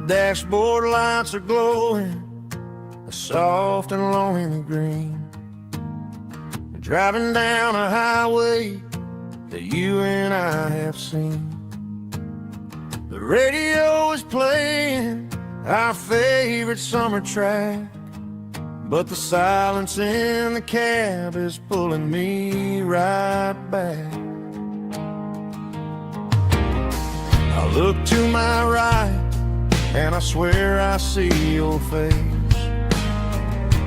dashboard lights are glowing a soft and lonely green. Driving down a highway that you and I have seen. The radio is playing our favorite summer track, but the silence in the cab is pulling me right back. I look to my right and I swear I see your face,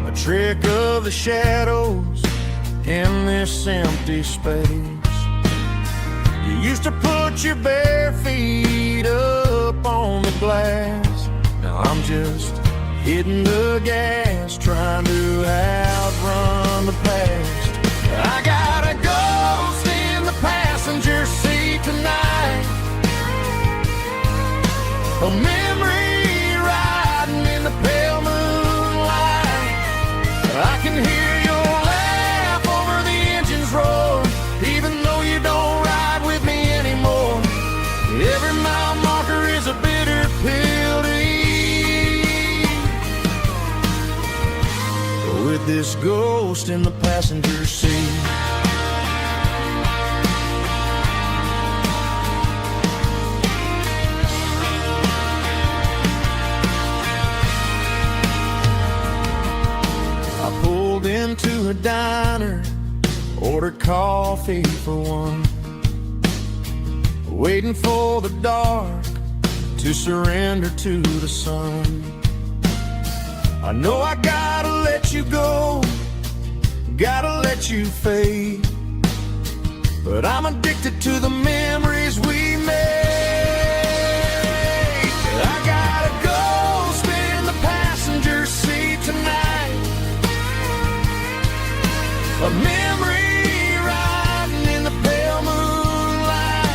a trick of the shadows in this empty space. You used to put your bare feet up on the glass. Now I'm just hitting the gas, trying to outrun the past. I got a ghost in the passenger seat tonight, a memory riding in the pale moonlight. I can hear your laugh over the engine's roar, even though you don't ride with me anymore. Every mile marker is a bitter pill to eat, with this ghost in the passenger seat. I pulled into a diner, ordered coffee for one, waiting for the dark to surrender to the sun. I know I gotta let you go, gotta let you fade, but I'm addicted to the memories we made. I got a ghost in the passenger seat tonight, a memory riding in the pale moonlight.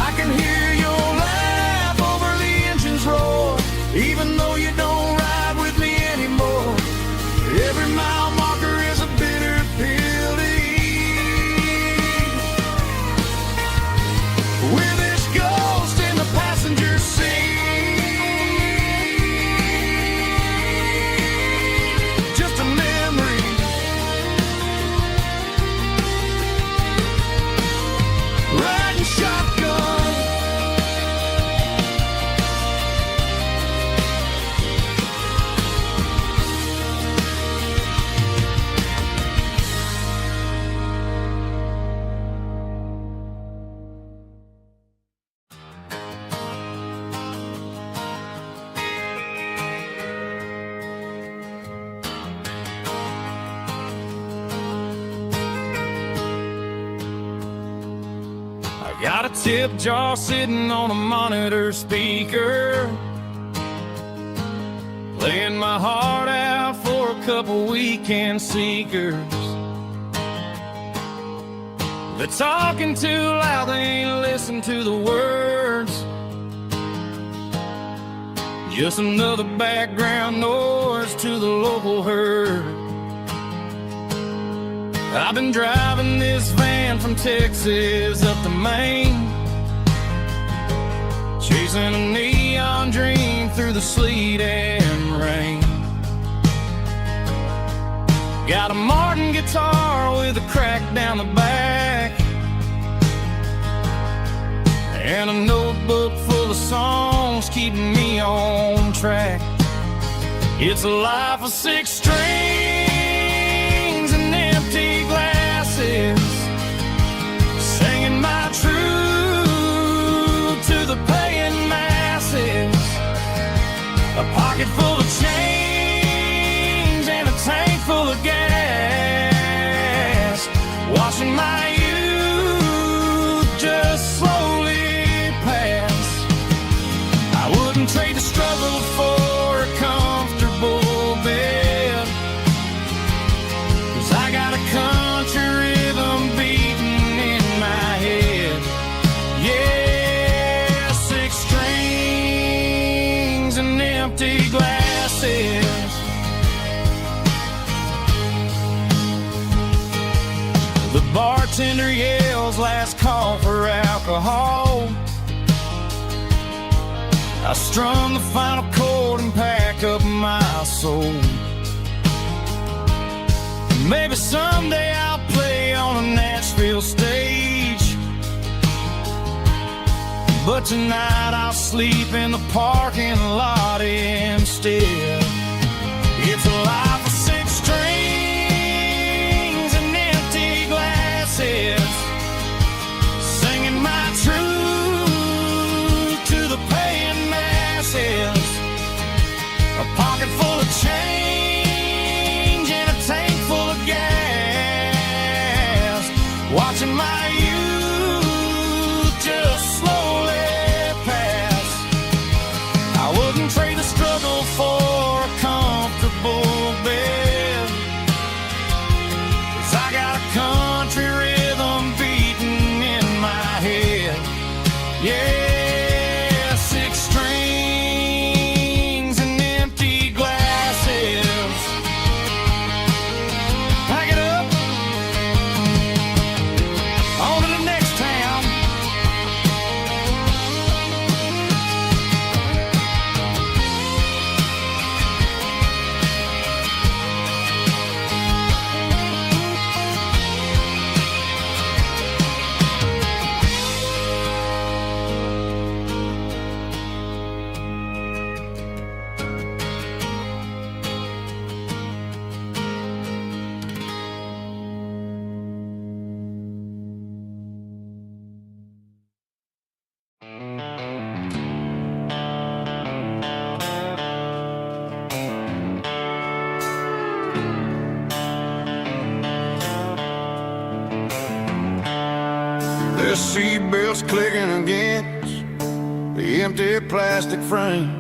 I can hear your laugh over the engine's roar, even though you don't ride with me anymore. Every mile marker is a bitter pill to eat, with this ghost in the passenger seat. Just a memory, riding shotgun. Got a tip jar sitting on a monitor speaker, playing my heart out for a couple weekend seekers. They're talking too loud, they ain't listen to the words. Just another background noise to the local herd. I've been driving this van from Texas up to Maine, chasing a neon dream through the sleet and rain. Got a Martin guitar with a crack down the back, and a notebook full of songs keeping me on track. It's a life of 6 strings and empty glasses, singing my truth to the paying masses. A pocket full of change and a tank full of gas, watching my youth just slowly pass. I wouldn't trade the struggle for a comfortable bed, 'cause I got a country rhythm beating in my head. Yeah, 6 strings and empty glasses. The bartender yells last call for alcohol. I strum the final chord and pack up my soul. Maybe someday I'll play on a Nashville stage, but tonight I'll sleep in the parking lot instead. It's a life of 6 strings and empty glasses, singing my truth to the paying masses. A pocket full of change and a tank full of gas, watching my youth just slowly pass. I wouldn't trade the struggle for a comfortable bed, 'cause I got a country rhythm beating in my head. Yeah, 6 strings and empty glasses. Pack it up, on to the next town. The seatbelts clicking against the empty plastic frame,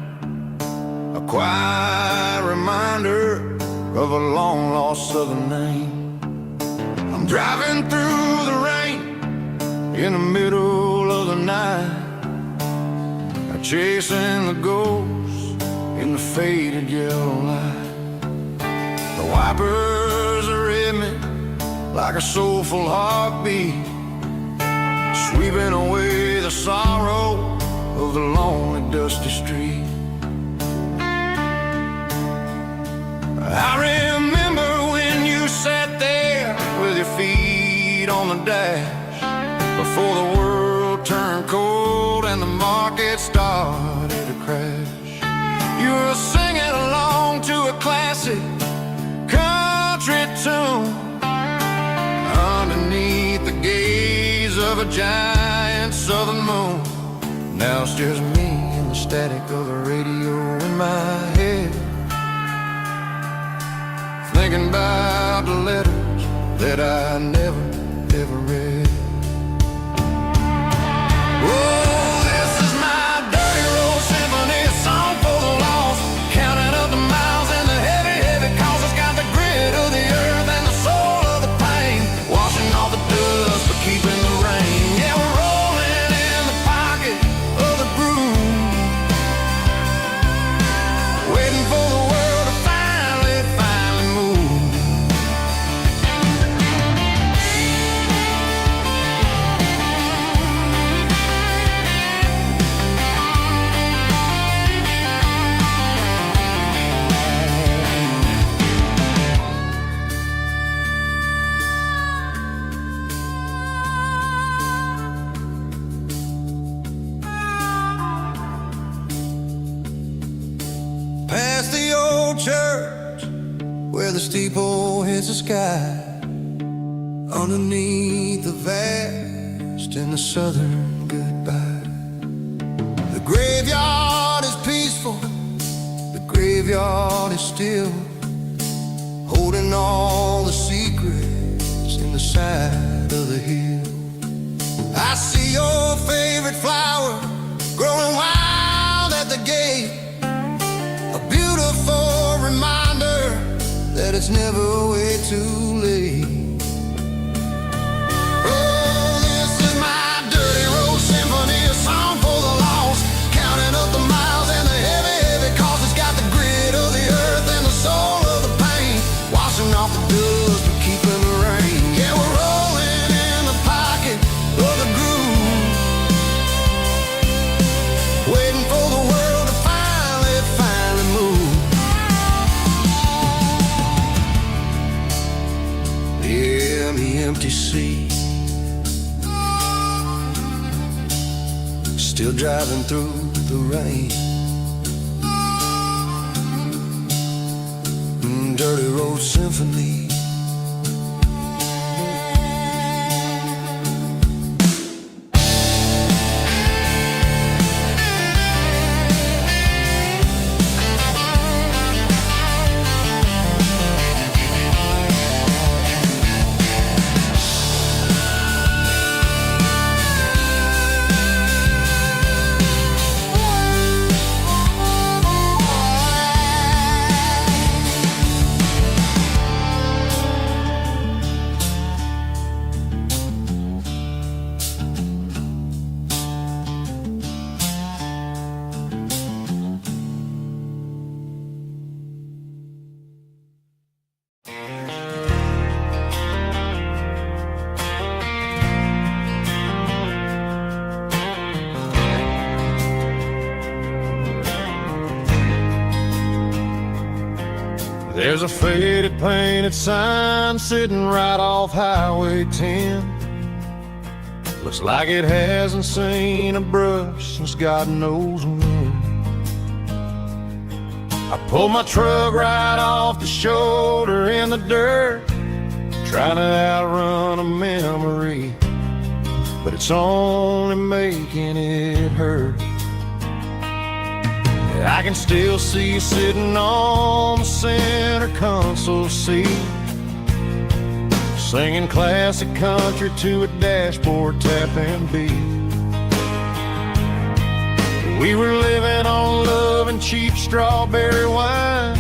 a quiet reminder of a long-lost southern name. I'm driving through the rain in the middle of the night, chasing the ghosts in the faded yellow light. The wipers are in me like a soulful heartbeat, sweeping away the sorrow of the lonely, dusty street. I remember when you sat there with your feet on the dash, before the world turned cold and the market started to crash. You were singing along to a classic country tune underneath the gaze of a giant southern moon. Now it's just me and the static of the radio in my head, thinking about the letters that I never, ever read. Oh, this is my dirty road symphony, a song for the lost, counting up the miles and the heavy, heavy calls. It's got the grit of the earth and the soul of the pain, washing off the dust but keeping the rain. Yeah, we're rolling in the pocket of the groove, waiting for the world to finally move. Past the old church where the steeple hits the sky, underneath the vast and the southern goodbye. The graveyard is peaceful, the graveyard is still, holding all the secrets in the side of the hill. I see your favorite flower growing wild at the gate, a beautiful reminder that it's never way too late. Oh, this is my dirty road symphony, a song for the lost, counting up the miles and the heavy, heavy calls. It's got the grit of the earth and the soul of the pain, washing off the dust but keeping the rain. Yeah, we're rolling in the pocket of the groove, waiting for the world down the empty seat. Still driving through the rain. Dirty road symphony. There's a faded painted sign sitting right off Highway 10. Looks like it hasn't seen a brush since God knows when. I pulled my truck right off the shoulder in the dirt, trying to outrun a memory, but it's only making it hurt. I can still see you sitting on the center console seat, singing classic country to a dashboard tapping beat. We were living on love and cheap strawberry wine,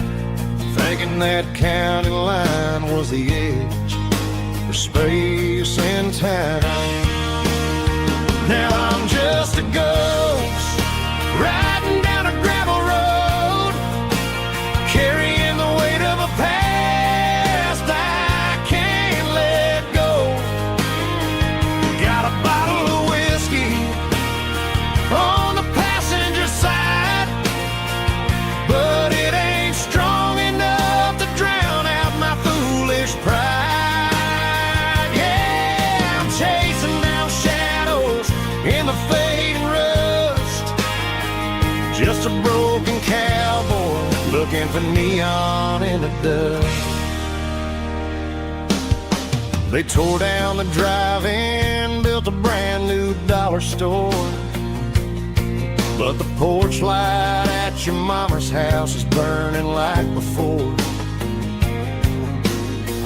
thinking that county line was the edge for space and time. Now I'm just a ghost riding down a gravel road, carrying the weight of a past I can't let go. Got a bottle of whiskey on the passenger side, but it ain't strong enough to drown out my foolish pride. Yeah, I'm chasing down shadows in the fading rust, just a broken cowboy looking for neon in the dust. They tore down the drive-in, built a brand new dollar store, but the porch light at your mama's house is burning like before.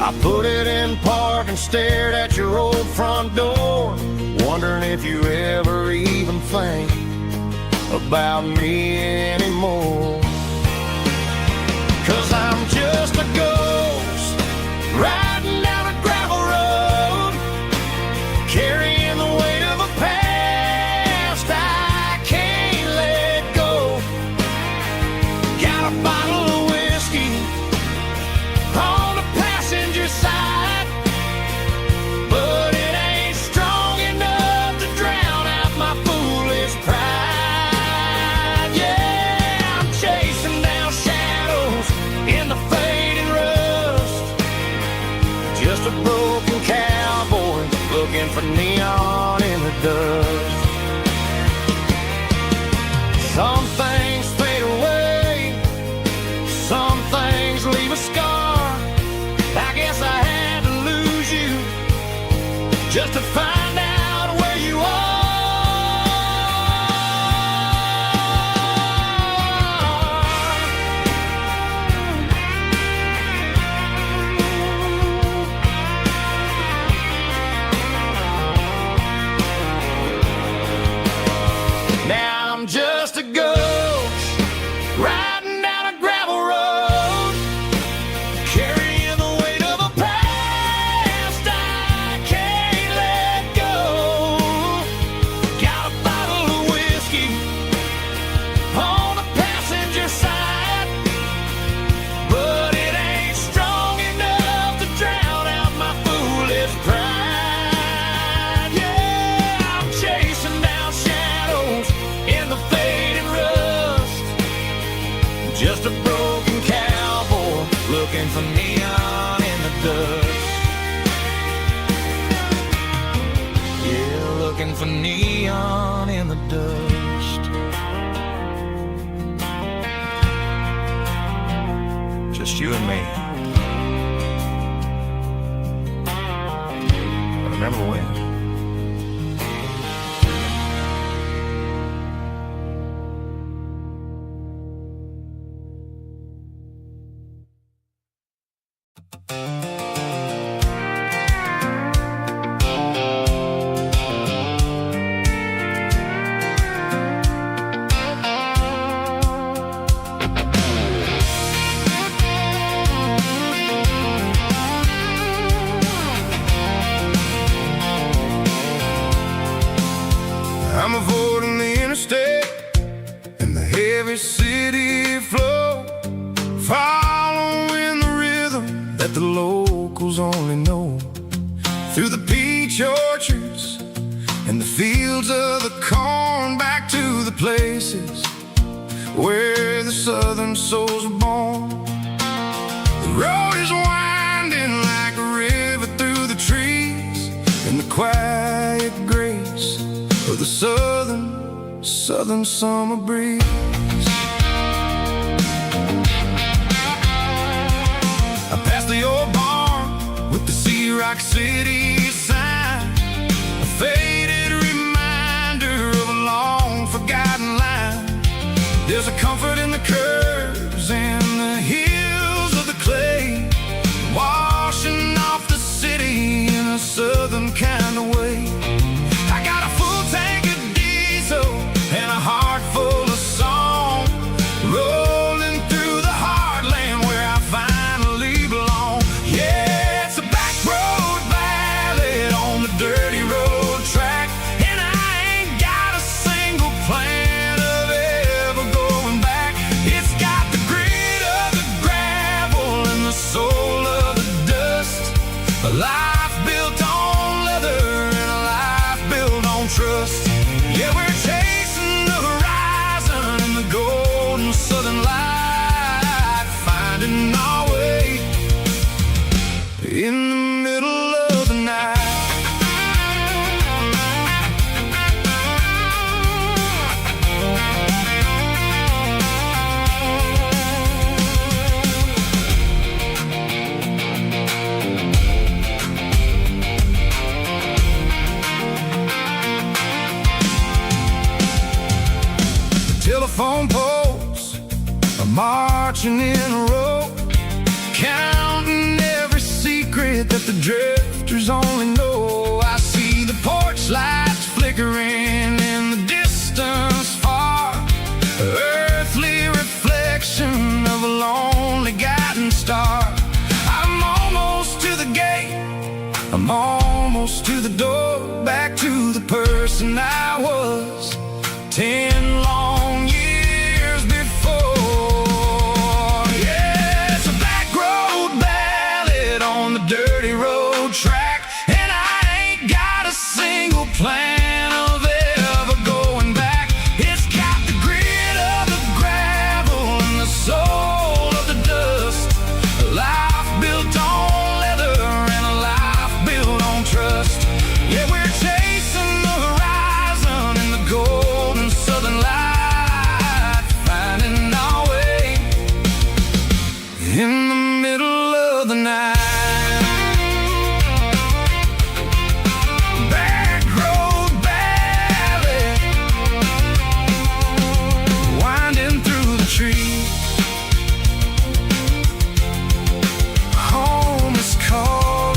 I put it in park and stared at your old front door, wondering if you ever even think about me anymore. 'Cause I'm just a ghost riding down a gravel road, carrying the weight of a past I can't let go. Got a bottle of whiskey on the passenger side, but it ain't strong enough to drown out my foolish pride. Yeah, I'm chasing down shadows in the fading rust, just a broken cowboy looking for neon in the dust. Some things fade away, some things leave a scar. I guess I had to lose you just to find out where you are. Now I'm just a ghost riding down a gravel road, carrying the weight of a past I can't let for neon in the dust. Just you and me. I remember when. I'm avoiding the interstate and the heavy city flow, following the rhythm that the locals only know. Through the peach orchards and the fields of the corn, back to the places where the southern souls were born. The road is winding like a river through the trees, and the quiet grace of the southern summer breeze. I passed the old barn with the Sea Rock City sign, a faded reminder of a long forgotten line. There's a comfort in the curves and the hills of the clay, washing off the city in a southern kind of way. I got a full tank of diesel and a heart full of song, rolling through the heartland where I finally belong. Yeah, it's a back road ballad on the dirty road track, and I ain't got a single plan of ever going back. It's got the grit of the gravel and the soul of the dust, a life built on leather and a life built on trust. Yeah, we're chasing the horizon in the golden southern light, finding our way in the middle of the night. Telephone poles are marching in a row, counting every secret that the drifters only know. I see the porch lights flickering in the distance far, earthly reflection of a lonely guiding star. I'm almost to the gate, I'm almost to the door, back to the person I was 10 long years before. Yeah, it's a back road ballad on the dirty road track, and I ain't got a single plan of ever going back. It's got the grit of the gravel and the soul of the dust, a life built on leather and a life built on trust. Yeah, we're chasing the horizon in the golden southern light, finding our way in the middle of the night. Back road ballad, winding through the trees. Home is calling.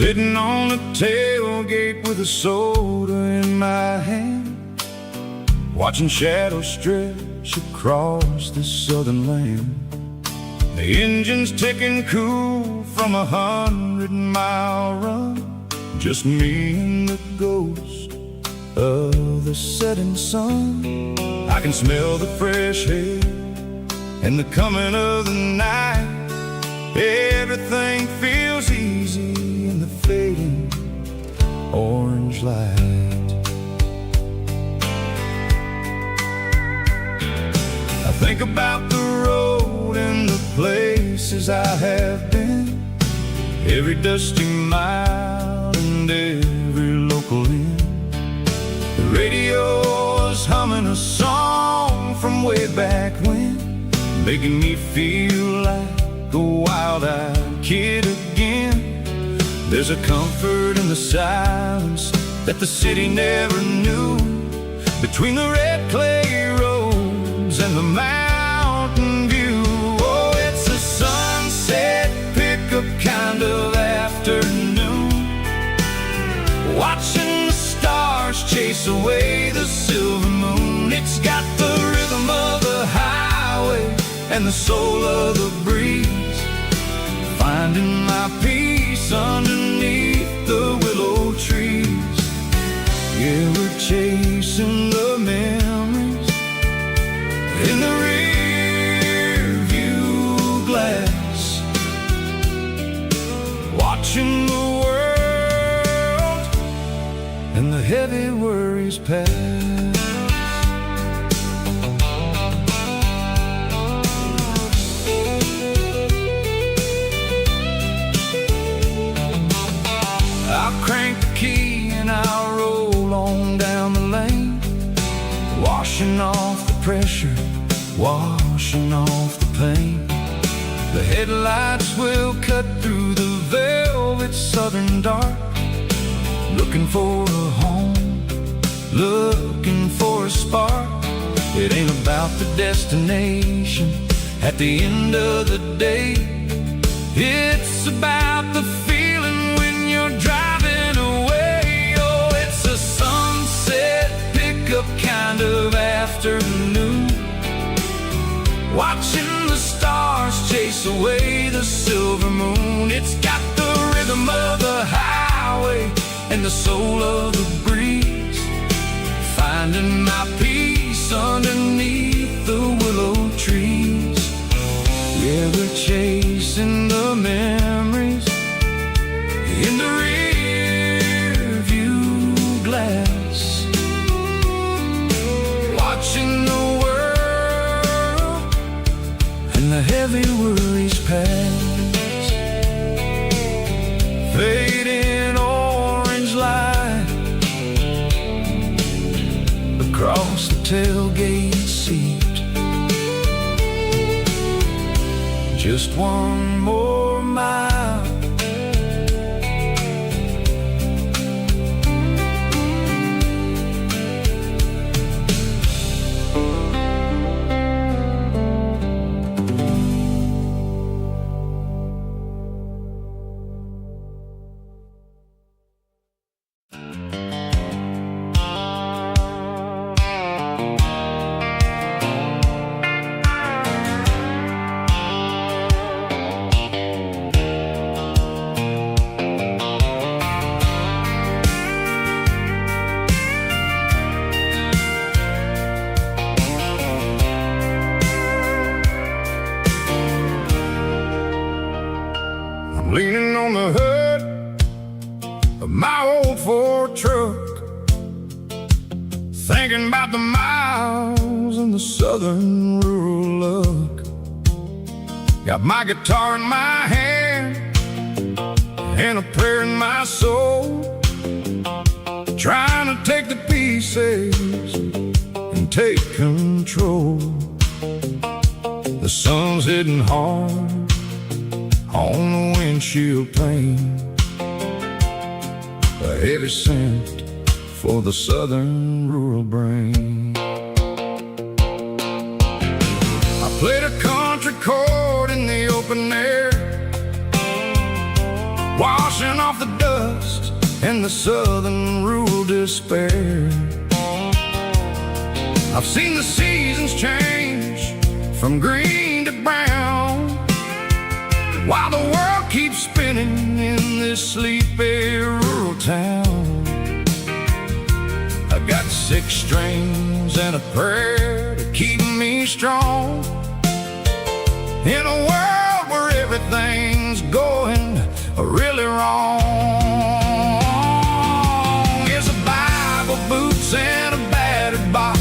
Sitting on the tailgate with a soda in my hand, watching shadows stretch across this southern land. The engine's ticking cool from 100-mile run, just me and the ghost of the setting sun. I can smell the fresh air and the coming of the night. Everything feels easy in the fading orange light. I think about the road and the places I have been, every dusty mile and every local inn. The radio is humming a song from way back when, making me feel like a wild-eyed kid again. There's a comfort in the silence that the city never knew, between the red clay roads and the mountain view. Oh, it's a sunset pickup kind of afternoon, watching the stars chase away the silver moon. It's got the rhythm of the highway and the soul of the breeze, finding my peace underneath the willow trees. Yeah, we're chasing the memories in the rear view glass, watching the world and the heavy worries pass. Crank the key and I'll roll on down the lane, washing off the pressure, washing off the pain. The headlights will cut through the velvet southern dark, looking for a home, looking for a spark. It ain't about the destination at the end of the day, it's about the feeling when you're driving away. Oh, it's a sunset pickup kind of afternoon, watching the stars chase away the silver moon. It's got the rhythm of the highway and the soul of the breeze, finding my peace underneath the willow trees. Yeah, we're chasing the memories in the rear view glass, watching the world and the heavy worries pass. Fading orange light across the tailgate seat, just one more mile. Leaning on the hood of my old Ford truck, thinking about the miles and the southern rural look. Got my guitar in my hand and a prayer in my soul, trying to take the pieces and take control. The sun's hitting hard on the windshield pane, a heavy scent for the southern rural brain. I played a country chord in the open air, washing off the dust and the southern rural despair. I've seen the seasons change from green to brown, while the world keeps spinning in this sleepy rural town. I've got 6 strings and a prayer to keep me strong in a world where everything's going really wrong. It's a Bible, boots, and a battered box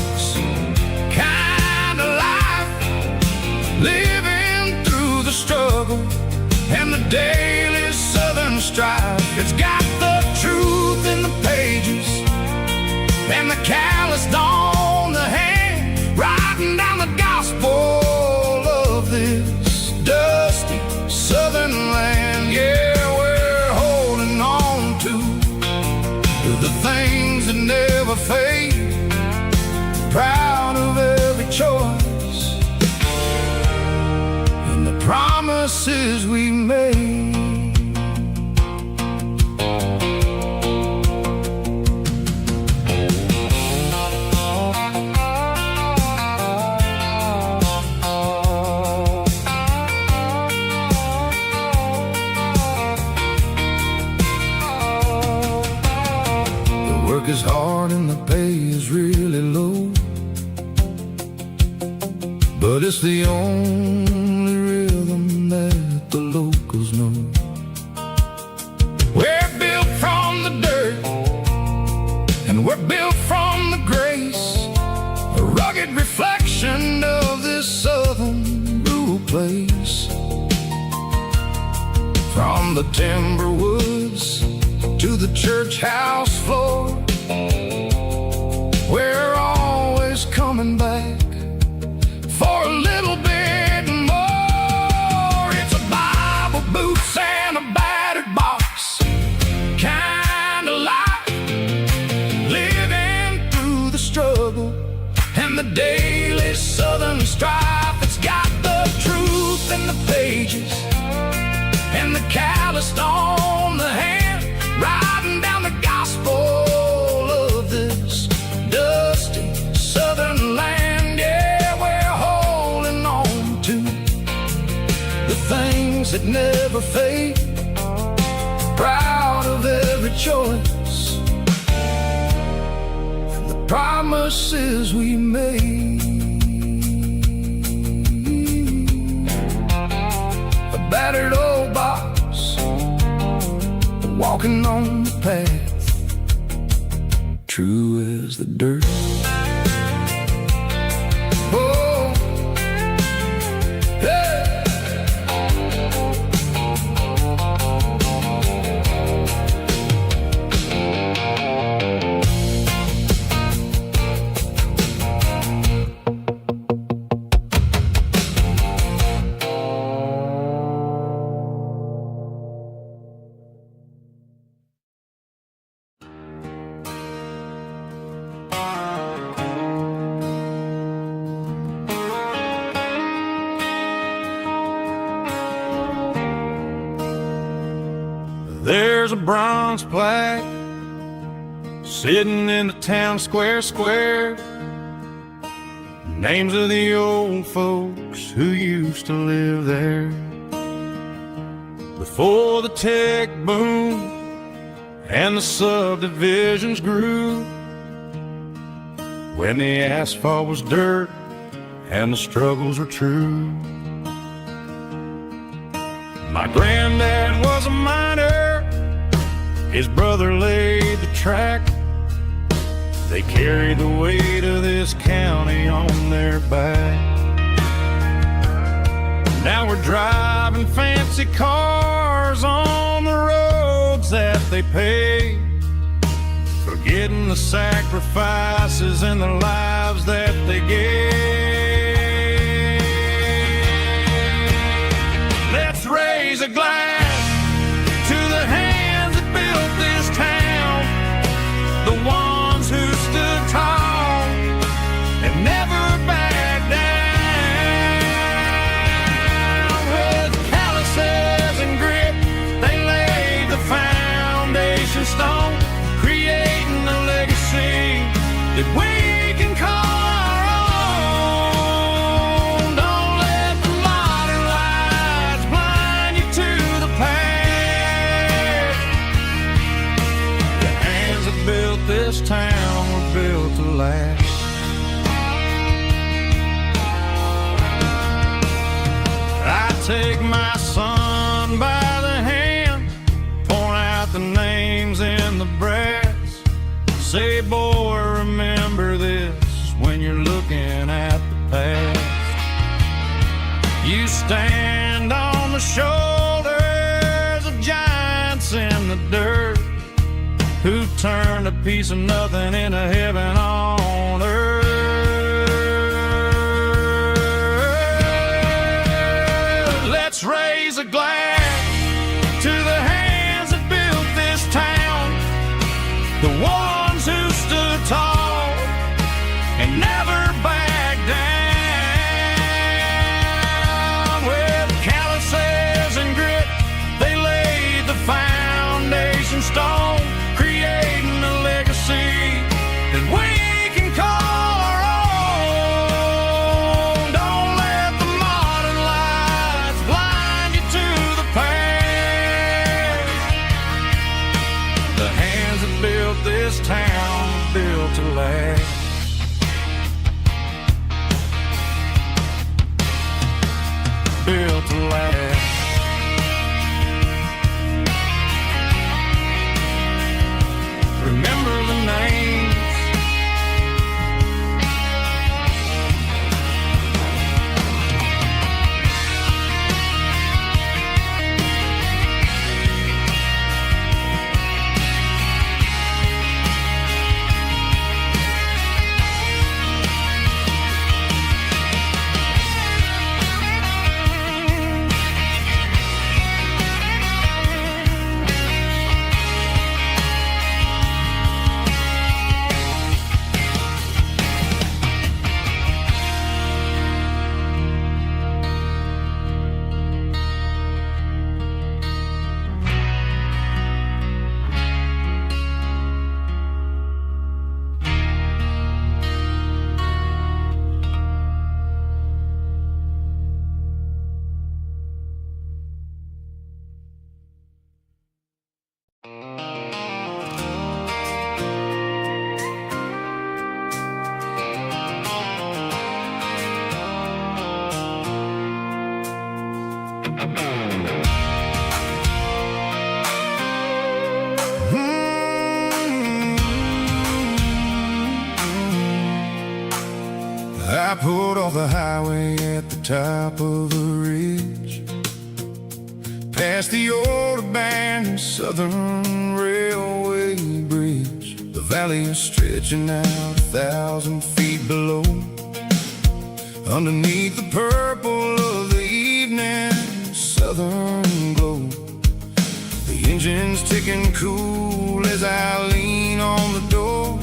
kind of life, living through the struggle and the daily southern strife. It's got the truth in the pages and the calloused on the hand, writing down the gospel of this dusty southern land. Yeah, we're holding on to the things that never fade, proud of every choice and the promises we made. Work is hard and the pay is really low, but it's the only rhythm that the locals know. We're built from the dirt and we're built from the grace, a rugged reflection of this southern rural place. From the timber woods to the church house floor, we're always coming back for a little bit more. It's a Bible, boots, and a battered box kind of life, living through the struggle and the daily southern strife. It's got the truth in the pages and the calloused on the hand, writing down the gospel of this dusty southern land. Yeah, we're holding on to the things that never fade, proud of every choice and the promises we made. A battered old box, walking on the path, true as the dirt. Oh, hey. There's a bronze plaque sitting in the town square. Names of the old folks who used to live there before the tech boom and the subdivisions grew, when the asphalt was dirt and the struggles were true. My granddad was a miner, his brother laid the track. They carried the weight of this county on their back. Now we're driving fancy cars on the roads that they paved, forgetting the sacrifices and the lives that they gave. Let's raise a glass to the hands that built this town, the ones who stood tall and never backed down. With calluses and grit, they laid the foundation foundation stone, creating a legacy that we can call our own. Don't let the modern lights blind you to the past. The hands that built this town were built to last. Take my son by the hand, point out the names in the brass. Say, boy, remember this when you're looking at the past. You stand on the shoulders of giants in the dirt, who turned a piece of nothing into heaven on earth. Let's raise a glass to the hands that built this town, the ones who stood tall and never backed down. With calluses and grit, they laid the foundation stone, creating a legacy that we can call our own. Don't let the modern lights blind you to the past. The hands that built this town built to last. Built to last. Remember the names. I pulled off the highway at the top of the ridge, past the old abandoned Southern Railway bridge. The valley is stretching out 1,000 feet below, underneath the purple of the evening southern glow. The engine's ticking cool as I lean on the door,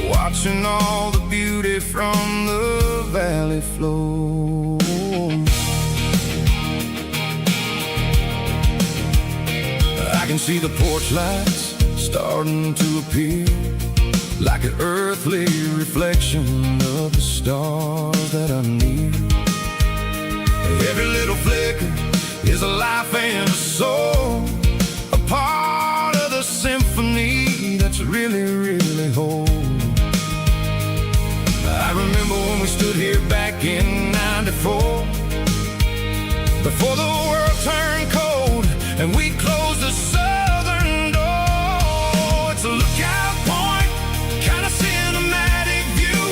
watching all the beauty from the valley flow. I can see the porch lights starting to appear, like an earthly reflection of the stars that are near. Every little flicker is a life and a soul, a part of the symphony that's really, really whole. I remember when we stood here back in '94, before the world turned cold and we closed the southern door. It's a lookout point, kind of cinematic view,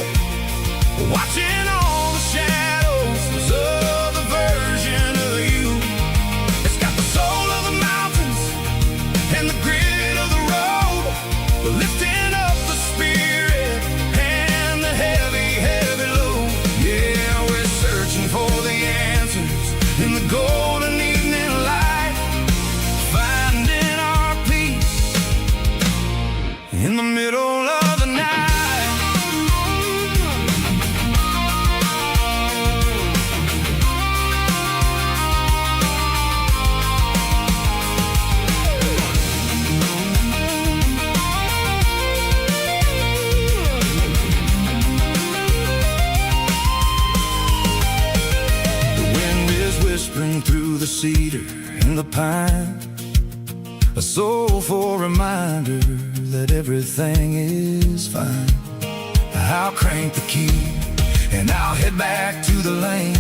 watching all the shadows of the version of you. It's got the soul of the mountains and the grit of the road, lifting up the spirit and the heavy load. Yeah, we're searching for the answers in the gold pine, a soulful reminder that everything is fine. I'll crank the key and I'll head back to the lane,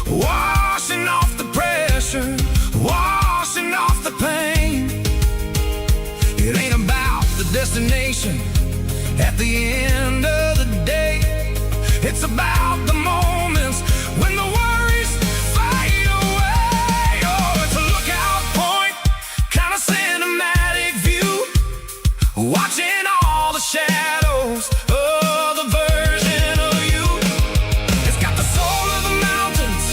washing off the pressure, washing off the pain. It ain't about the destination at the end of the day. It's about the moments when the worries fade away. Oh, it's a lookout point, kind of cinematic view, watching all the shadows of the version of you. It's got the soul of the mountains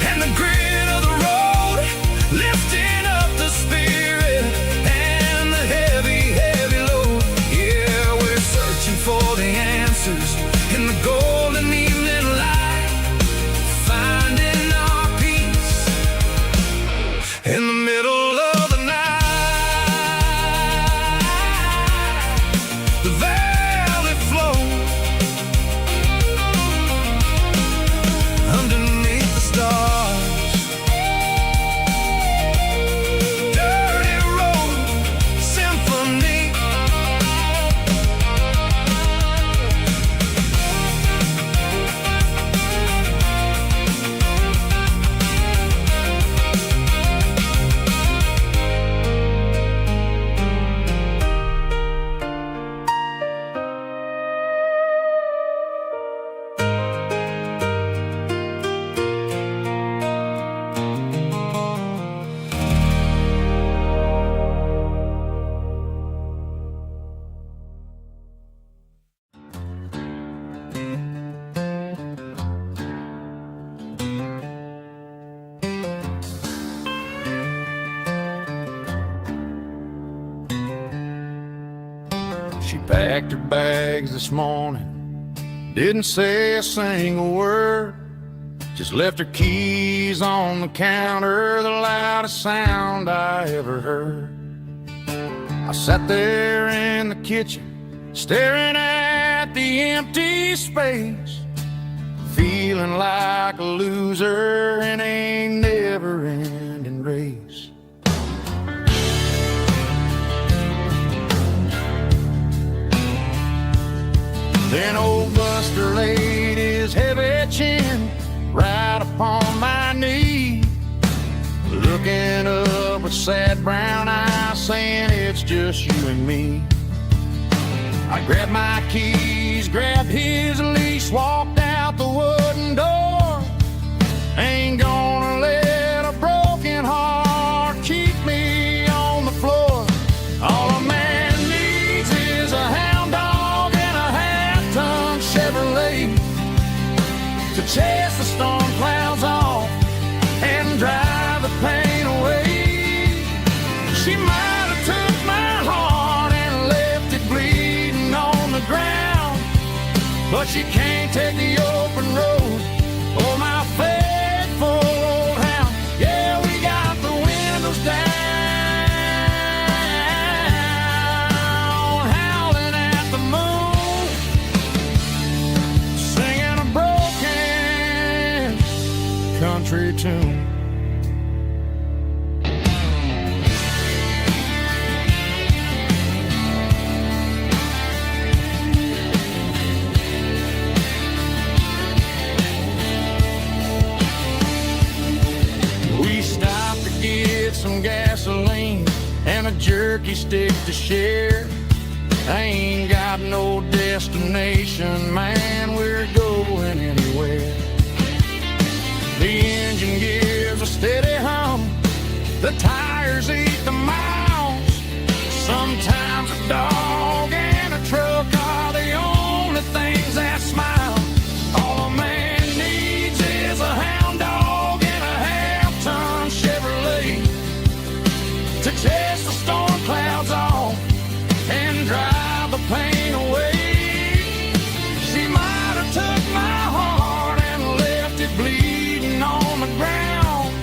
and the grit of the road, lifting up the spirit and the heavy, heavy load. Yeah, we're searching for the answers in the golden evening light, finding our peace in the middle of the night. The valley flows underneath the stars. Dirty road symphony. She packed her bags this morning, didn't say a single word, just left her keys on the counter, the loudest sound I ever heard. I sat there in the kitchen, staring at the empty space, feeling like a loser in a never-ending race. Then old Buster laid his heavy chin right upon my knee, looking up with sad brown eyes, saying it's just you and me. I grabbed my keys, grabbed his leash, walked out the wooden door. Ain't gonna let a broken heart keep me on the floor. All a man needs is a hound dog and a half-ton Chevrolet to chase the storm clouds off and drive the pain away. She might have took my heart and left it bleeding on the ground, but she can't take the open road or my faithful old hound. Yeah, we got the windows down, howling at the moon, singing a broken country tune. Some gasoline and a jerky stick to share. I ain't got no destination, man, we're going anywhere. The engine gives a steady hum, the tires eat the miles. Sometimes a dog and a truck are the only things that smile. All a man needs is a hound dog and a half-ton Chevrolet to chase the storm clouds off and drive the pain away. She might have took my heart and left it bleeding on the ground,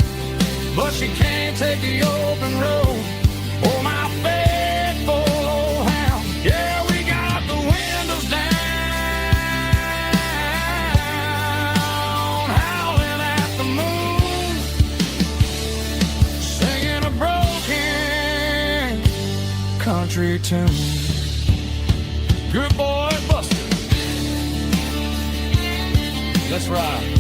but she can't take the open road or my faithful old hound. Yeah, we got the windows down, howling at the moon, singing every tune. Good boy, Buster. Let's ride.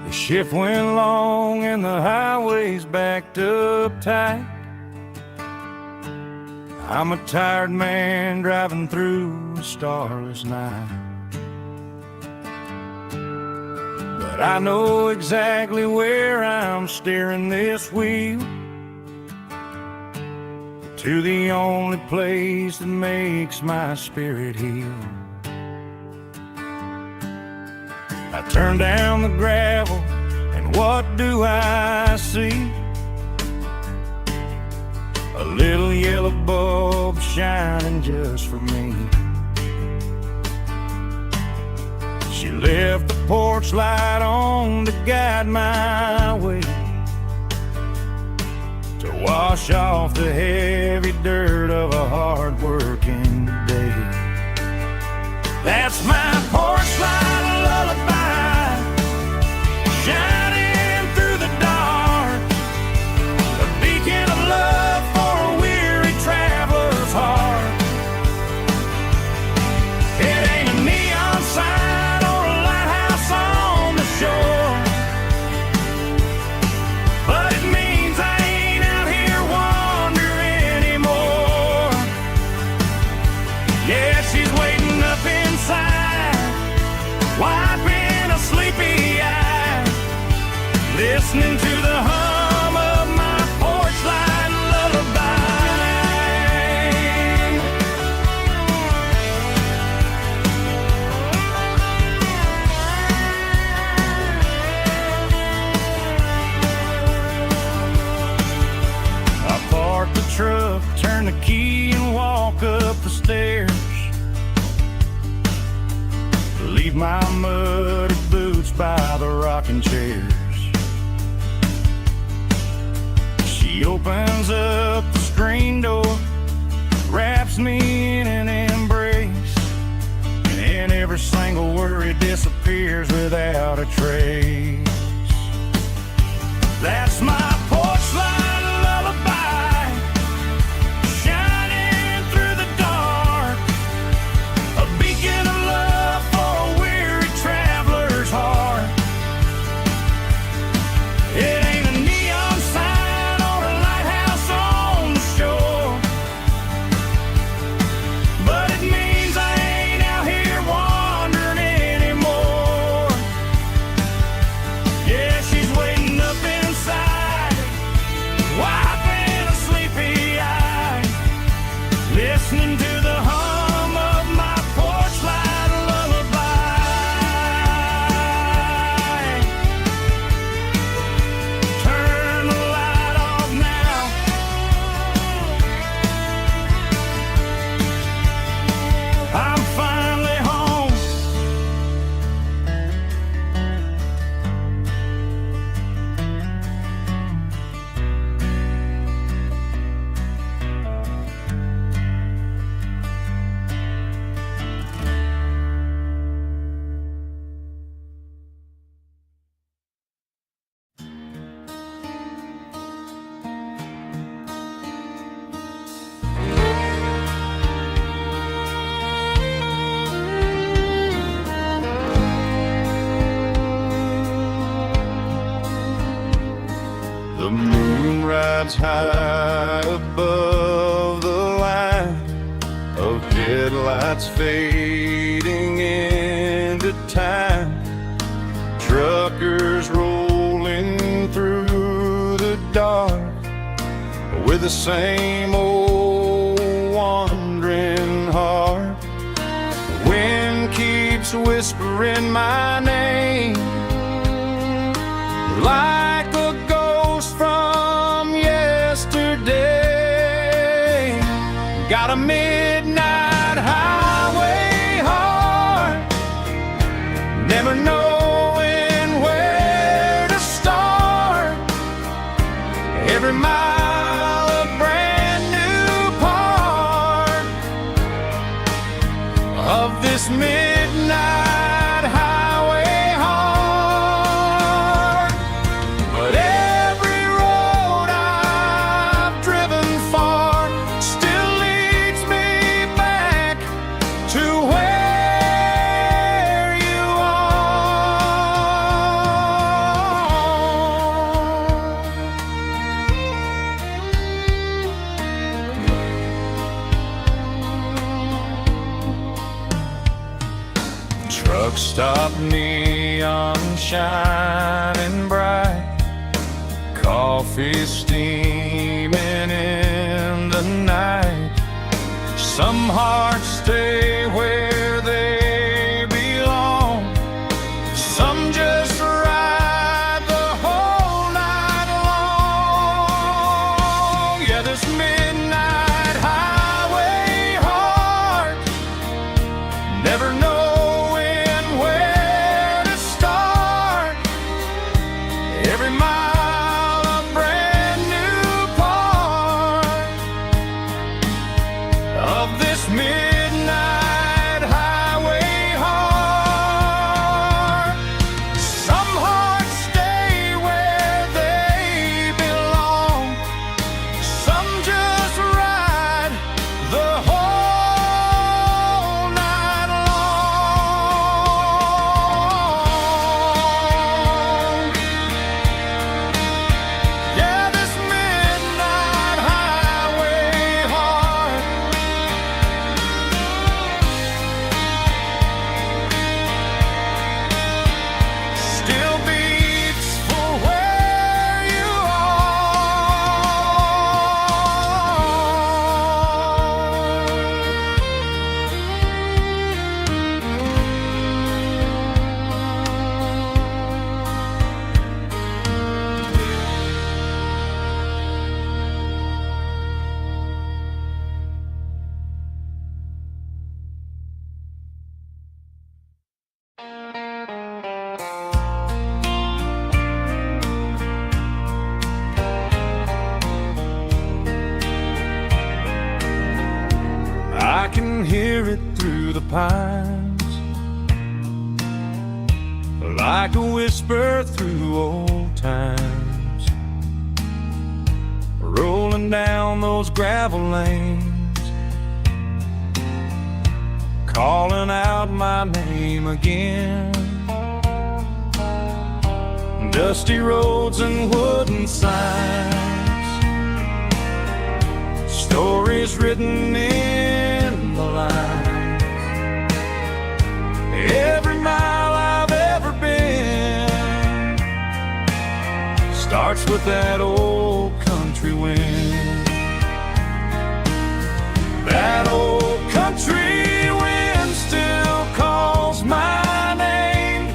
The shift went long and the highway's backed up tight. I'm a tired man driving through a starless night. But I know exactly where I'm steering this wheel, to the only place that makes my spirit heal. I turn down the gravel, and what do I see? A little yellow bulb shining just for me. She left the porch light on to guide my way, to wash off the heavy dirt of a hard-working day. That's my porch light lullaby, shining through the dark, a beacon of love for a weary traveler's heart. It ain't a neon sign or a lighthouse on the shore, but it means I ain't out here wandering anymore. Yeah, she's waiting up inside, wiping a sleepy eye, listening to the hum of my porch light lullaby. I park the truck, turn the key and walk up the stairs, leave my muddy boots by the rocking chairs. She opens up the screen door, wraps me in an embrace, and every single worry disappears without a trace. That's my porch light lullaby, shining through the dark, a beacon of love for a weary traveler's heart. It ain't a neon sign or a lighthouse on the shore, but it means I ain't out here wandering anymore. Yeah, she's waiting up inside, wiping a sleepy eye, listening to the hum of my porch light lullaby. Turn the light off now, I'm finally home. The moon rides high above the line of headlights fading into time. Truckers rolling through the dark with the same old wandering heart. The wind keeps whispering my name like a ghost from yesterday. Got a midnight highway heart, never knowing where to start. Every mile a brand new part of this midnight highway heart. But every road I've driven far still leads me back to where you are. Truck stop, neon shining bright, coffee steaming in the night. Some hearts stay where they belong, some just ride the whole night long. Yeah, this midnight highway heart, never knowing where to start. Every mile a brand new part of this midnight highway heart. Some hearts stay where they belong, some just ride the whole night long. Yeah, this midnight highway heart still beats for where you I can hear it through the pines, like a whisper through old times, rolling down those gravel lanes, calling out my name again. Dusty roads and wooden signs, stories written in the lines. Every mile I've ever been starts with that old country wind. That old country wind still calls my name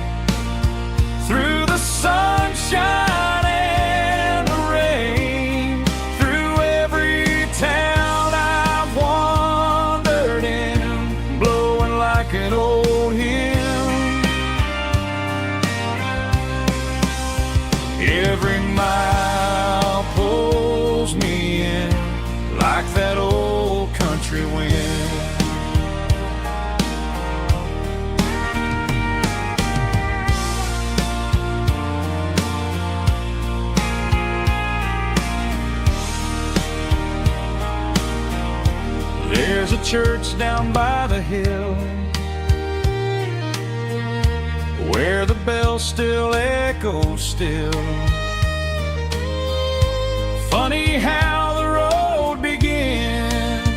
through the sunshine and the rain, through every town I've wandered in, blowing like an old hymn. Every mile pulls me in like that old country wind. There's a church down by the hill where the bells still echo still. Funny how the road begins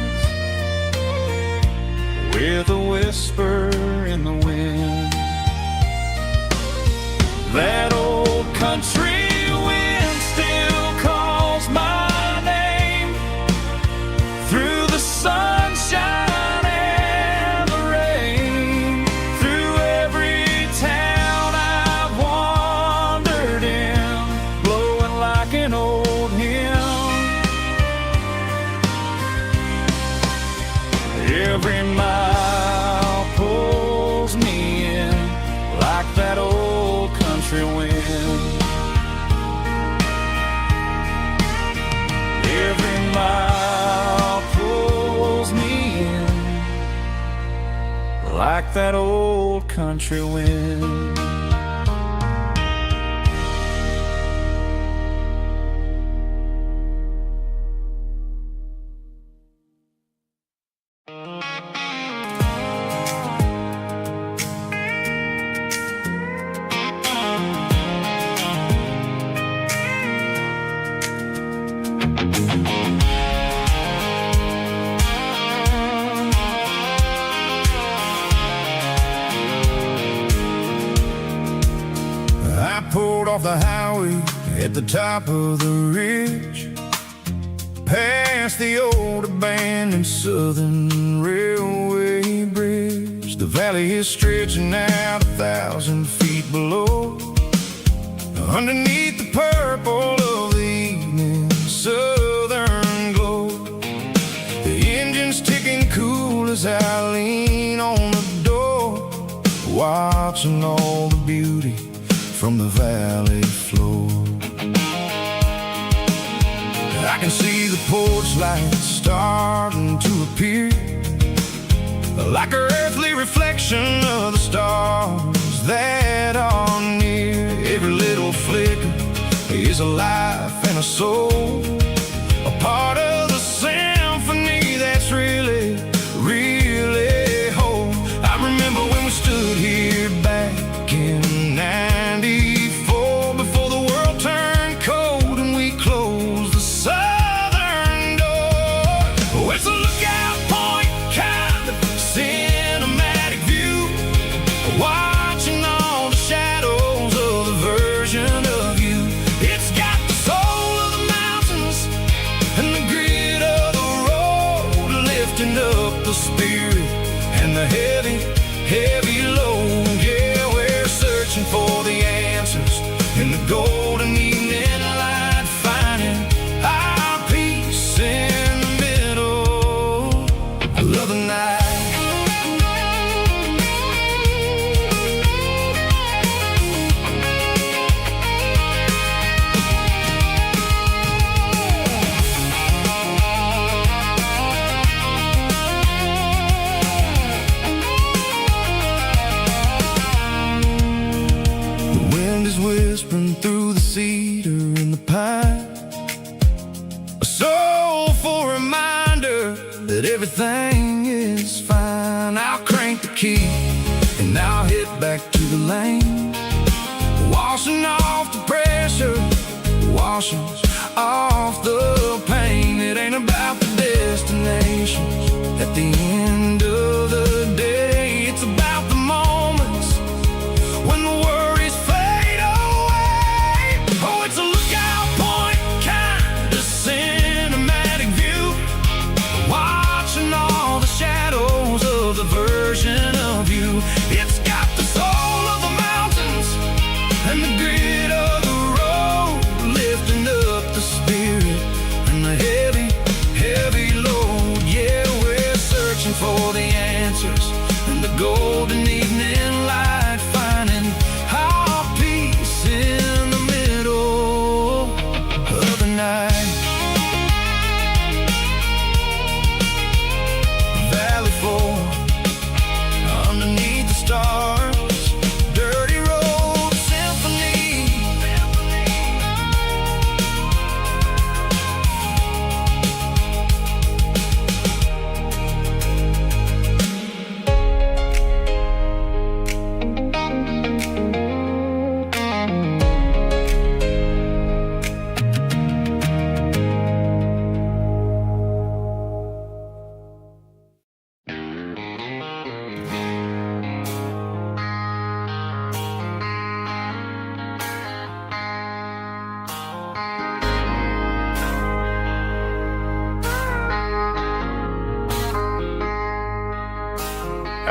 with a whisper in the wind. That old country wind still calls my name through the sunshine and the rain, through every town I've wandered in, blowing like an old hymn. Every mile pulls me in like that old country wind. Every mile pulls me in like that old country wind. I pulled off the highway at the top of the ridge, past the old abandoned Southern Railway bridge. The valley is stretching out 1,000 feet below, underneath the purple of the evening southern glow. The engine's ticking cool as I lean on the door, watching all the beauty from the valley floor. I can see the porch lights starting to appear, like an earthly reflection of the stars that are near. Every little flicker is a life and a soul, a part of the symphony that's really, really whole. I remember when we stood here back in '94, before the world turned cold and we closed the southern door. Oh, it's a lookout point, kind of cinematic view, watching all the shadows of the version of you. It's got the soul of the mountains and the grit of the road, lifting up the spirit and the heavy, heavy load. Yeah, we're searching for the answers in the golden evening light, finding our peace in the middle of the night. The wind is whispering through the cedar and the pine, a soulful reminder that everything is fine. I'll crank the key and I'll hit back to the lane, washing off the pressure, washing off the pain. It ain't about the destinations at the end of the day, it's about the moments when the worries fade away. Oh, it's a lookout point, kind of cinematic view, watching all the shadows of the version of you. It's got the soul of the mountains and the grit of the road, lifting up the spirit and the heavy, heavy load. Yeah, we're searching for the answers in the golden evening light, finding our peace in the middle of the night. Valley floor, underneath the stars, dirty road symphony.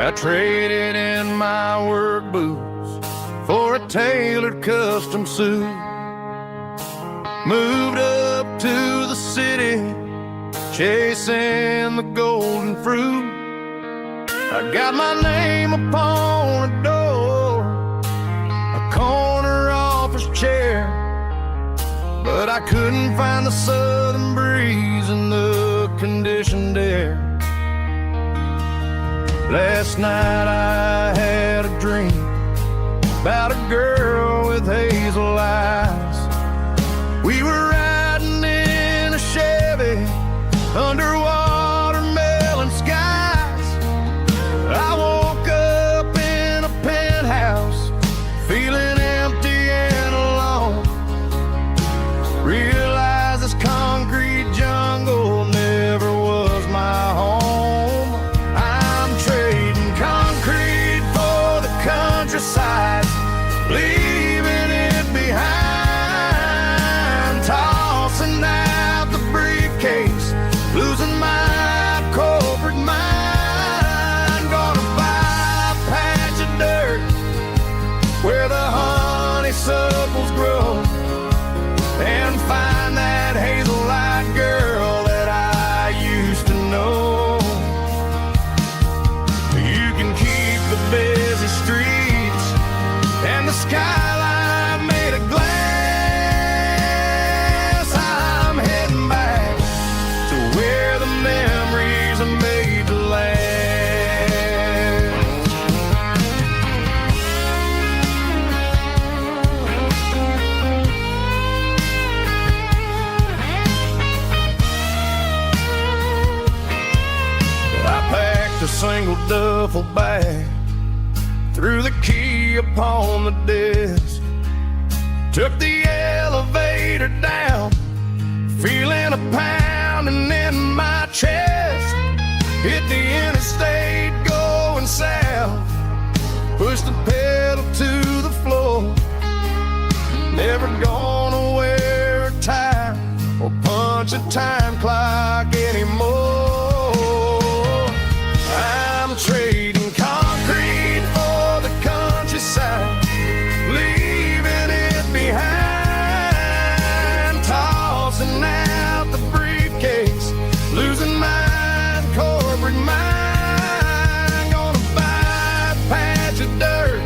I traded in my work boots for a tailored custom suit, moved up to the city, chasing the golden fruit. I got my name upon a door, a corner office chair, but I couldn't find the southern breeze in the conditioned air. Last night I had a dream about a girl with hazel eyes. We were riding in a Chevy under watermelon skies. I woke up in a penthouse feeling empty and alone. Realized this concrete jungle never was my home. I'm trading concrete for the countryside, leaving it behind, tossing out the briefcase, losing my corporate mind. Gonna buy a patch of dirt where the honeysuckles grow, and find that hazel-eyed girl that I used to know. You can keep the busy streets and the skyline made of glass. I'm heading back to where the memories are made to last. I packed a single duffel bag, threw the key upon the desk, took the elevator down, feeling a pounding in my chest. Hit the interstate going south, pushed the pedal to the floor. Never gonna wear a tie or punch a time clock anymore. I'm trading concrete for the countryside, leaving it behind, tossing out the briefcase, losing my corporate mind. Gonna buy a patch of dirt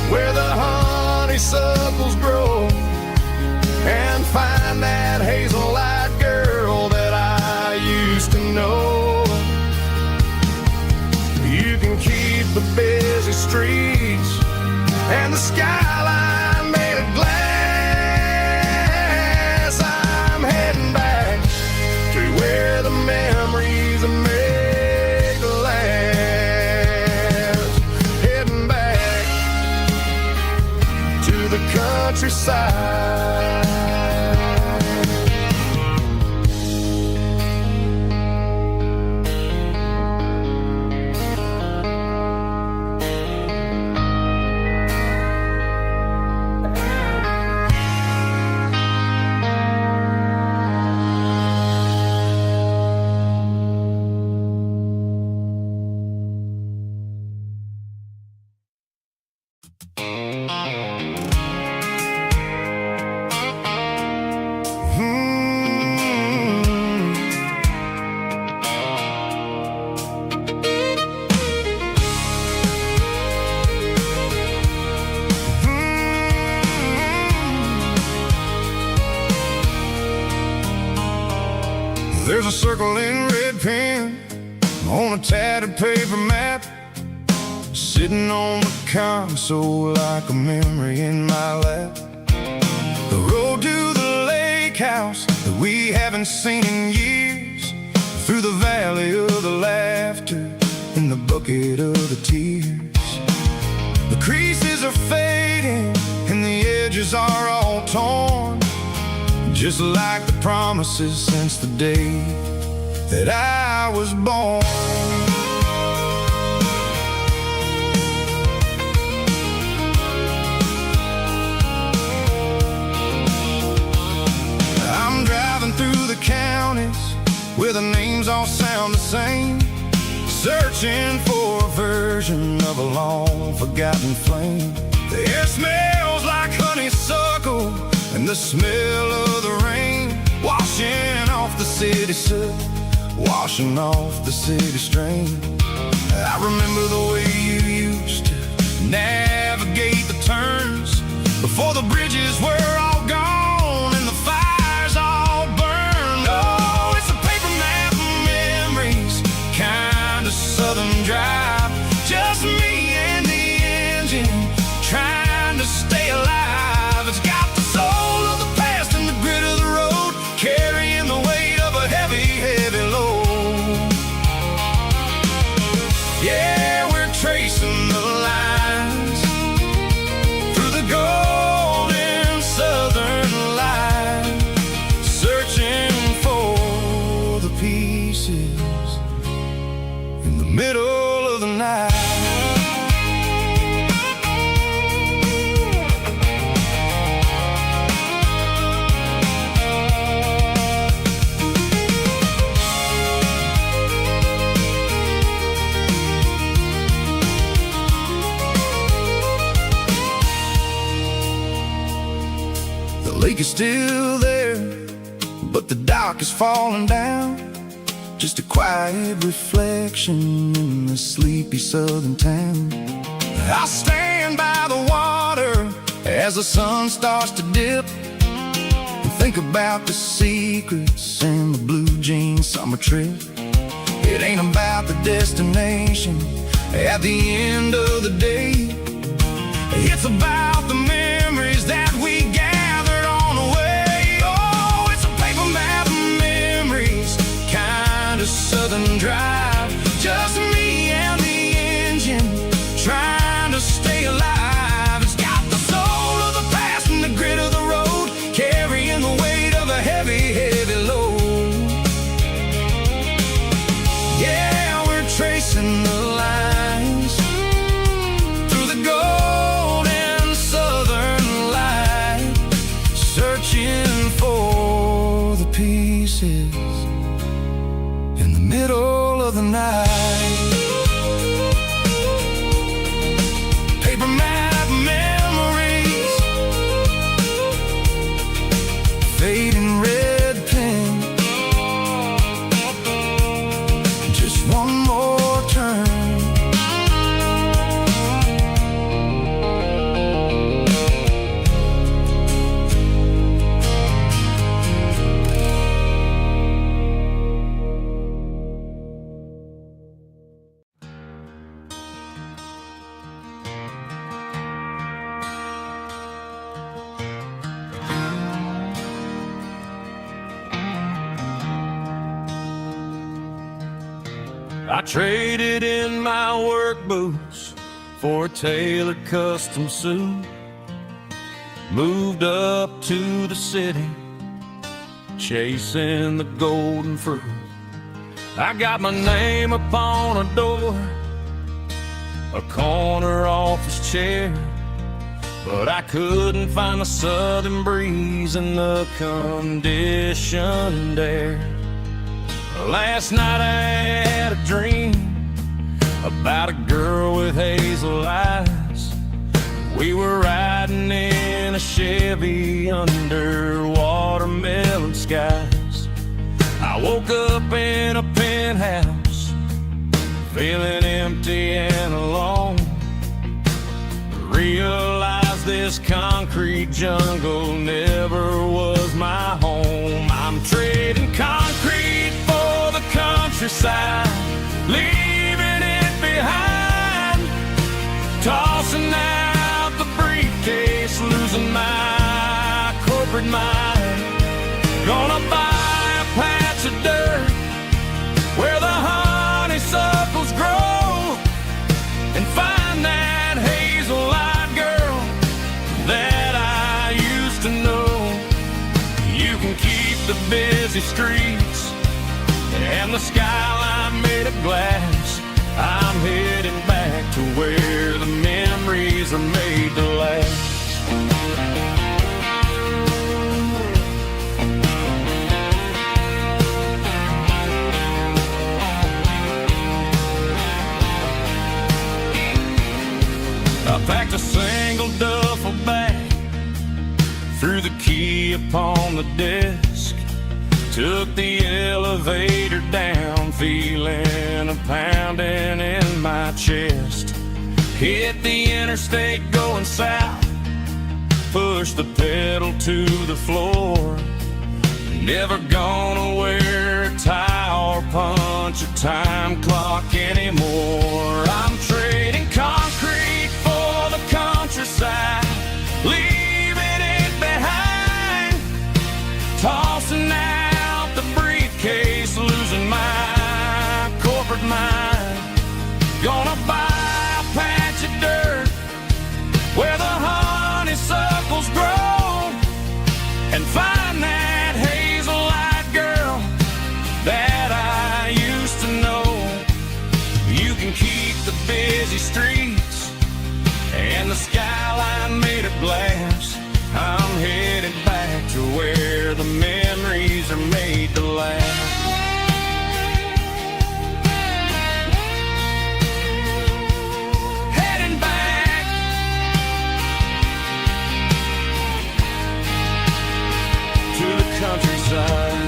where the honeysuckles grow, and find that hazel-eyed girl that I used to know. You can keep the busy streets and the skyline made of glass. I'm heading back to where the memories are made to last. Heading back to the countryside. There's a circle in red pen on a tattered paper map, sitting on the console like a memory in my lap. The road to the lake house that we haven't seen in years, through the valley of the laughter and the bucket of the tears. The creases are fading and the edges are all torn, just like the promises since the day that I was born. I'm driving through the counties where the names all sound the same, searching for a version of a long forgotten flame. The air smells like honeysuckle and the smell of the rain, washing off the city soot, washing off the city strain. I remember the way you used to navigate the turns before the bridges were all gone and the fires all burned. Oh, it's a paper map of memories, kind of southern drive. Just me and the engine trying to stay alive. It's got the soul of the past and the grit of the road, carrying the weight of a heavy, heavy load. Yeah, we're tracing the lines through the golden southern light, searching for the pieces in the middle of the night. The lake is still there, but the dock is falling down. Just a quiet reflection in the sleepy southern town. I stand by the water as the sun starts to dip and think about the secrets and the blue jean summer trip. It ain't about the destination at the end of the day. It's about the memories that we gathered on the way. Oh, it's a paper map of memories, kind of southern drive. Just me and the engine trying to stay alive. It's got the soul of the past and the grit of the road, carrying the weight of a heavy, heavy load. Yeah, we're tracing the lines through the golden southern light, searching for the pieces in the middle of the night. Paper map memories, fading red pen, just one more turn. I traded in my work boots for a tailored custom suit. Moved up to the city, chasing the golden fruit. I got my name upon a door, a corner office chair, but I couldn't find the southern breeze in the conditioned air. Last night I had a dream about a girl with hazel eyes. We were riding in a Chevy under watermelon skies. I woke up in a penthouse, feeling empty and alone. Realized this concrete jungle never was my home. I'm trading concrete for the countryside, leaving it behind, tossing out the briefcase, losing my corporate mind. Gonna buy a patch of dirt where the honeysuckles grow and find that hazel-eyed girl that I used to know. You can keep the busy streets and the skyline made of glass. I'm heading back to where the memories are made to last. I packed a single duffel bag, threw the key upon the desk, took the elevator down, feeling a pounding in my chest. Hit the interstate going south, push the pedal to the floor. Never gonna wear a tie or punch a time clock anymore. I'm trading concrete for the countryside, leaving it behind, tossing out the briefcase, losing my corporate mind. Gonna buy a patch of dirt where the honeysuckles grow and find that hazel-eyed girl that I used to know. You can keep the busy streets and the skyline made of glass. I'm headed back to where the memories are made to last. Heading back to the countryside.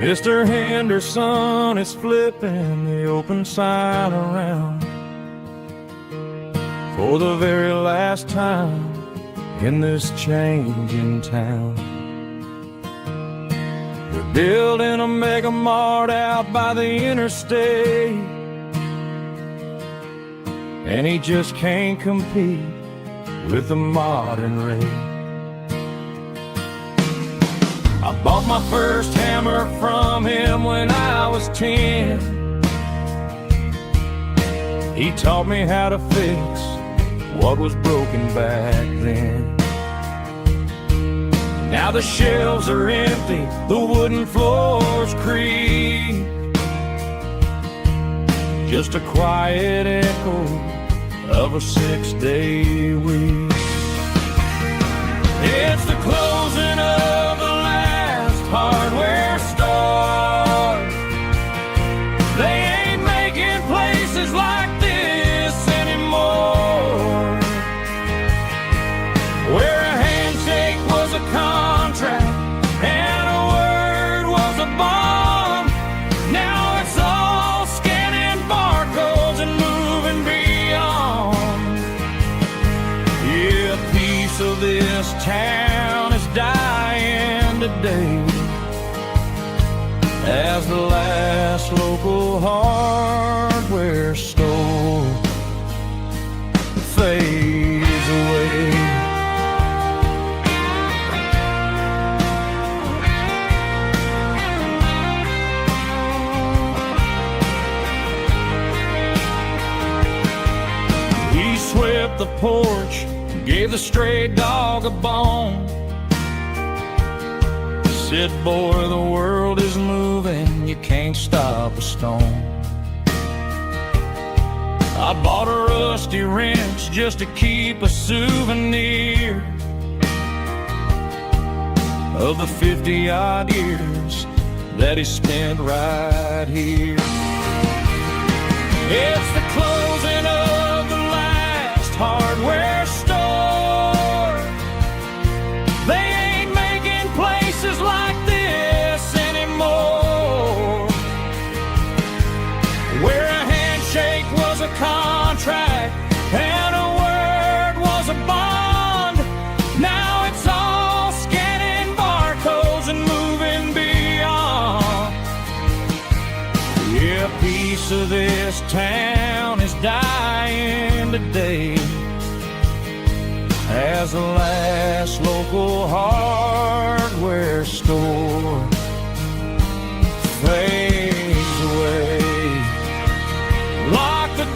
Mr. Henderson is flipping the open sign around for the very last time in this changing town. They're building a mega mart out by the interstate, and he just can't compete with the modern rate. I bought my first hammer from him when I was 10. He taught me how to fix what was broken back then. Now the shelves are empty, the wooden floors creak, just a quiet echo of a 6-day week. It's the closing of the last hardware store. They ain't making places like this anymore, where a handshake was a contract and a word was a bond. Now it's all scanning barcodes and moving beyond. Yeah, a piece of this town is dying today as the last local hardware store fades away. He swept the porch, gave the stray dog a bone, said, boy, the world is moving, you can't stop a stone. I bought a rusty wrench just to keep a souvenir of the 50-odd years that he spent right here. It's the closing of the last hardware store. They ain't making places like this anymore, where a handshake was a contract and a word was a bond. Now it's all scanning barcodes and moving beyond. Yeah, a piece of this town is dying today as the last local hardware store fades away. Lock the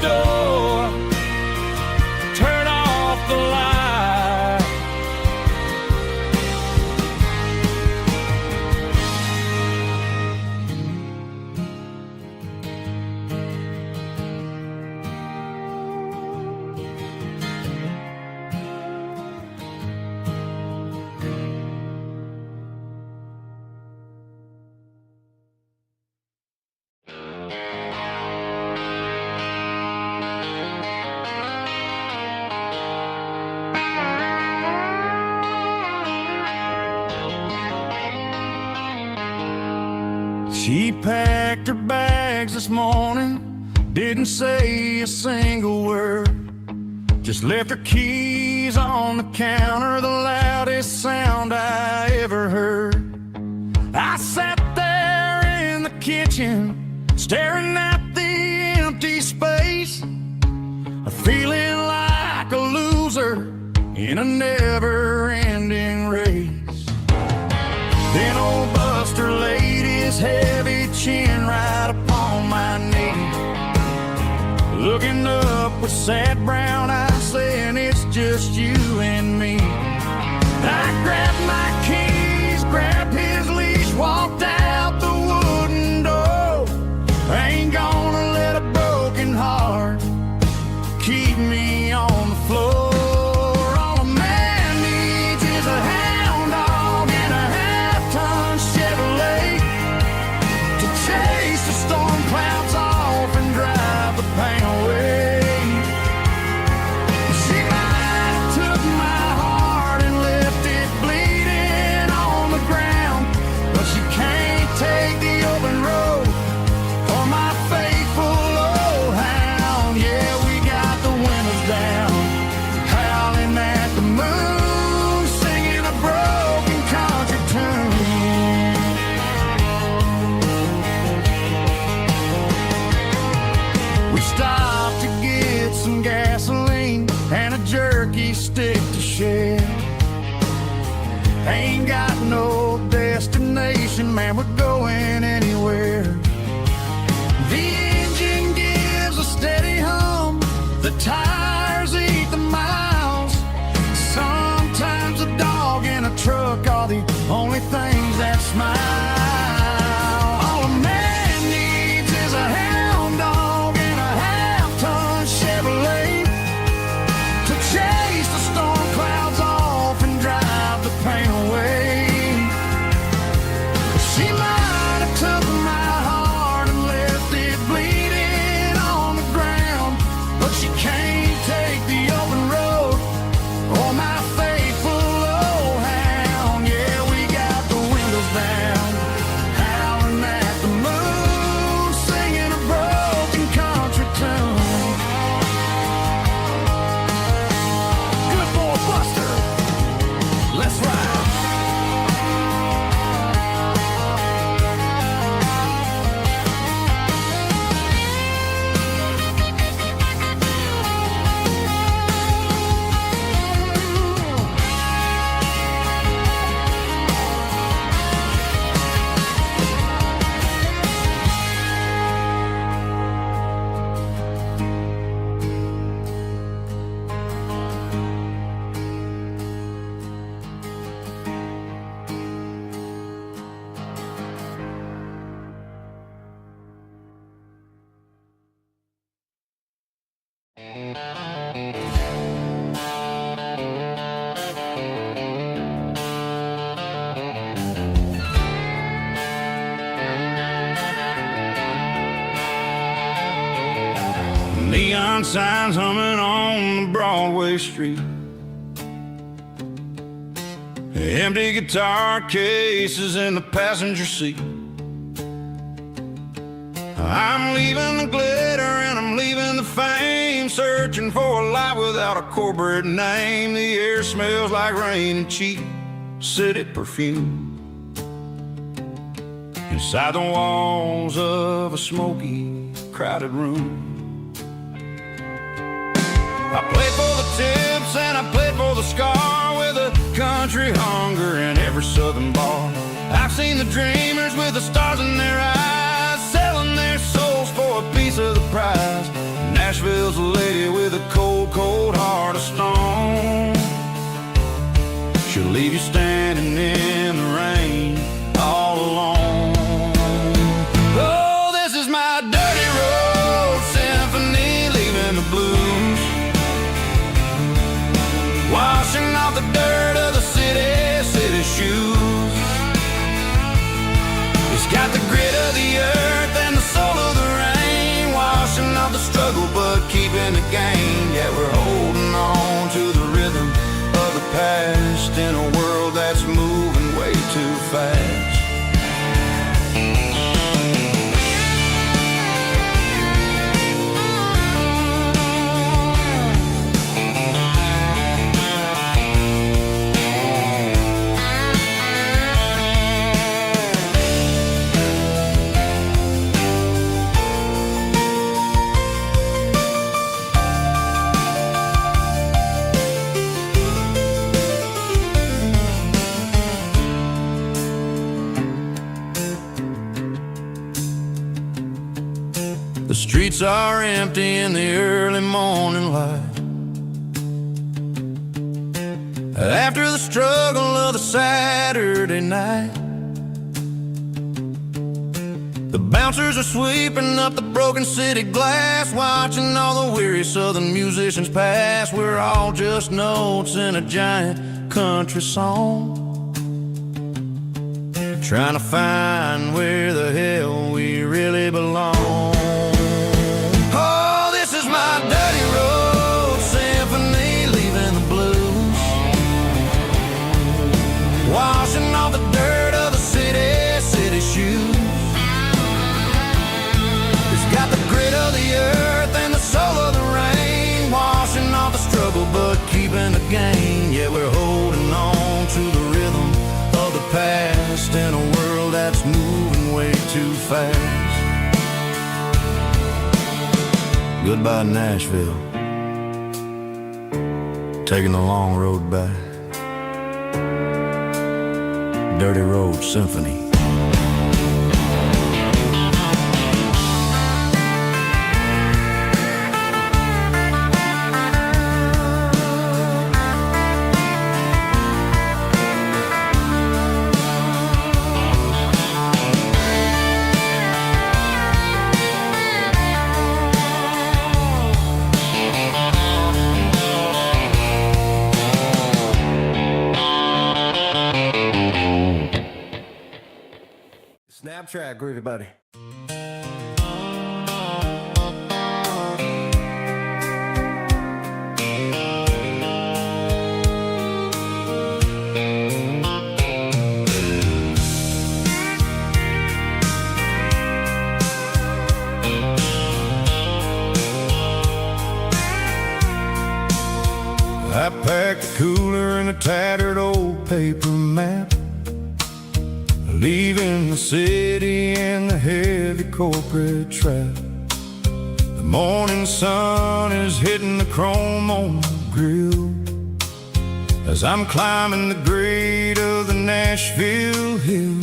She packed her bags this morning, didn't say a single word, just left her keys on the counter, the loudest sound I ever heard. I sat there in the kitchen, staring at the empty space, feeling like a loser in a never-ending race. Then old Buster laid his heavy chin right upon my knee, looking up with sad brown eyes, saying it's just you and me. I grabbed my keys, grabbed his leash, walked out the wooden door. I ain't gonna let a broken heart keep me on the floor. All a man needs is a hound dog and a half-ton Chevrolet to chase the storm clouds off and drive the pain away. She might have took my heart and left it bleeding on the ground, but she can't take the open road or my faithful old hound. Yeah, we got the windows down, howling at the moon, singing a broken country tune. We stopped to get some gasoline and a jerky stick to share. Ain't got no destination, man, we're going anywhere. The engine gives a steady hum, the tires eat the miles. Sometimes a dog and a truck are the only things that smile. All a man needs is a hound dog and a half-ton Chevrolet to chase the storm clouds off and drive the pain away. She might have took my heart and left it bleeding on the ground, but she can't take the open road or my faithful old hound. Yeah, we got the windows down, howling at the moon, singing a broken country tune. Good boy Buster, let's ride. Neon signs humming on the Broadway street, empty guitar cases in the passenger seat. I'm leaving the glitter and I'm leaving the fame, searching for a life without a corporate name. The air smells like rain and cheap city perfume inside the walls of a smoky, crowded room. I played for the tips and I played for the scar, with a country hunger in every southern bar. I've seen the dreamers with the stars in their eyes, selling their souls for a piece of the prize. Nashville's a lady with a cold, cold heart of stone. She'll leave you standing in the rain all alone. Oh, this is my dirty road symphony, leaving the blues, washing off the dirt of the city shoes. It's got the grit of the earth and the soul of the rain, washing off the struggle but keeping the game. Yeah, The streets are empty in the early morning light. After the struggle of the Saturday night, the bouncers are sweeping up the broken city glass, watching all the weary southern musicians pass. We're all just notes in a giant country song, trying to find where the hell we really belong. Oh, this is my dirty road symphony, leaving the blues, washing off the dirt of the city shoes. It's got the grit of the earth and the soul of the rain, washing off the struggle but keeping the gain. Yeah, we're holding on to the rhythm of the past in a world that's moving way too fast. Goodbye Nashville, taking the long road back. Dirty Road Symphony. Snap track, groovy buddy. I packed a cooler and a tattered old paper map, leaving the city and the heavy corporate trap. The morning sun is hitting the chrome on the grill as I'm climbing the grade of the Nashville hill.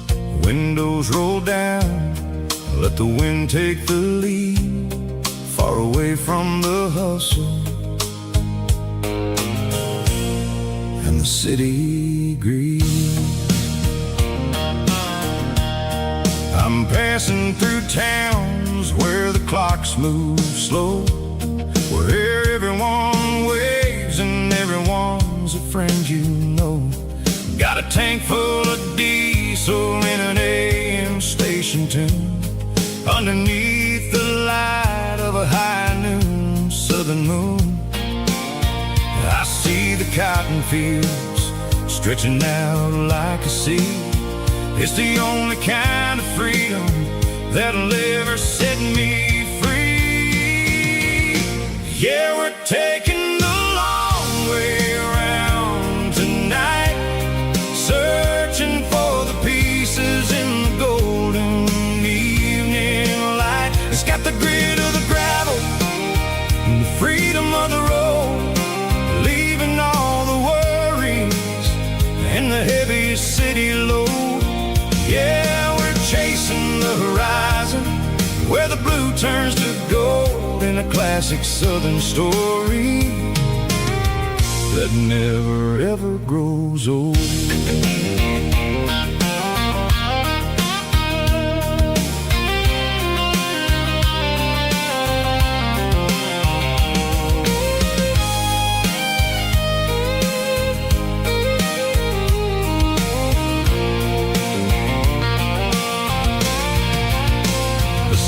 The windows roll down, I let the wind take the lead, far away from the hustle and the city greed. I'm passing through towns where the clocks move slow, where everyone waves and everyone's a friend you know. Got a tank full of diesel in an AM station tune, underneath the light of a high noon southern moon. I see the cotton fields stretching out like a sea. It's the only kind of freedom that'll ever set me free. Yeah, we're taking the long way around tonight, searching for the pieces in the golden evening light. It's got the grit of the gravel and the freedom of the road, leaving all the worries and the heavy city load. Yeah, we're chasing the horizon, where the blue turns to gold, in a classic southern story that never ever grows old.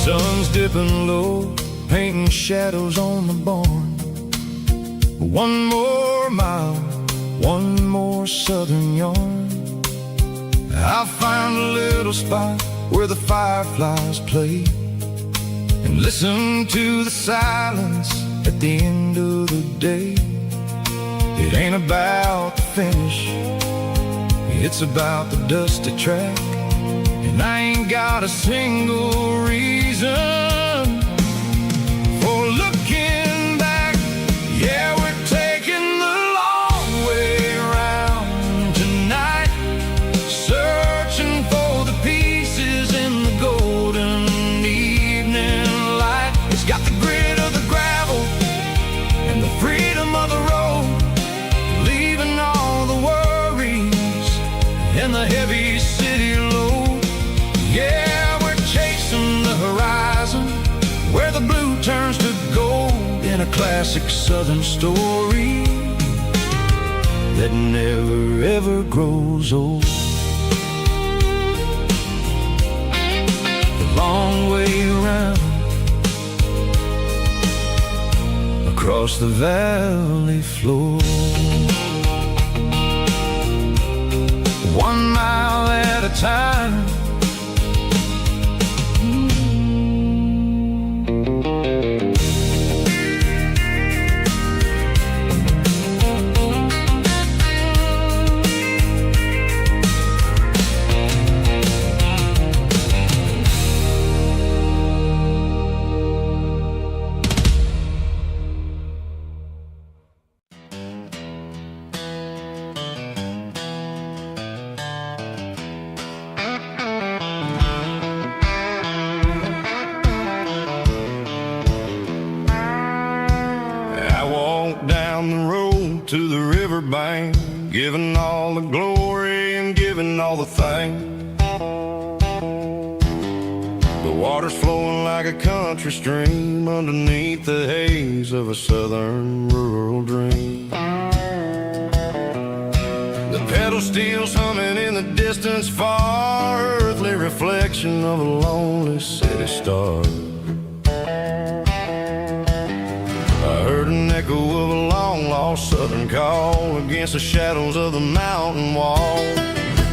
Sun's dipping low, painting shadows on the barn. One more mile, one more southern yarn. I'll find a little spot where the fireflies play, and listen to the silence at the end of the day. It ain't about the finish, it's about the dusty track. And I ain't got a single reason for looking back. Yeah, we're taking the long way around tonight, searching for the pieces in the golden evening a classic Southern story that never ever grows old. The long way around across the valley floor, 1 mile at a time. Down the road to the riverbank, giving all the glory and giving all the thanks. The water's flowing like a country stream underneath the haze of a southern rural dream. The pedal steel's humming in the distance far, earthly reflection of a lonely city star. I heard an echo of a long-lost southern call against the shadows of the mountain wall,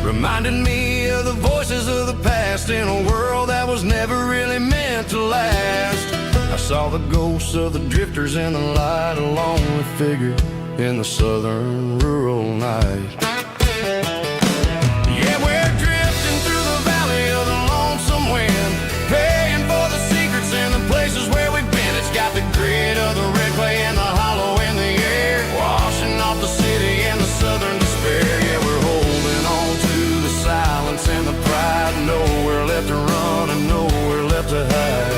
reminded me of the voices of the past in a world that was never really meant to last. I saw the ghosts of the drifters in the light, a lonely figure in the southern rural night. Yeah, we're drifting through the valley of the lonesome wind, paying for the secrets and the places where we've been. It's got the grit of the red clay and the hollow in the air, washing off the city and the southern despair. Yeah, we're holding on to the silence and the pride, nowhere left to run and nowhere left to hide.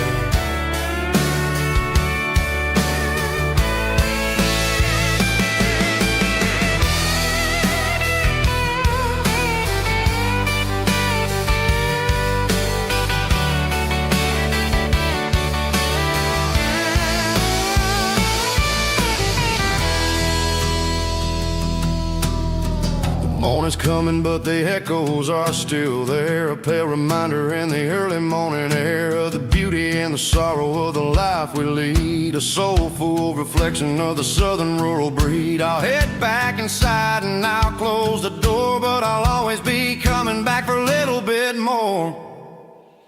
Morning's coming, but the echoes are still there, a pale reminder in the early morning air of the beauty and the sorrow of the life we lead, a soulful reflection of the southern rural breed. I'll head back inside and I'll close the door, but I'll always be coming back for a little bit more.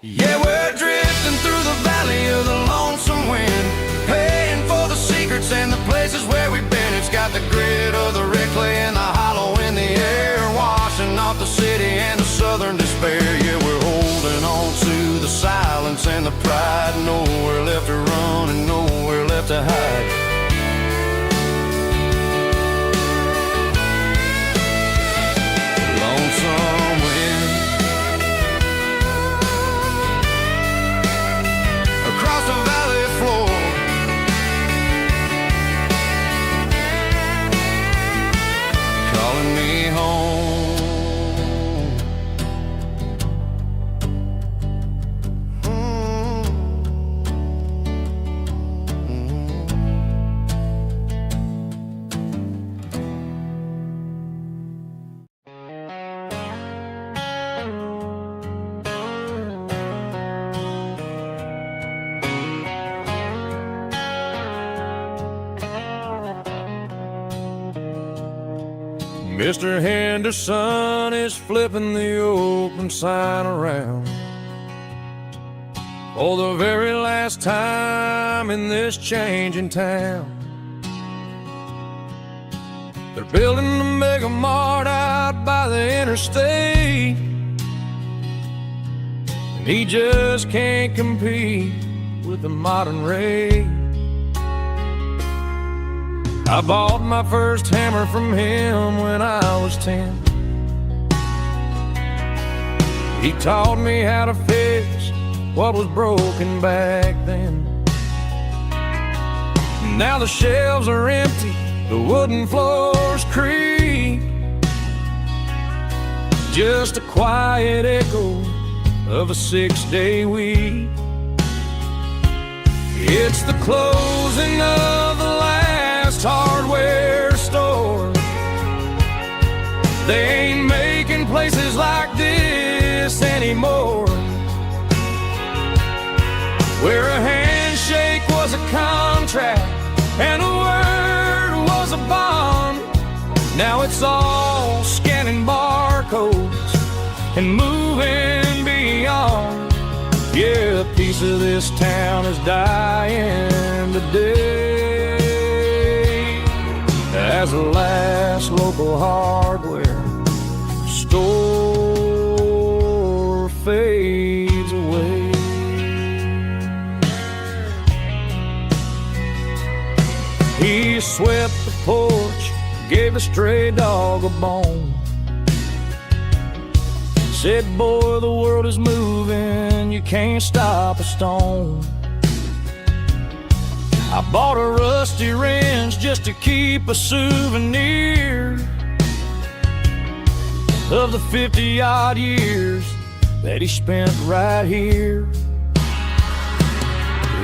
Yeah, we're drifting through the valley of the lonesome wind, paying for the secrets and the places where we've been. It's got the grit of the red clay and the hollow in the air, washing off the city and the southern despair. Yeah, we're holding on to the silence and the pride, nowhere left to run and nowhere left to hide. Lonesome wind across the valley floor, calling me home. Mr. Henderson is flipping the open sign around for the very last time in this changing town. They're building a mega mart out by the interstate, and he just can't compete with the modern rate. I bought my first hammer from him when I was 10. He taught me how to fix what was broken back then. Now the shelves are empty, the wooden floors creak, just a quiet echo of a 6-day week. It's the closing of the where a handshake was a contract and a word was a bond. Now it's all scanning barcodes and moving beyond. Yeah, a piece of this town is dying today as the last local hardware store fades away. He swept the porch, gave a stray dog a bone, said, boy, the world is moving, you can't stop a stone. I bought a rusty wrench just to keep a souvenir of the 50-odd years that he spent right here.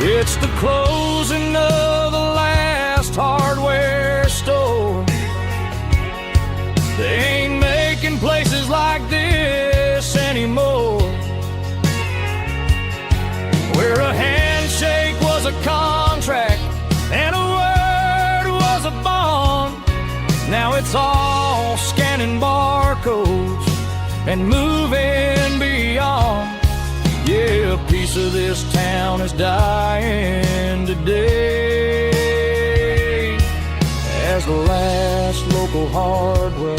It's the closing of the last hardware store. They ain't making places like this anymore, where a handshake was a contract and a word was a bond. Now it's all scanning barcodes and moving beyond. Yeah, a piece of this town is dying today as the last local hardware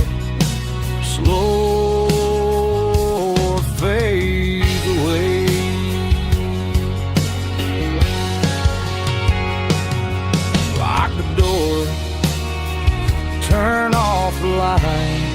slow fades away. Lock the door, turn off the light.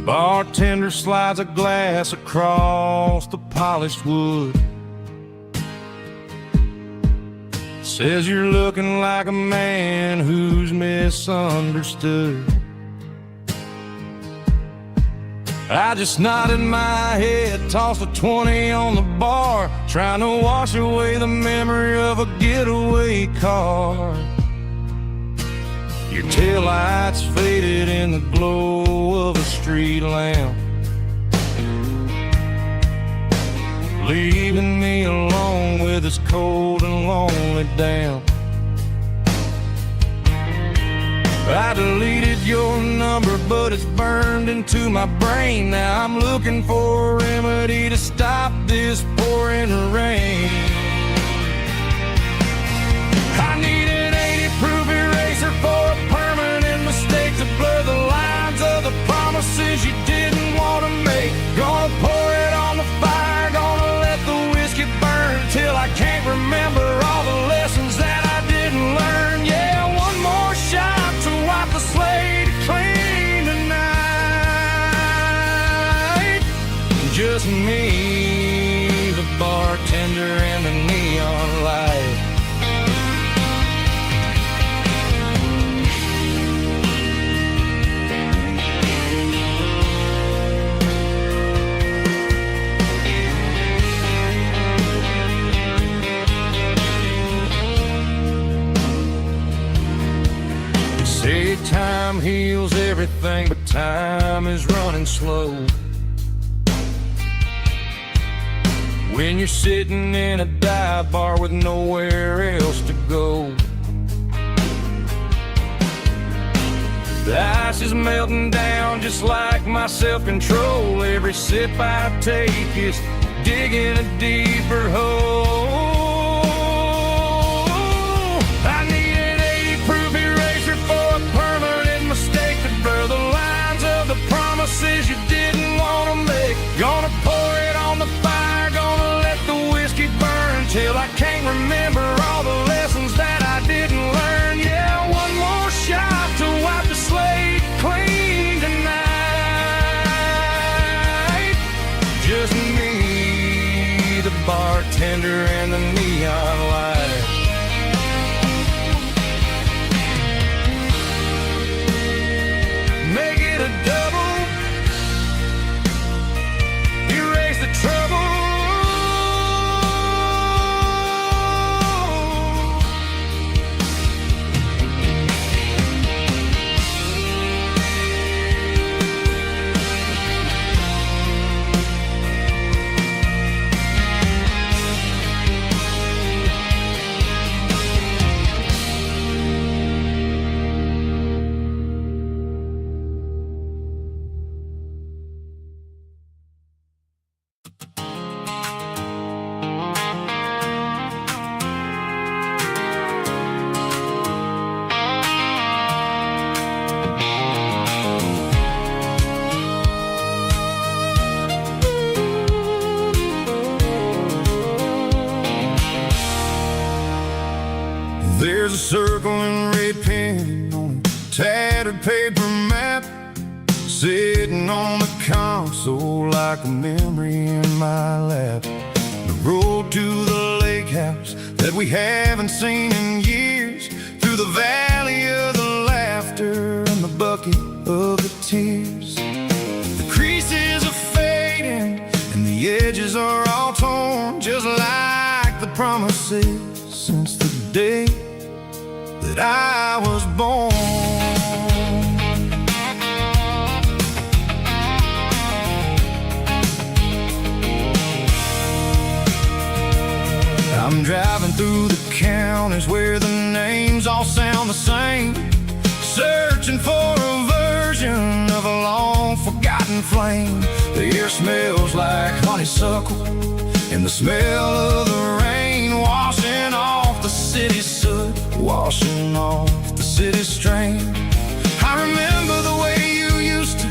Bartender slides a glass across the polished wood, says you're looking like a man who's misunderstood. I just nodded my head, tossed a 20 on the bar, trying to wash away the memory of a getaway car. Your taillights faded in the glow of a street lamp, leaving me alone with this cold and lonely damp. I deleted your number, but it's burned into my brain. Now I'm looking for a remedy to stop this pouring rain. I need an 80-proof eraser for a permanent mistake to blur the lines of the promises you didn't want to make. Gonna pour it on the fire, gonna let the whiskey burn till I can't remember all the lessons that I didn't learn. Yeah, one more shot to wipe the slate clean tonight. Just me, the bartender, and the neon light. Say time heals everything, but time is running slow. When you're sitting in a dive bar with nowhere else to go, The ice is melting down just like my self-control. Every sip I take is digging a deeper hole. I need an 80-proof eraser for a permanent mistake to blur the lines of the promises you didn't want to make. Gonna pour it on the fire, gonna let the whiskey burn till I can't remember all the lessons that I didn't learn. Yeah, one more shot to wipe the slate clean tonight. Just me, the bartender, and the neon light. Make it a double, erase the trouble. There's a circle in red pen on a tattered paper map, sitting on the console like a memory in my lap. The road to the lake house that we haven't seen in years, through the valley of the laughter and the bucket of the tears. The creases are fading and the edges are all torn, just like the promises since the day that I was born. I'm driving through the counties where the names all sound the same, searching for a version of a long forgotten flame. The air smells like honeysuckle and the smell of the rain washing off the city's soot, washing off the city's strain. I remember the way you used to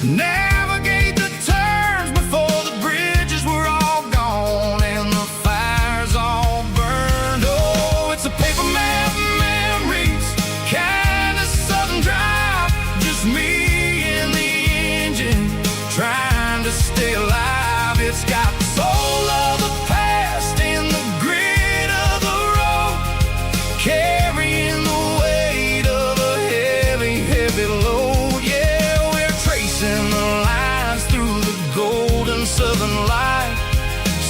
navigate the turns before the bridges were all gone and the fires all burned. Oh, it's a paper map memories, kind of southern drive, just me and the engine trying to stay alive. It's got the soul of the past and the grit of the road, carrying the weight of a heavy, heavy load. Yeah, we're tracing the lines through the golden southern light,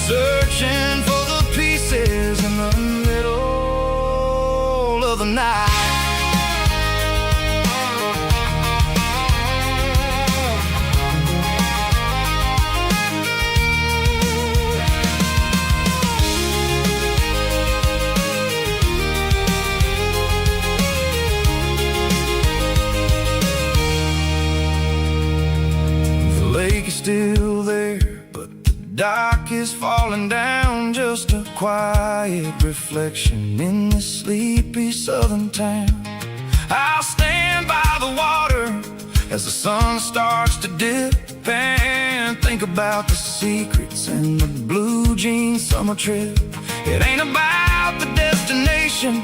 searching for the pieces in the middle of the night. The lake is still there, but the dock is falling down, just a quiet reflection in this sleepy southern town. I'll stand by the water as the sun starts to dip and think about the secrets and the blue jean summer trip. It ain't about the destination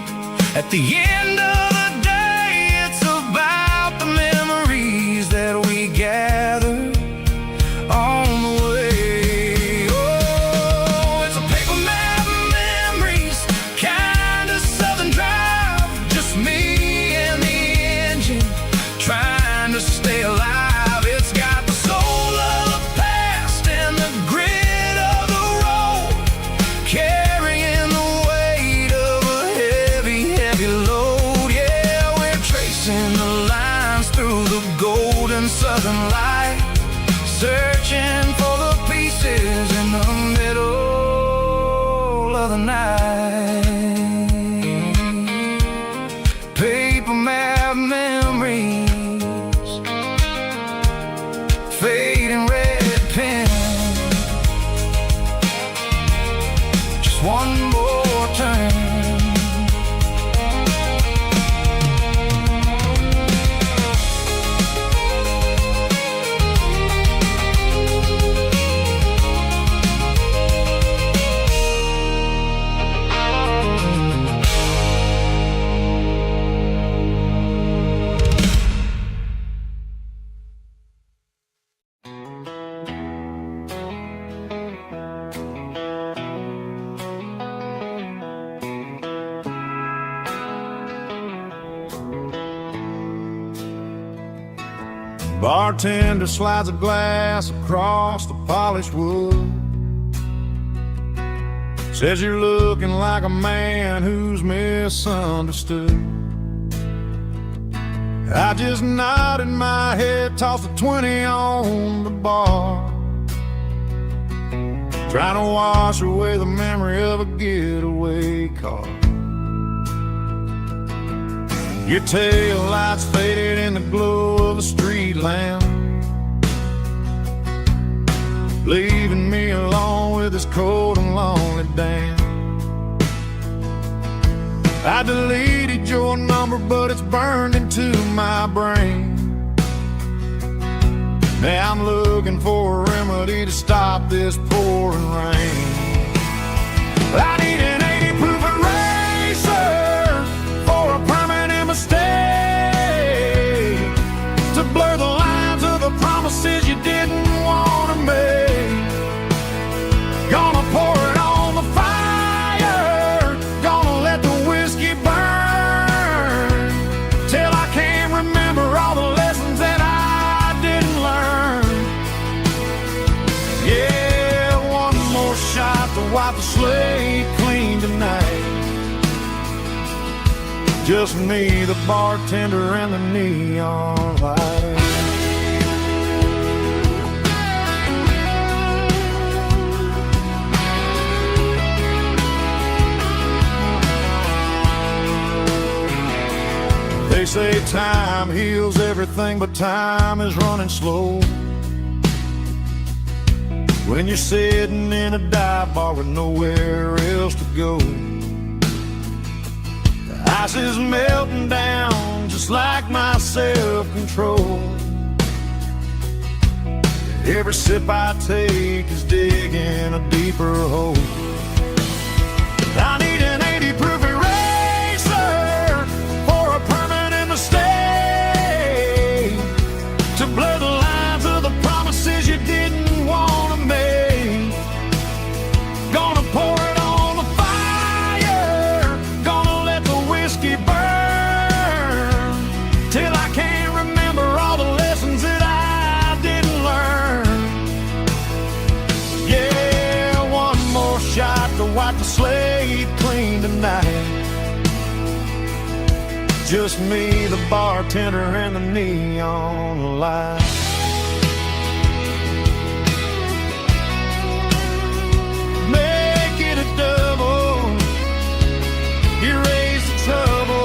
at the end of the day, it's about the memories that we gather on the way. Oh, it's a paper map memories, kind of southern drive, just me and the engine trying to stay alive. It's got the soul of the past and the grit of the road, carrying the weight of a heavy, heavy load. Yeah, we're tracing the lines through the golden southern light, searching for the pieces in the middle of the night. Paper map memories. fading red pen. Just one more turn. Bartender slides a glass across the polished wood. Says you're looking like a man who's misunderstood. I just nodded my head, tossed a 20 on the bar, trying to wash away the memory of a getaway car. Your tail lights faded in the glow of a street lamp, leaving me alone with this cold and lonely damn. I deleted your number, but it's burned into my brain. Now I'm looking for a remedy to stop this pouring rain. I need an 80 proof eraser for a permanent mistake, to blur the lines of the promises you didn't want to make. Gonna pour it on the fire, gonna let the whiskey burn, till I can't remember all the lessons that I didn't learn. Yeah, one more shot to wipe the slate clean tonight. Just me, the bartender, and the neon light. They say time heals everything, but time is running slow when you're sitting in a dive bar with nowhere else to go. Ice is melting down just like my self-control. Every sip I take is digging a deeper hole. I need an 80 proof eraser for a permanent mistake, to blur the lines of the promises you didn't want to make. Gonna pour it on the fire, gonna let the whiskey burn, till I can't remember all the lessons that I didn't learn. Yeah, one more shot to wipe the slate clean tonight. Just me, the bartender, and the neon light. Make it a double, erase the trouble.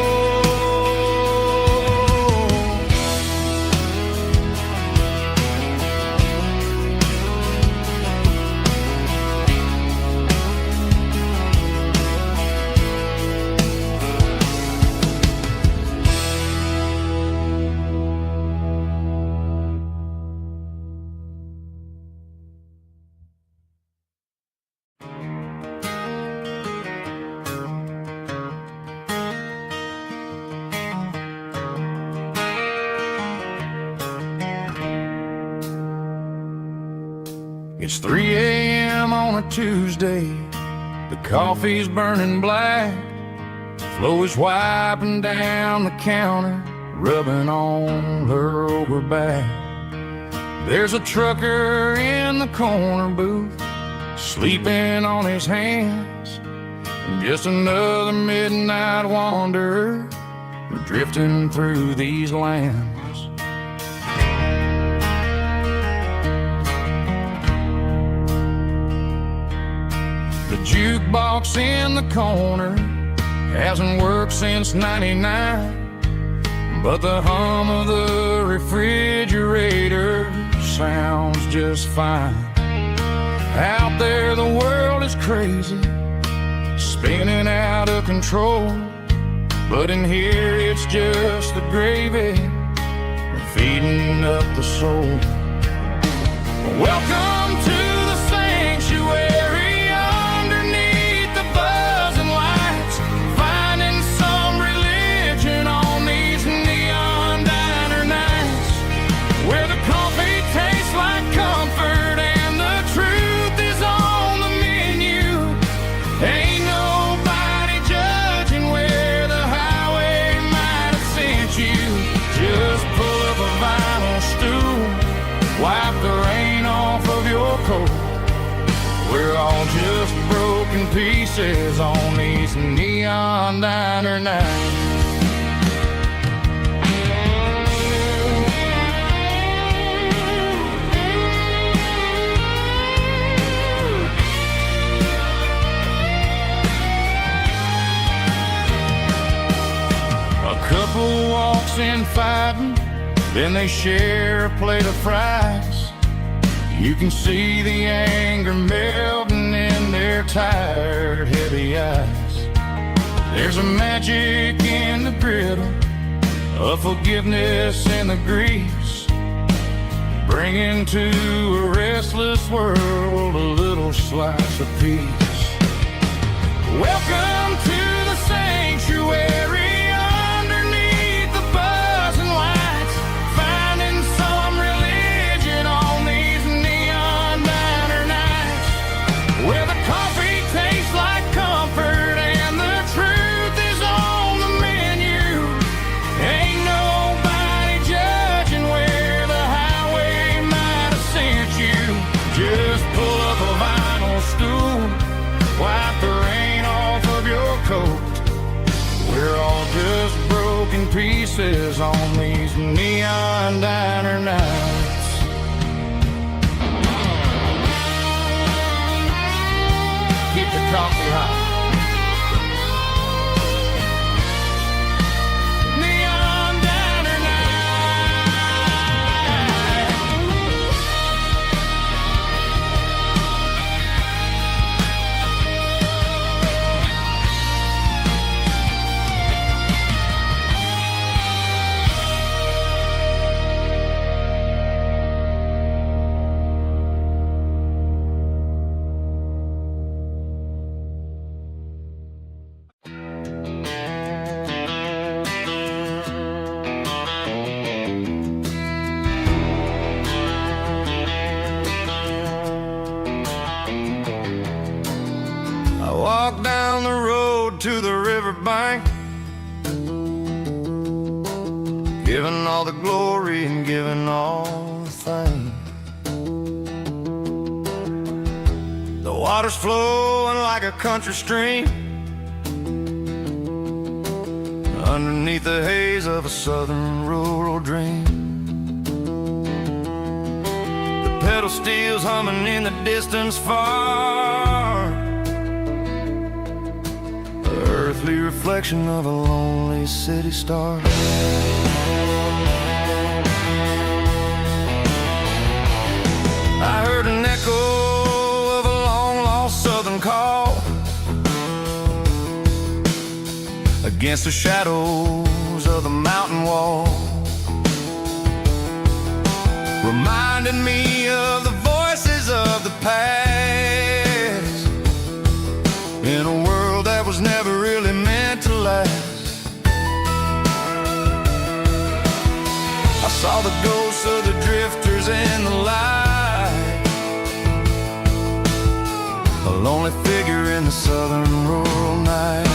It's 3 a.m. on a Tuesday. The coffee's burning black. Chloe's wiping down the counter, rubbing on her over back. There's a trucker in the corner booth, sleeping on his hands. And just another midnight wanderer, drifting through these lands. The jukebox in the corner hasn't worked since '99, but the hum of the refrigerator sounds just fine. Out there the world is crazy, spinning out of control, but in here it's just the gravy feeding up the soul. Welcome to the sanctuary underneath the buzzing lights, finding some religion on these neon diner nights, where the coffee tastes like comfort and the truth is on the menu. Ain't nobody judging where the highway might have sent you. Just pull up a vinyl stool, wipe the rain off of your coat. We're all just broken pieces on these neon diner nights. A couple walks in fighting, then they share a plate of fries. You can see the anger melting in their tired, heavy eyes. There's a magic in the griddle, a forgiveness in the grease, bringing to a restless world a little slice of peace. Welcome to the sanctuary underneath the buzzing lights, finding some religion on these neon diner nights, where the coffee tastes like comfort and the truth is on the menu. Ain't nobody judging where the highway might have sent you. Just pull up a vinyl stool, wipe the rain off of your coat. We're all just broken pieces on these neon diner nights. Keep the coffee hot. Neon diner I walk down the road to the riverbank, giving all the glory and giving all the thanks. The water's flowing like a country stream underneath the haze of a southern rural dream. The pedal steel's humming in the distance far, the earthly reflection of a lonely city star. I heard an echo of a long-lost southern call against the shadows of the mountain wall, reminding me of the voices of the past in a world that was never really meant to last. I saw the ghosts of the drifters in the light, a lonely figure in the southern rural night.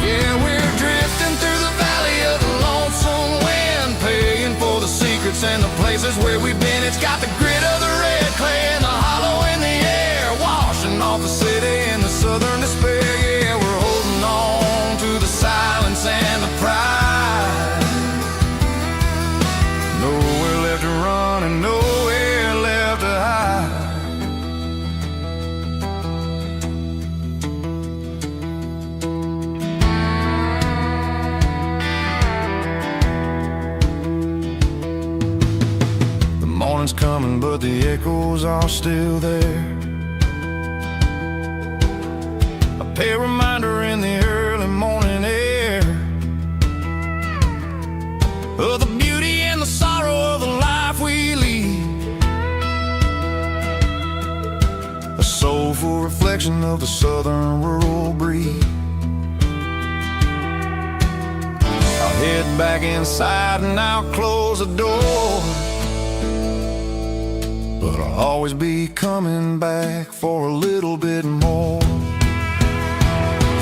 Yeah, we're drifting through the valley of the lonesome wind, paying for the secrets and the places where we've been. It's got the grit of the red clay and the hollow in the air, washing off the city in the southern despair. Yeah, we're holding on to the silence and the pride. Nowhere left to run and nowhere left to hide. morning's coming, but the echoes are still there. A pale reminder in the early morning air of the beauty and the sorrow of the life we lead. A soulful reflection of the southern rural breed. I'll head back inside and I'll close the door, but I'll always be coming back for a little bit more.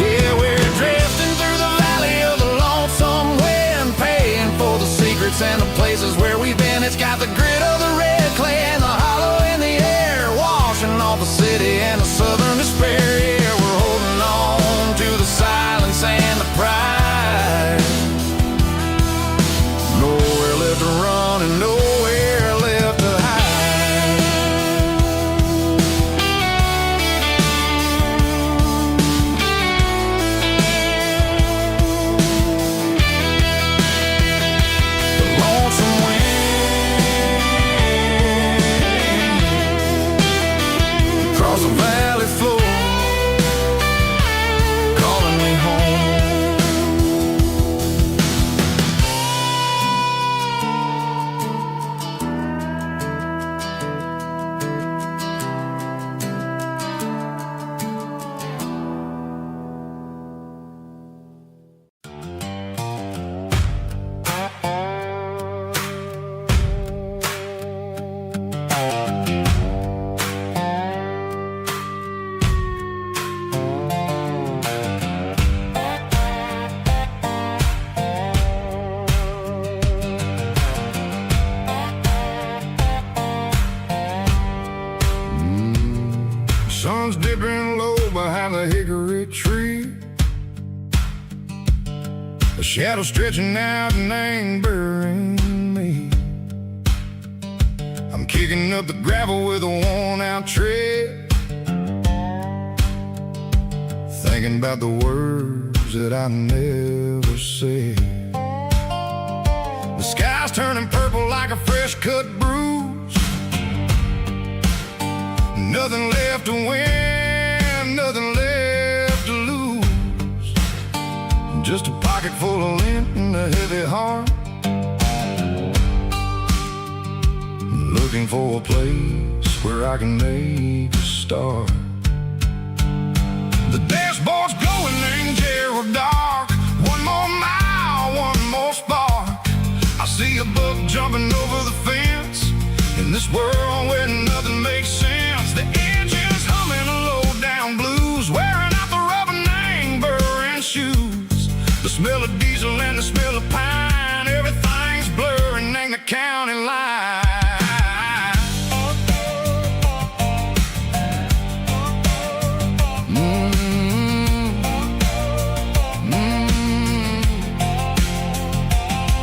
Yeah, we're drifting through the valley of the lonesome wind, paying for the secrets and the places where we've been. It's got the grit of the red clay and the hollow in the air, washing off the city and the southern despair. Yeah, we're holding on to the silence and the pride. Nowhere left to run and nowhere left to hide. The lonesome wind across the valley floor, calling me home. Sun's dipping low behind the hickory tree, a shadow stretching out and angering me. I'm kicking up the gravel with a worn-out tread, thinking about the words that I never said. The sky's turning purple like a fresh-cut bruise. Nothing left to win, nothing left to lose. Just a pocket full of lint and a heavy heart, looking for a place where I can make a start. The dashboard's glowing in Gerald dark. One more mile, one more spark. I see a buck jumping over the fence in this world where nothing makes sense. The engine's humming a low-down blues, wearing out the rubber name burring shoes. The smell of diesel and the smell of pine, everything's blurring in the county line.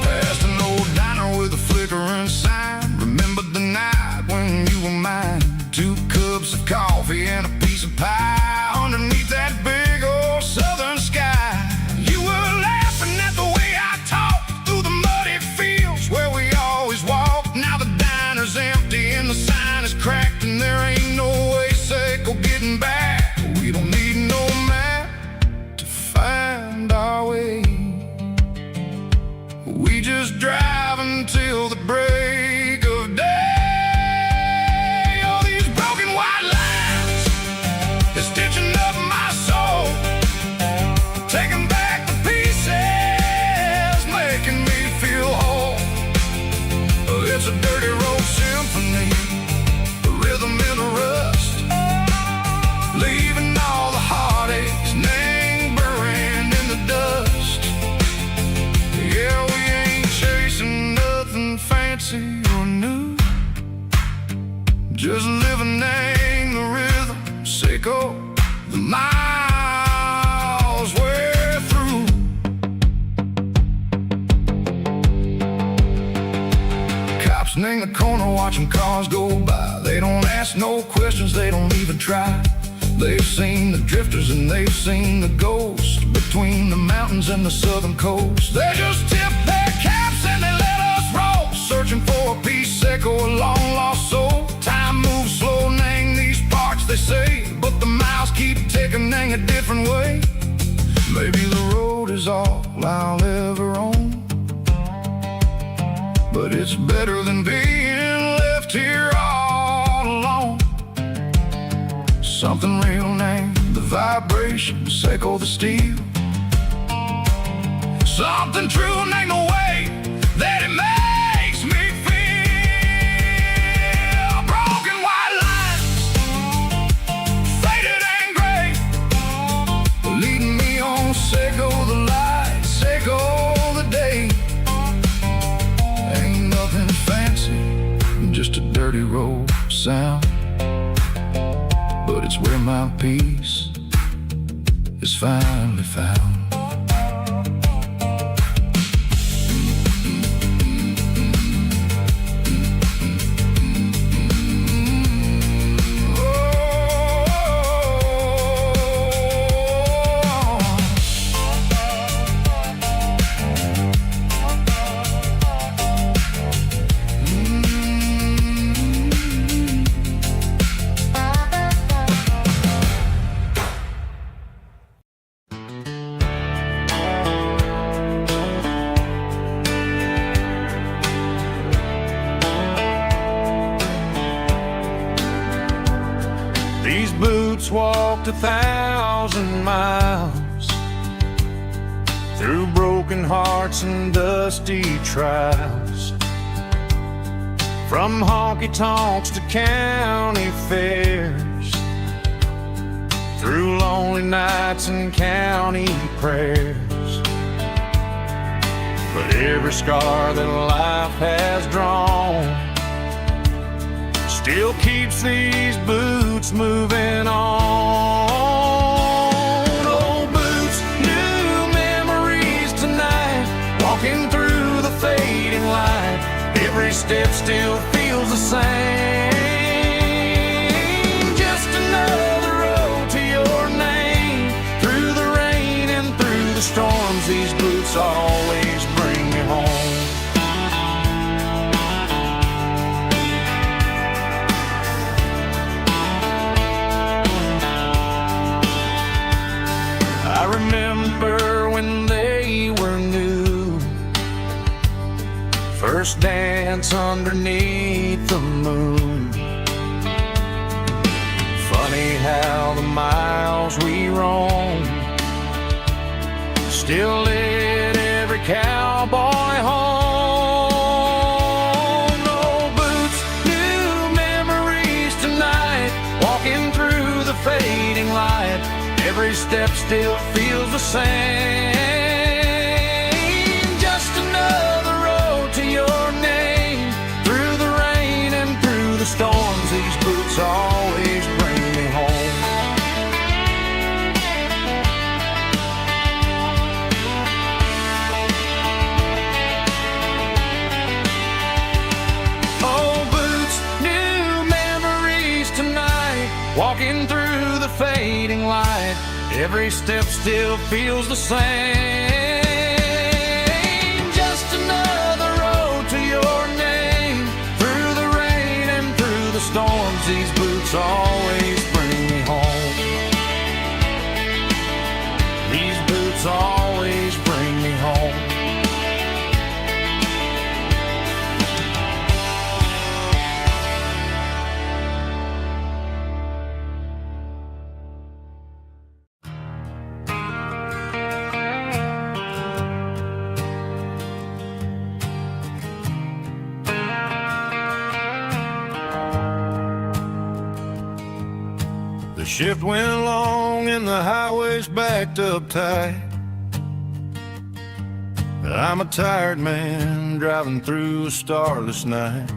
Past an old diner with a flickering sign. Remember the night when you were mine. 2 cups of coffee and a piece of pie underneath that big old southern sky. You were laughing at the way I talked through the muddy fields where we always walked. Now the diner's empty and the sign is cracked, and there ain't no way safe or getting back. We don't need no map to find our way. We just drive until the break of day. Stitching up my soul, taking back the pieces, making me feel whole. It's a dirty road symphony, a rhythm in the rust, leaving all the heartaches, name buried in the dust. Yeah, we ain't chasing nothing fancy or new, just living in the rhythm, sicko. The miles we're through. Cops in the corner watching cars go by. They don't ask no questions, they don't even try. They've seen the drifters and they've seen the ghosts between the mountains and the southern coast. They just tip their caps and they let us roll, searching for a piece, echo, a long lost keep taking a different way. Maybe the road is all I'll ever own, but it's better than being left here all alone. Something real named the vibrations echo the steel. Something true named the way that it makes me feel. Broken white lines, faded and gray, leading me on. Say go the light, say go the day. Ain't nothing fancy, just a dirty road sound, but it's where my peace is finally found. These boots walked 1,000 miles through broken hearts and dusty trials, from honky-tonks to county fairs, through lonely nights and county prayers. But every scar that life has drawn still keeps these boots moving on. Old boots, new memories tonight, walking through the fading light. Every step still feels the same. Just another road to your name. Through the rain and through the storms, these boots always bring me home. I remember when they were new, first dance underneath the moon. Funny how the miles we roamed still lit every cowboy home. Old boots, new memories tonight, walking through the fading light. Every step still feels the same. Just another road to your name. Through the rain and through the storms, these boots always bring me home. Old boots, new memories tonight, walking through the fading light. Every step still feels the same. Just another road to your name. Through the rain and through the storms, these boots always bring me home. These boots always bring me home. The shift went long and the highway's backed up tight. I'm a tired man driving through a starless night,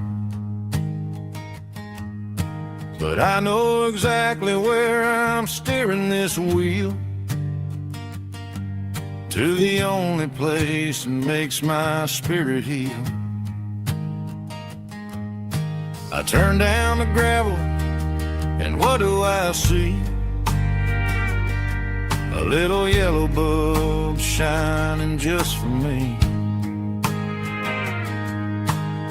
but I know exactly where I'm steering this wheel, to the only place that makes my spirit heal. I turn down the gravel, and what do I see? A little yellow bulb shining just for me.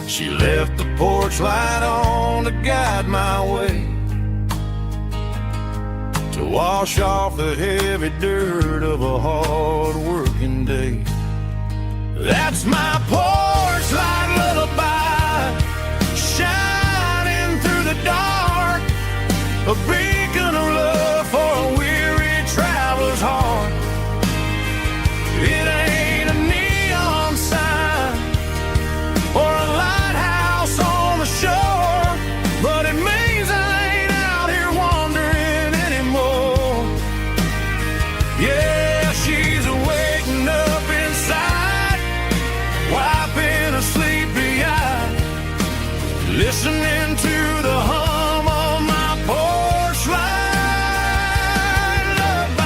She left the porch light on to guide my way to wash off the heavy dirt of a hard-working day. That's my porch light lullaby, shining through the dark, a beacon of love for a weary traveler's heart. It ain't a neon sign or a lighthouse on the shore, but it means I ain't out here wandering anymore. Yeah, she's waking up inside, wiping a sleepy eye, listening to the hum of my porch light lullaby.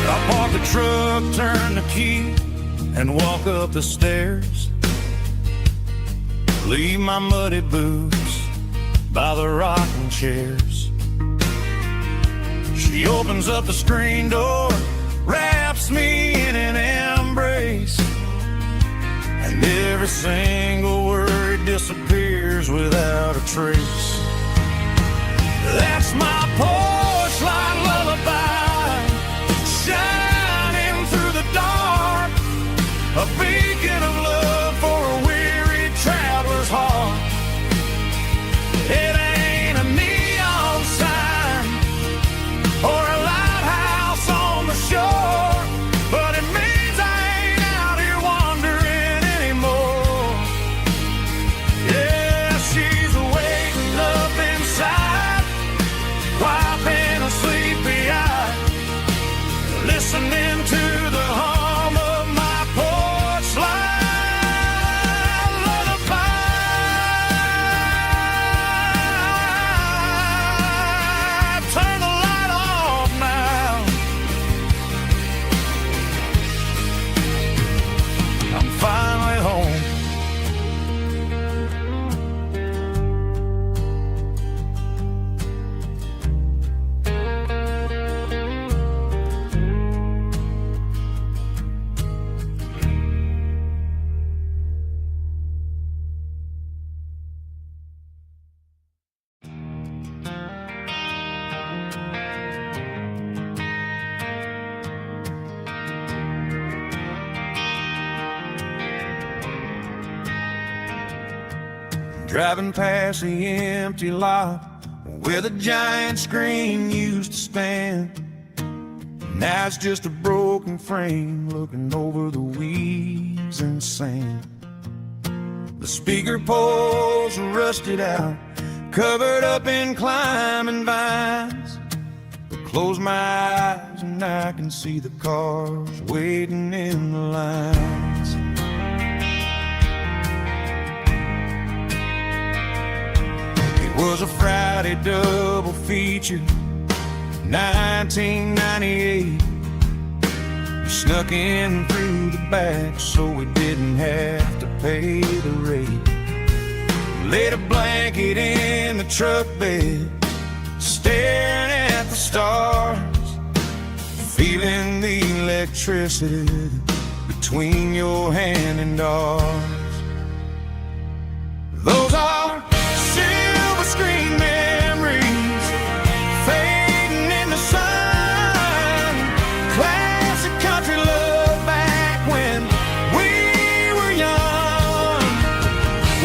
I park the truck, turn the key, and walk up the stairs. Leave my muddy boots by the rocking chairs. She opens up the screen door, wraps me in an embrace, and every single word disappears without a trace. That's my porch light lullaby, shining through the dark, a beacon of love for a weary traveler's heart. It ain't a neon sign or a lighthouse on the shore, but it means I ain't out here wandering anymore. Yeah, she's waking up inside, wiping a sleepy eye, listening to the hum of my porch light lullaby. Turn the light off now. I'm finally home. Driving past the empty lot where the giant screen used to stand. Now it's just a broken frame looking over the weeds and sand. The speaker poles are rusted out, covered up in climbing vines. But close my eyes and I can see the cars waiting in the lines. It was a Friday double feature, 1998. We snuck in through the back so we didn't have to pay the rate. Laid a blanket in the truck bed, staring at the stars, feeling the electricity between your hand and ours. Those are silver screen memories fading in the sun. Classic country love back when we were young.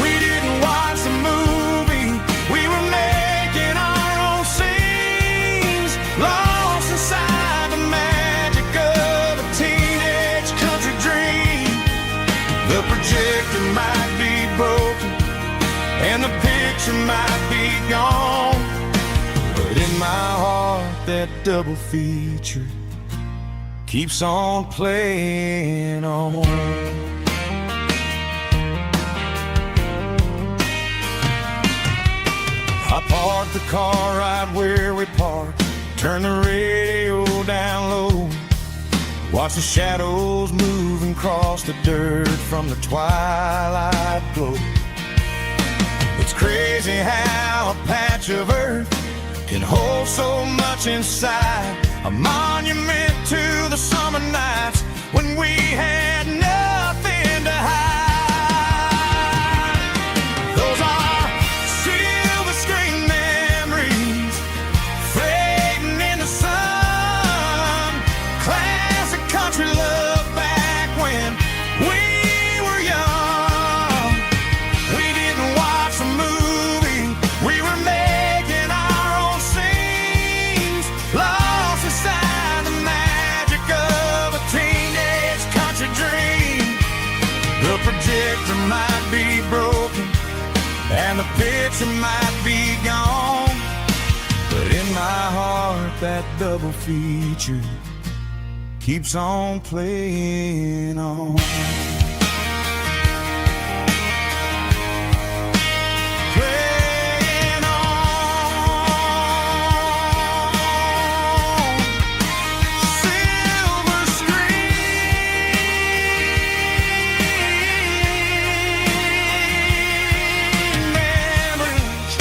We didn't watch the movie, we were making our own scenes, lost inside the magic of a teenage country dream. The projector might be broken and the picture might be gone, but in my heart that double feature keeps on playing on. I parked the car right where we parked, turned the radio down low, watch the shadows move and cross the dirt from the twilight glow. It's crazy how a patch of earth can hold so much inside, a monument to the summer nights when we had nothing to hide. Those are silver screen memories fading in the sun. Classic country love back when we were young. We didn't watch a movie, we were making our own scenes, lost inside the magic of a teenage country dream. The projector might be broken and the picture might be gone, but in my heart that double feature keeps on playing on. Playing on. Silver screen memories.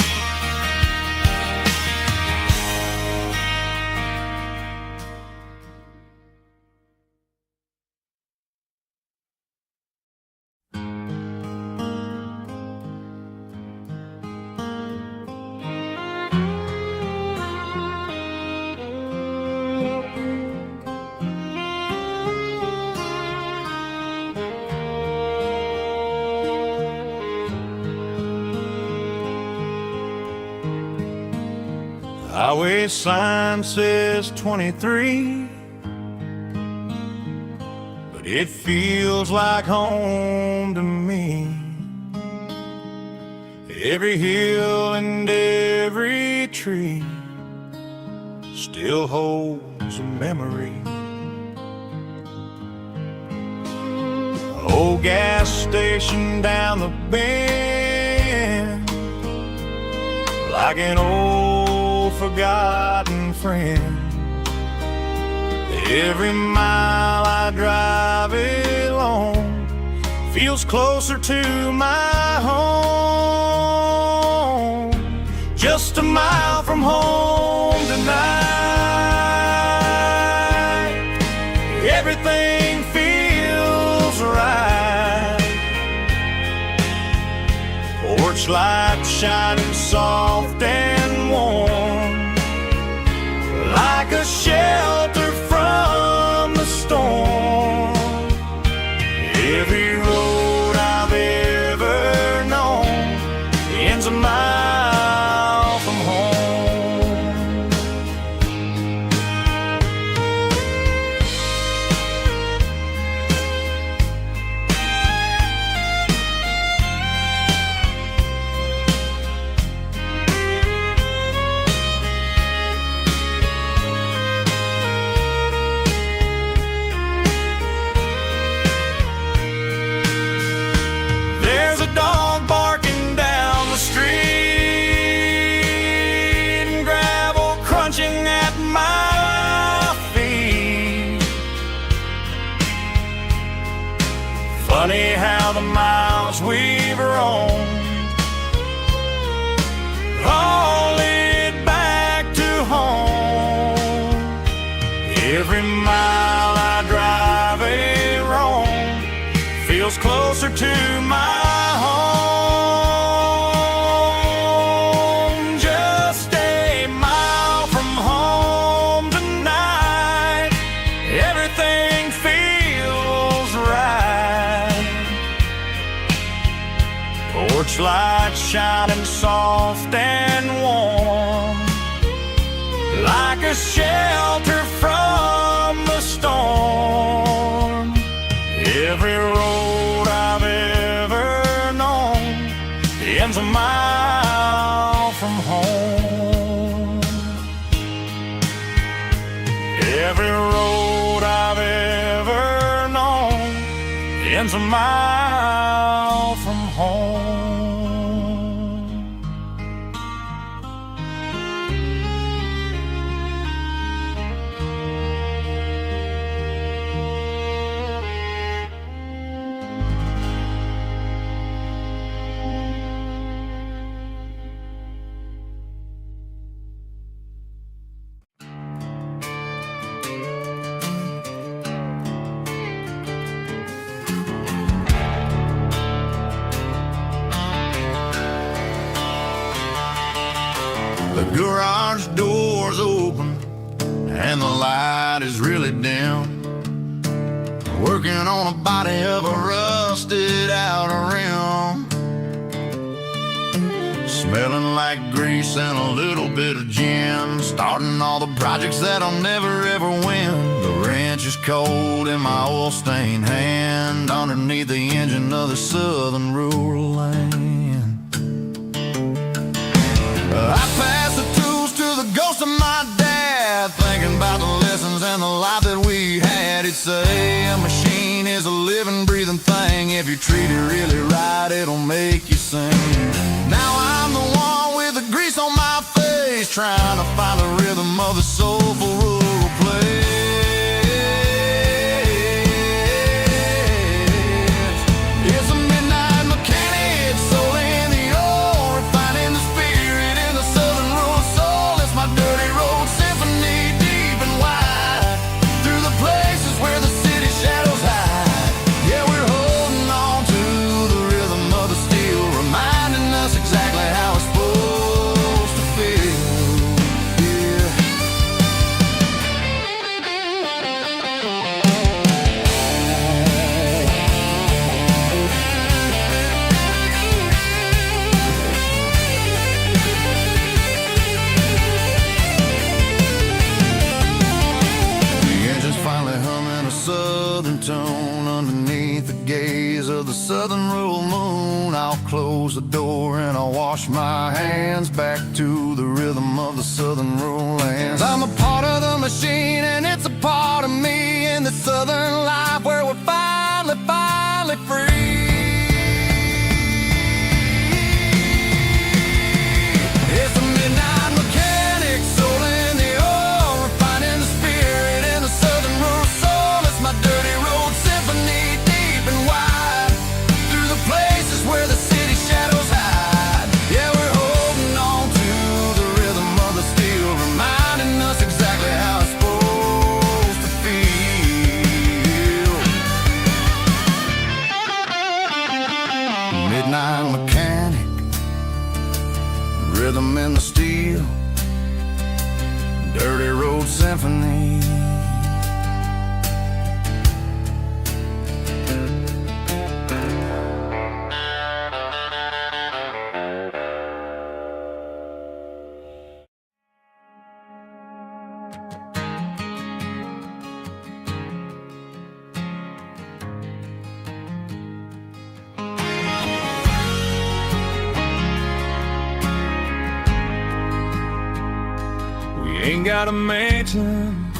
Highway sign says 23, but it feels like home to me. Every hill and every tree still holds a memory. Old gas station down the bend, like an old forgotten friend. Every mile I drive it along feels closer to my home. Just a mile from home tonight, everything feels right. Porch light shining soft and warm, like a shelter from the storm. Every road I've ever known ends a mile from home. There's a dog barking down the street, and gravel crunching at my feet. Funny how the miles we've roamed all lead back to home. Every mile I drive a roam feels closer to my home. Just a mile from home tonight, everything feels right. Porch light shining soft and warm, like a shelter from the storm. Every road I've ever known ends a mile from home. Every road I've ever known ends a mile from home. and the light is really dim. Working on a body of a rusted out rim, smelling like grease and a little bit of gin. Starting all the projects that I'll never ever win. The wrench is cold in my oil-stained hand, underneath the engine of the southern rural land. I pass the tools to the ghost of my dad, thinking about the lessons and the life that we had. He'd say a machine is a living, breathing thing. If you treat it really right, it'll make you sing. Now I'm the one with the grease on my face, trying to find the rhythm of the soulful rural place. It's a midnight mechanic, soul in the ore, refining the spirit in the southern rural soul. It's my dirty road symphony, deep and wide, through the places where the city shadows hide. Yeah, we're holding on to the rhythm of the steel, reminding us exactly how it's supposed to feel. Yeah. The engine's finally humming a southern tune underneath the gaze of the southern rural moon. I'll close the door and I'll wash my hands, back to the rhythm of the southern rural lands. I'm a part of the machine and it's a part of me, in the southern life where we're finally free. It's a midnight mechanic, soul in the ore, refining the spirit in the southern rural soul. It's my dirty road symphony, deep and wide, through the places where the city shadows hide. Yeah, we're holding on to the rhythm of the steel, reminding us exactly how it's supposed to feel. Midnight mechanic, rhythm in the steel, dirty road symphony. Ain't got a mansion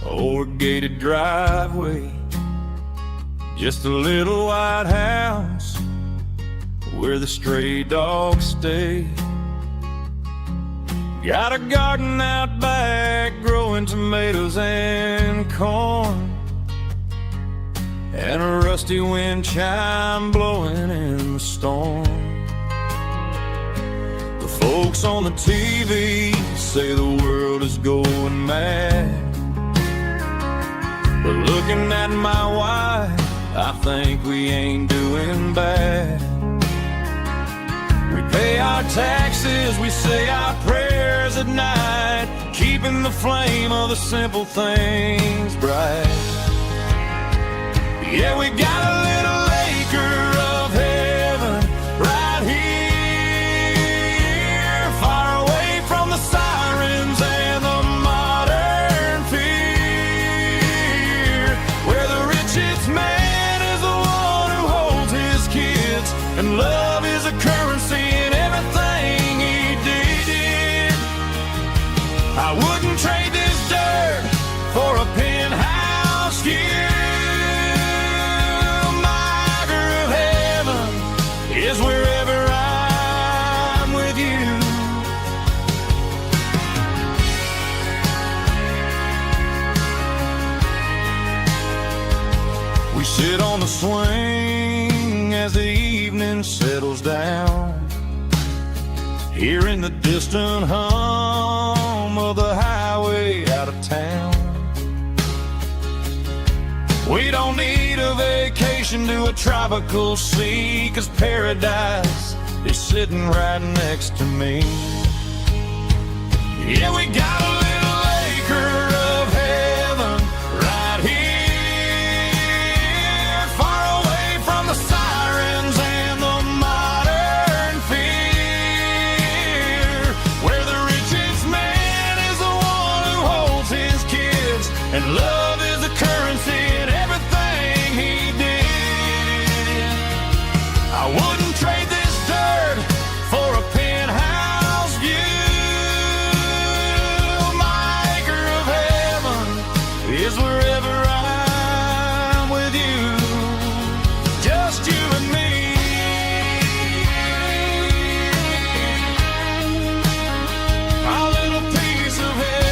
or a gated driveway, just a little white house where the stray dogs stay. Got a garden out back growing tomatoes and corn, and a rusty wind chime blowing in the storm. The folks on the TV say the world is going mad, but looking at my wife, I think we ain't doing bad. We pay our taxes, we say our prayers at night, keeping the flame of the simple things bright. Yeah, we got a little acre of heaven right here, far away from the sirens and the modern fear, where the richest man is the one who holds his kids, and love is a currency in everything he did. I wouldn't trade this dirt for a penthouse here. Is wherever I'm with you. We sit on the swing as the evening settles down, hearing the distant hum of the highway out of town. We don't need a vacation to a tropical sea, 'cause paradise is sitting right next to me. Yeah, we got a little acre and love is the currency in everything he did. I wouldn't trade this dirt for a penthouse view. My acre of heaven is wherever I'm with you, just you and me. Our little piece of heaven.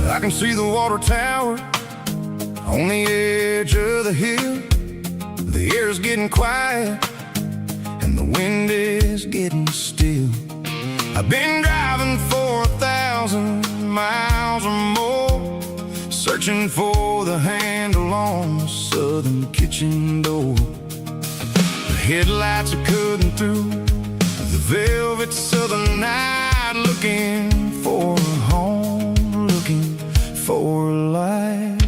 I can see the water tower on the edge of the hill. The air's getting quiet and the wind is getting still. I've been driving for 1,000 miles or more, searching for the handle on the southern kitchen door. The headlights are cutting through the velvet southern night, looking for a home, looking for a life.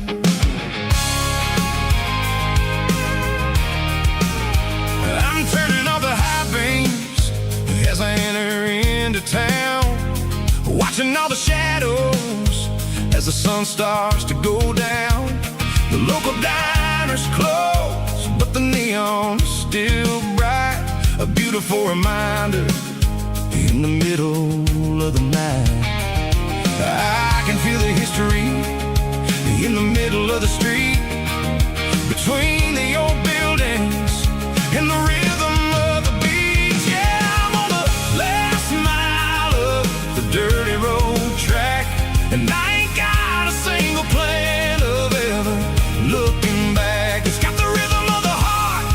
I'm turning off the high beams as I enter into town, watching all the shadows as the sun starts to go down. The local diner's closed, but the neon is still bright, a beautiful reminder in the middle of the night. I can feel the history in the middle of the street, between the old buildings and the rhythm of the beats. Yeah, I'm on the last mile of the dirty road track, and I ain't got a single plan of ever looking back. It's got the rhythm of the heart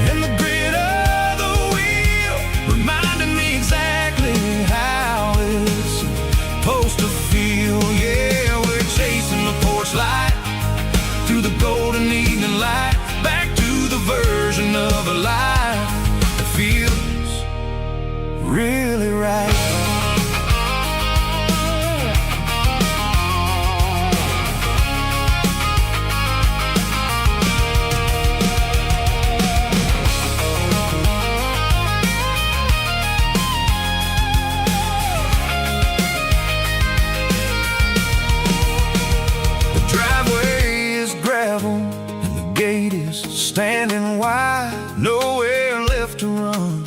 and the grit of the wheel, reminding me exactly how it's supposed to feel. Yeah, we're chasing the porch light through the golden evening light, back to the version of a life that feels really right. Standing wide, nowhere left to run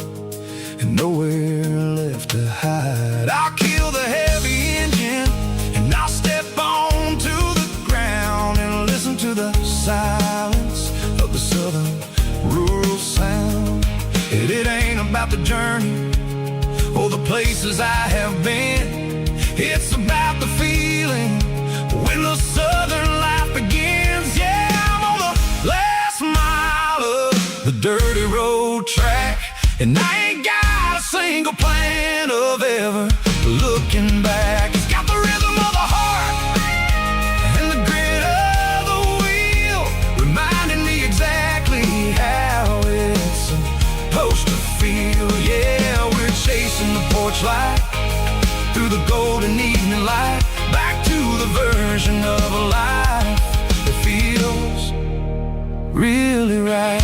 and nowhere left to hide. I'll kill the heavy engine and I'll step onto the ground and listen to the silence of the southern rural sound. It ain't about the journey or the places I have been, it's about the feeling when the southern life begins. Yeah, I'm on the last mile of the dirty road track, and I ain't got a single plan of ever looking back. It's got the rhythm of the heart and the grit of the wheel, reminding me exactly how it's supposed to feel. Yeah, we're chasing the porch light through the golden evening light, back to the version of a life that feels really right.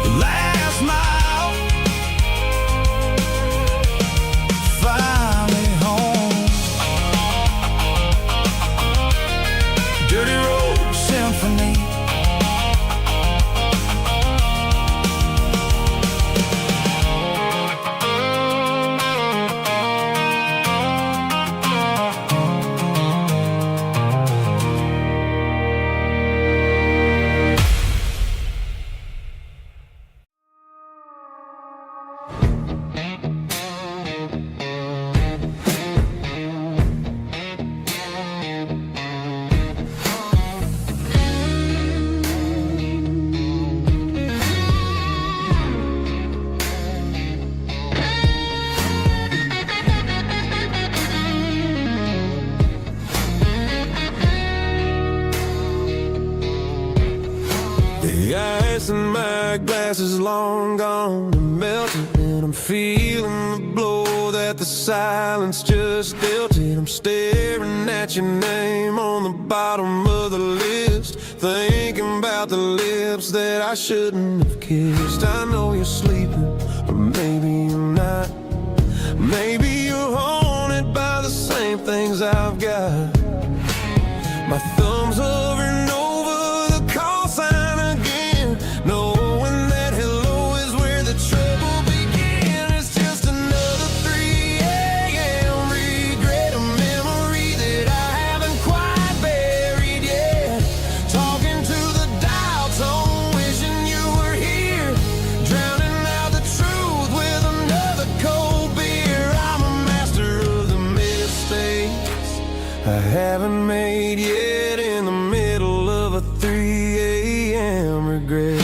The last mile, finally home. Dirty Road Symphony. glass is long gone and melted, and I'm feeling the blow that the silence just dealt it. I'm staring at your name on the bottom of the list, thinking about the lips that I shouldn't have kissed. I know you're sleeping, or maybe you're not. Maybe you're haunted by the same things I've got. My thumb's hovering over the call sign again, knowing that hello is where the trouble began. It's just another 3 a.m. regret, a memory that I haven't quite buried yet. Talking to the dial tone, wishing you were here, drowning out the truth with another cold beer. I'm a master of the mistakes I haven't made yet, in the middle of a 3 a.m. regret.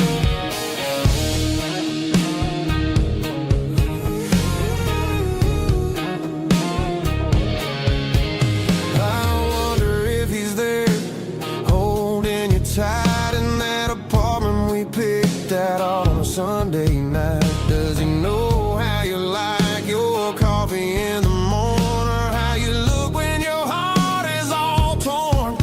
I wonder if he's there, holding you tight in that apartment we picked out on a Sunday night. Does he know how you like your coffee in the morning, or how you look when your heart is all torn?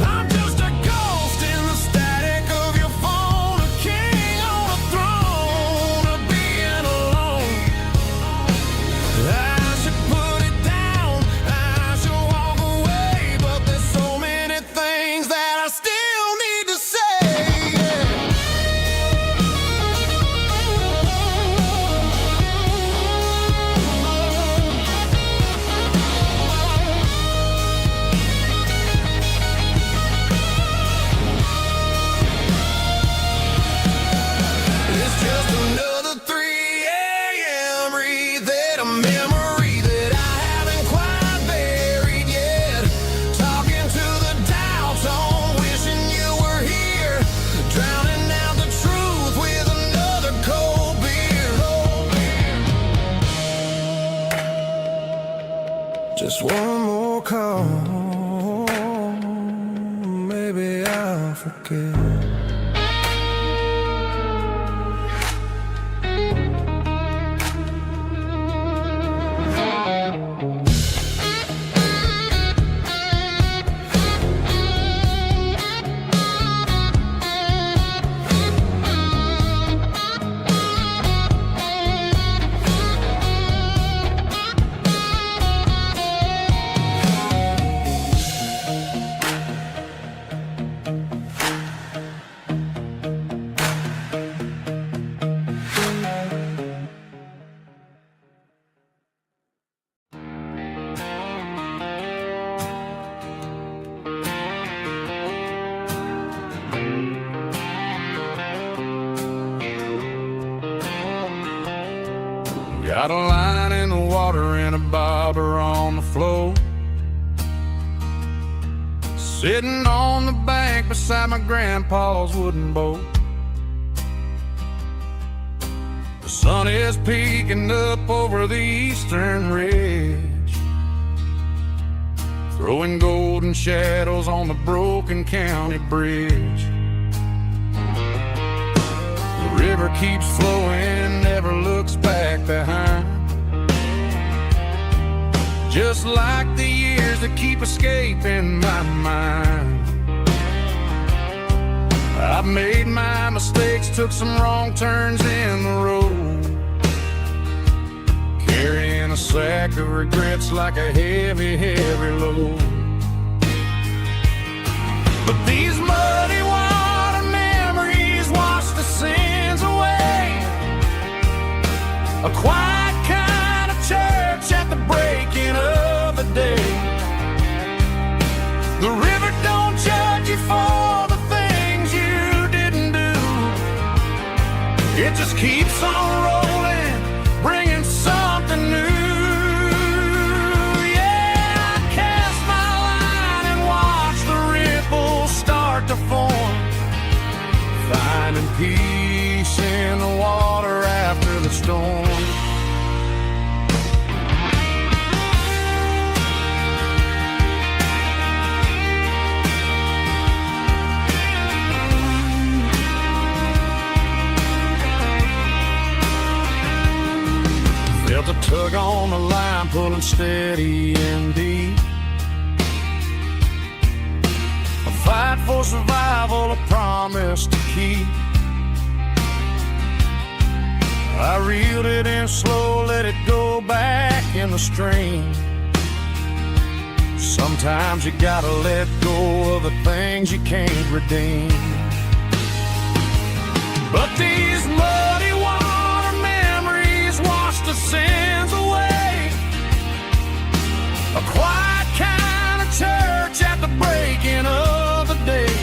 I'm just a ghost in the static of your phone, a king on a throne of being alone. I should put it down, I should walk away, but there's so many things that I still need to say. It's just another 3 a.m. read, a memory that I haven't quite buried yet. Talking to the dial tone, wishing you were here, drowning out the truth with another cold beer. Just one more call, maybe I'll forget. Got a line in the water and a bobber on the floor, sitting on the bank beside my grandpa's wooden boat. The sun is peeking up over the eastern ridge, throwing golden shadows on the broken county bridge. The river keeps flowing, never looks back behind, just like the years that keep escaping my mind. I've made my mistakes, took some wrong turns in the road, carrying a sack of regrets like a heavy, heavy load. But these muddy water memories wash the sins away. A quiet kind of church at the breaking of the day. The river don't judge you for the things you didn't do. It just keeps on rolling, bringing something new. Yeah, I cast my line and watch the ripples start to form, finding peace in the water after the storm. Felt a tug on the line, pulling steady and deep. A fight for survival, a promise to keep. I reeled it in slow, let it go back in the stream. Sometimes you gotta let go of the things you can't redeem. But these muddy water memories wash the sins away. A quiet kind of church at the breaking of the day.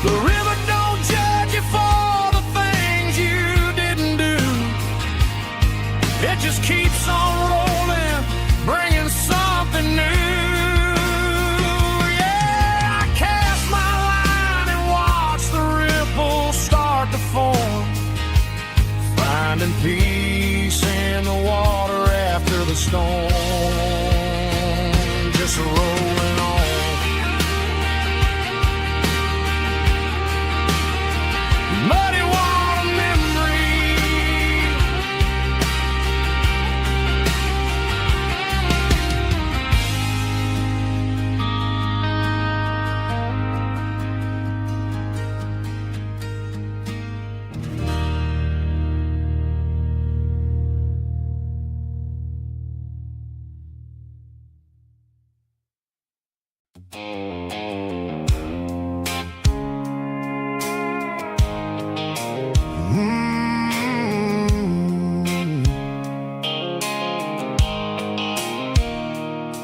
The river don't judge you for the things you didn't do. It just keeps on rolling, bringing something new. Yeah, I cast my line and watch the ripples start to form, finding peace in the water after the storm. Just rolling on. Muddy water memory.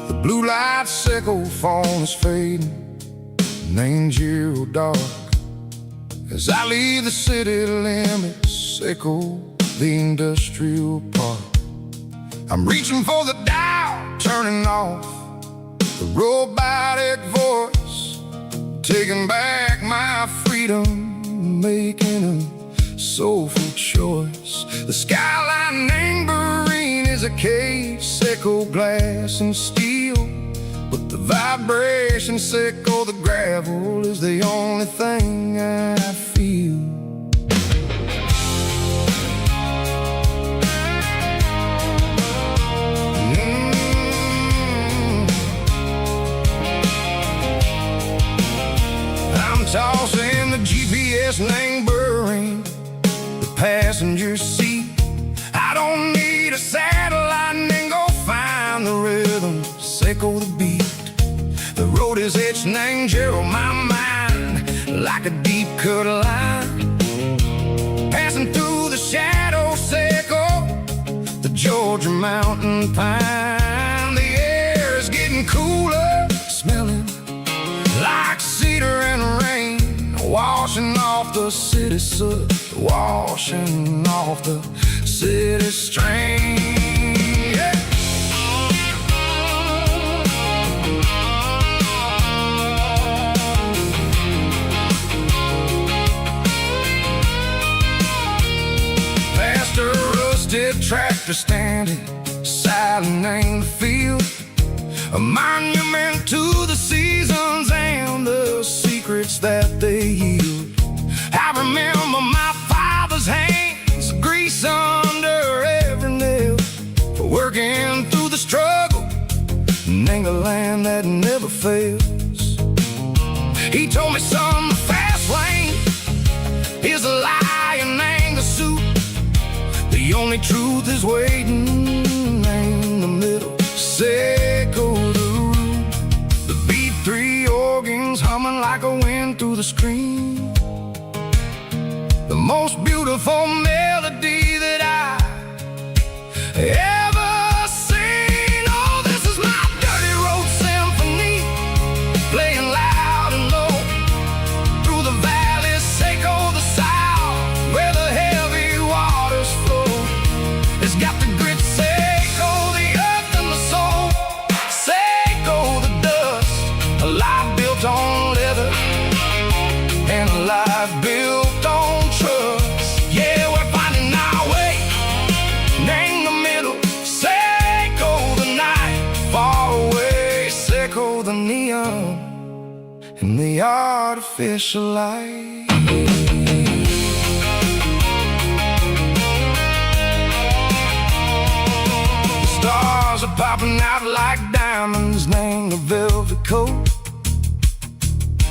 The blue light sickle phone is fading, names you dark. As I leave the city limits, echo the industrial park. I'm reaching for the dial, turning off the robotic voice, taking back my freedom, making a soulful choice. The skyline neighboring is a case, echo glass and steel, but the vibration sickle, the gravel is the only thing I feel. I'm tossing the GPS neighboring the passenger seat. I don't need a satellite and go find the rhythm, sickle the beat. The road is etched and angel my mind like a deep cut line, passing through the shadow sickle, the Georgia mountain pine. The air is getting cooler, smelling like cedar and rain, washing off the city soot, washing off the city strain. Yeah. Past a rusted tractor standing silent in the field, a monument to the seasons and the secrets that they yield. I remember my father's hands, grease under every nail, for working through the struggle, and a land that never fails. He told me, son, the fast lane is a lie and ain't the suit. The only truth is waiting in the middle, sickle the root. The B3 organs humming like a wind through the screen, the most beautiful melody that I ever seen. Oh, this is my dirty road symphony, playing loud and low through the valleys, sickle the south, where the heavy waters flow. It's got the grit, sickle the earth and the soul, sickle the dust, a life built on leather and a life built on trust. Yeah, we're finding our way, name the middle, sickle the night, far away, sickle the neon and the artificial light. coat,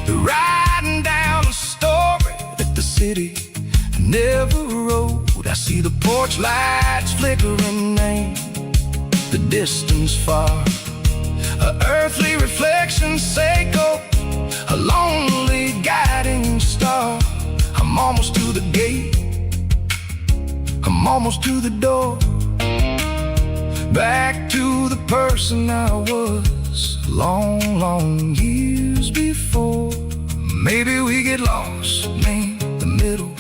writing down a story that the city never wrote. I see the porch lights flickering in the distance far, a earthly reflection Seiko, a lonely guiding star. I'm almost to the gate, I'm almost to the door, back to the person I was long, long years before. Maybe we get lost in the middle,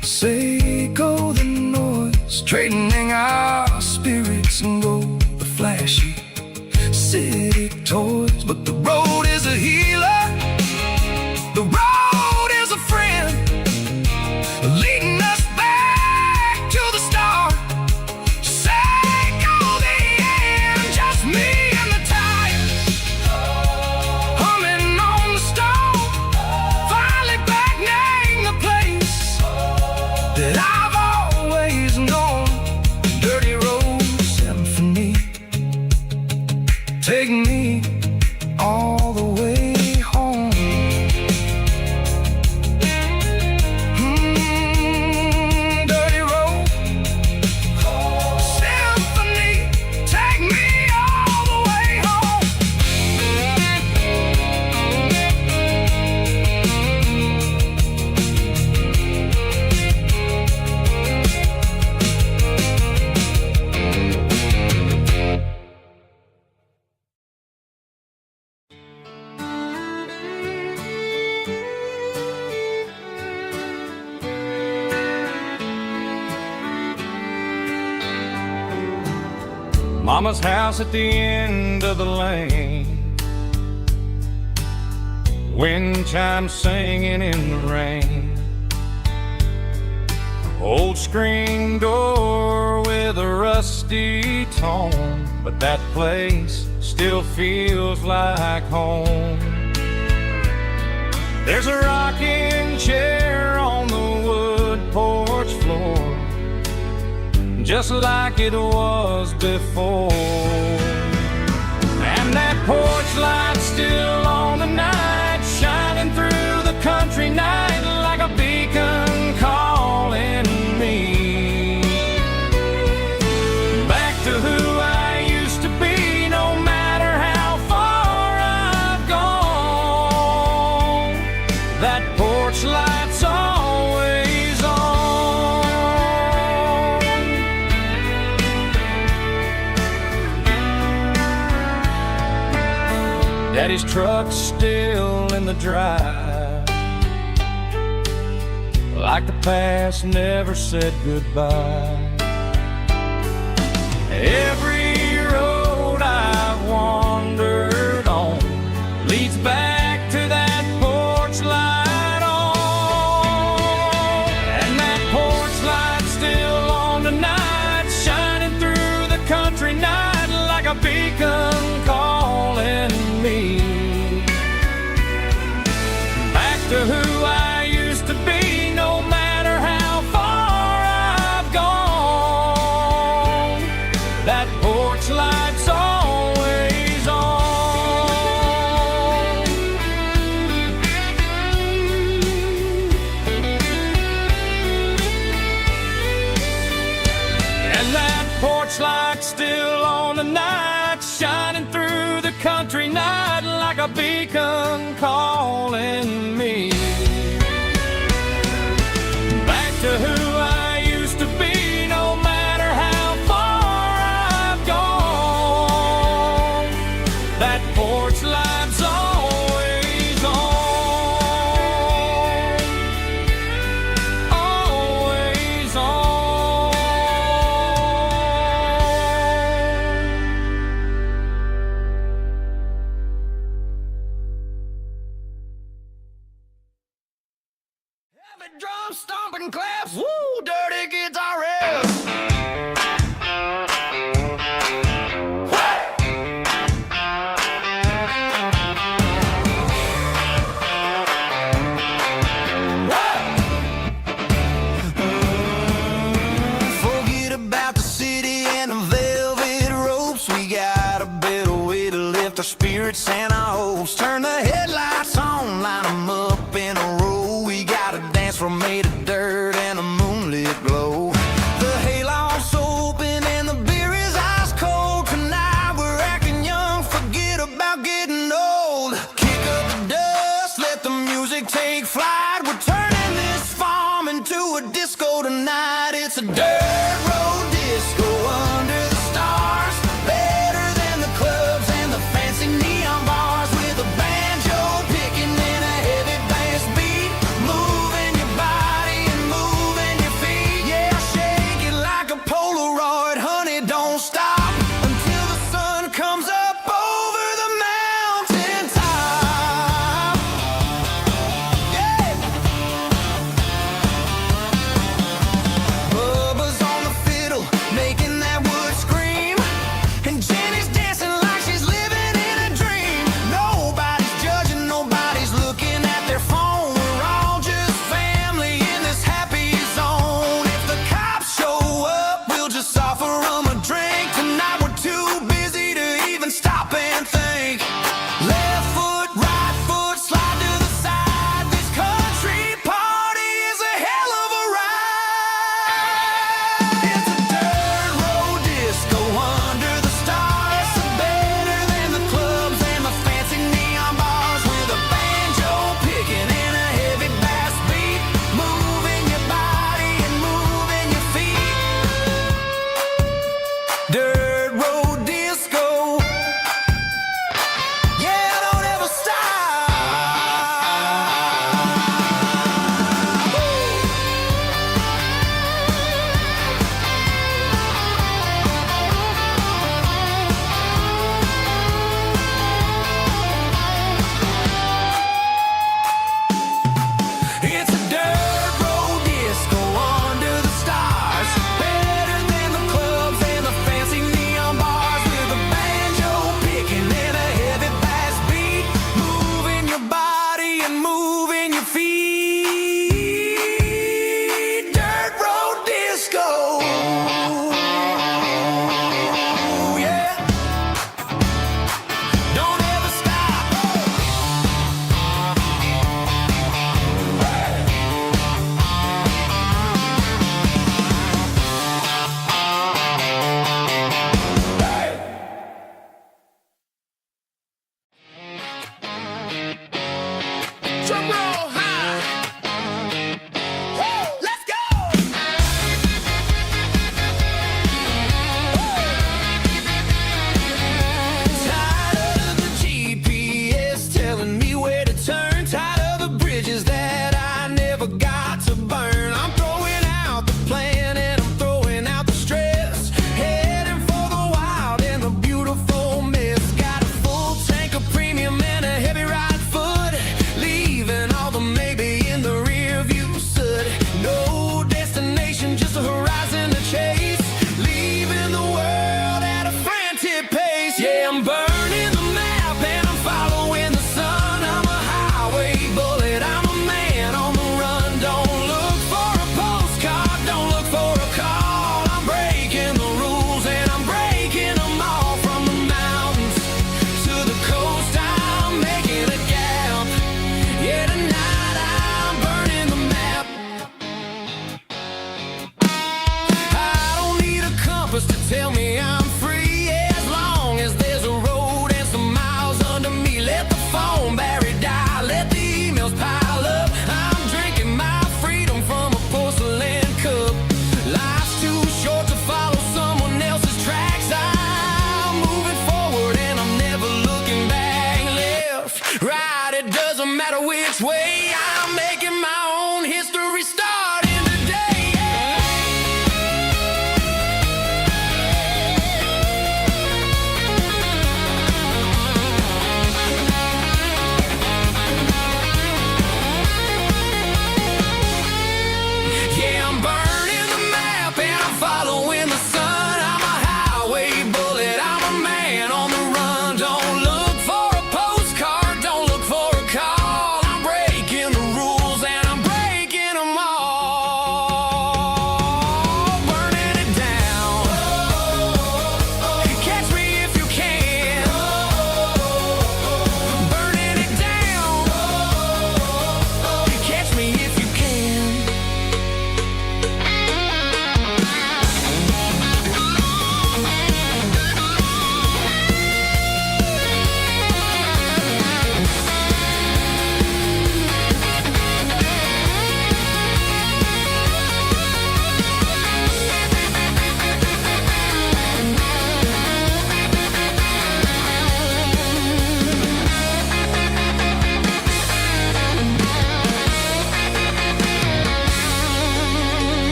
Seiko the noise, trading our spirits and go the flashy city toys. But the road is a healer, the road is a friend, leading us back to the start. Seiko the end, just me and the tires, humming on the stove, finally back name the place that I've always known. Dirty road symphony, take me all the way home. Dirty road symphony, take me all the way home. Mama's house at the end of the lane, wind chimes singing in the rain, old screen door with a rusty tone, but that place still feels like home. There's a rocking chair on the wood porch floor, just like it was before. And that porch light's still on the night, shining through the country night like a beacon calling me back to who I used to be. No matter how far I've gone, that porch light's always on. Daddy's truck's still in the drive, like the past never said goodbye. Every road I've wandered on leads back to that porch light on. And that porch light's still on tonight, shining through the country night like a beacon calling me back to who I used to be. No matter how far I've gone, that porch light's always on. And that porch light's still on tonight, shining through the country night like a beacon calling me back to who I used to be. No matter how far I've gone, that porch light's always on, always on. our spirits and our hopes. Turn the headlights on, line 'em up in a row. We got a dance floor made of dirt and a moonlit glow. The hayloft's open and the beer is ice cold. Tonight we're acting young, forget about getting old. Kick up the dust, let the music take flight. We're turning this farm into a disco tonight. It's a dirt road disco under the stars. Better than the clubs and the fancy neon bars. With a band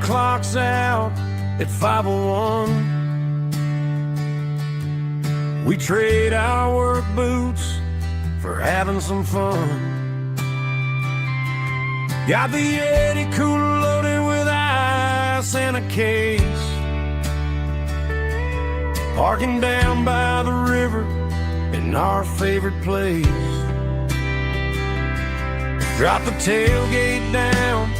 clock's out at 5:01. We trade our work boots for having some fun. Got the Yeti cooler loaded with ice and a case, parking down by the river in our favorite place. Drop the tailgate down,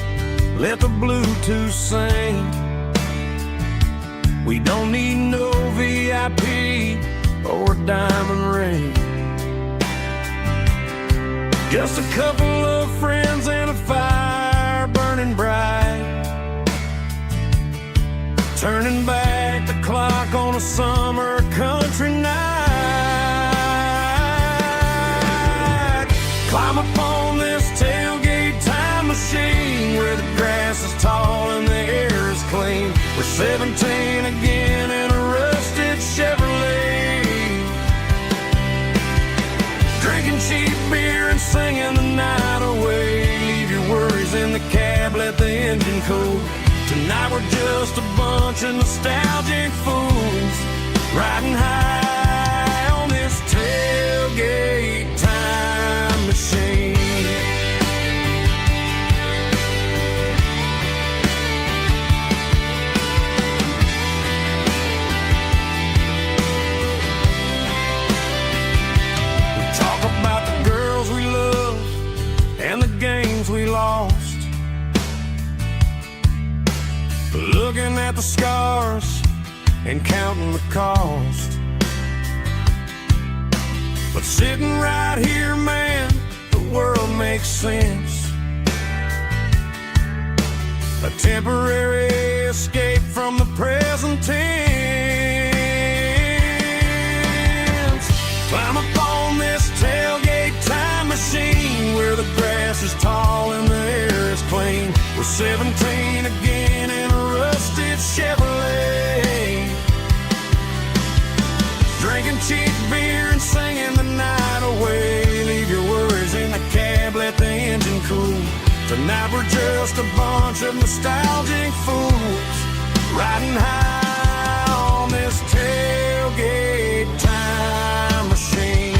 let the Bluetooth sing. We don't need no VIP or a diamond ring. Just a couple of friends and a fire burning bright, turning back the clock on a summer country night. Climb up on this tailgate time machine where the grass is tall and the air is clean. We're 17 again in a rusted Chevrolet, drinking cheap beer and singing the night away. Leave your worries in the cab, let the engine cool. Tonight we're just a bunch of nostalgic fools riding high on this tailgate time machine. We talk about the girls we love and the games we lost, looking at the scars and counting the cost. But sitting right here, man, the world makes sense. A temporary escape from the present tense. Climb up on this tailgate time machine where the grass is tall and the air is clean. We're 17 again in a rusted Chevrolet, drinking cheap beer and singing the night away. Leave your worries in the cab, let the engine cool. Tonight we're just a bunch of nostalgic fools riding high on this tailgate time machine.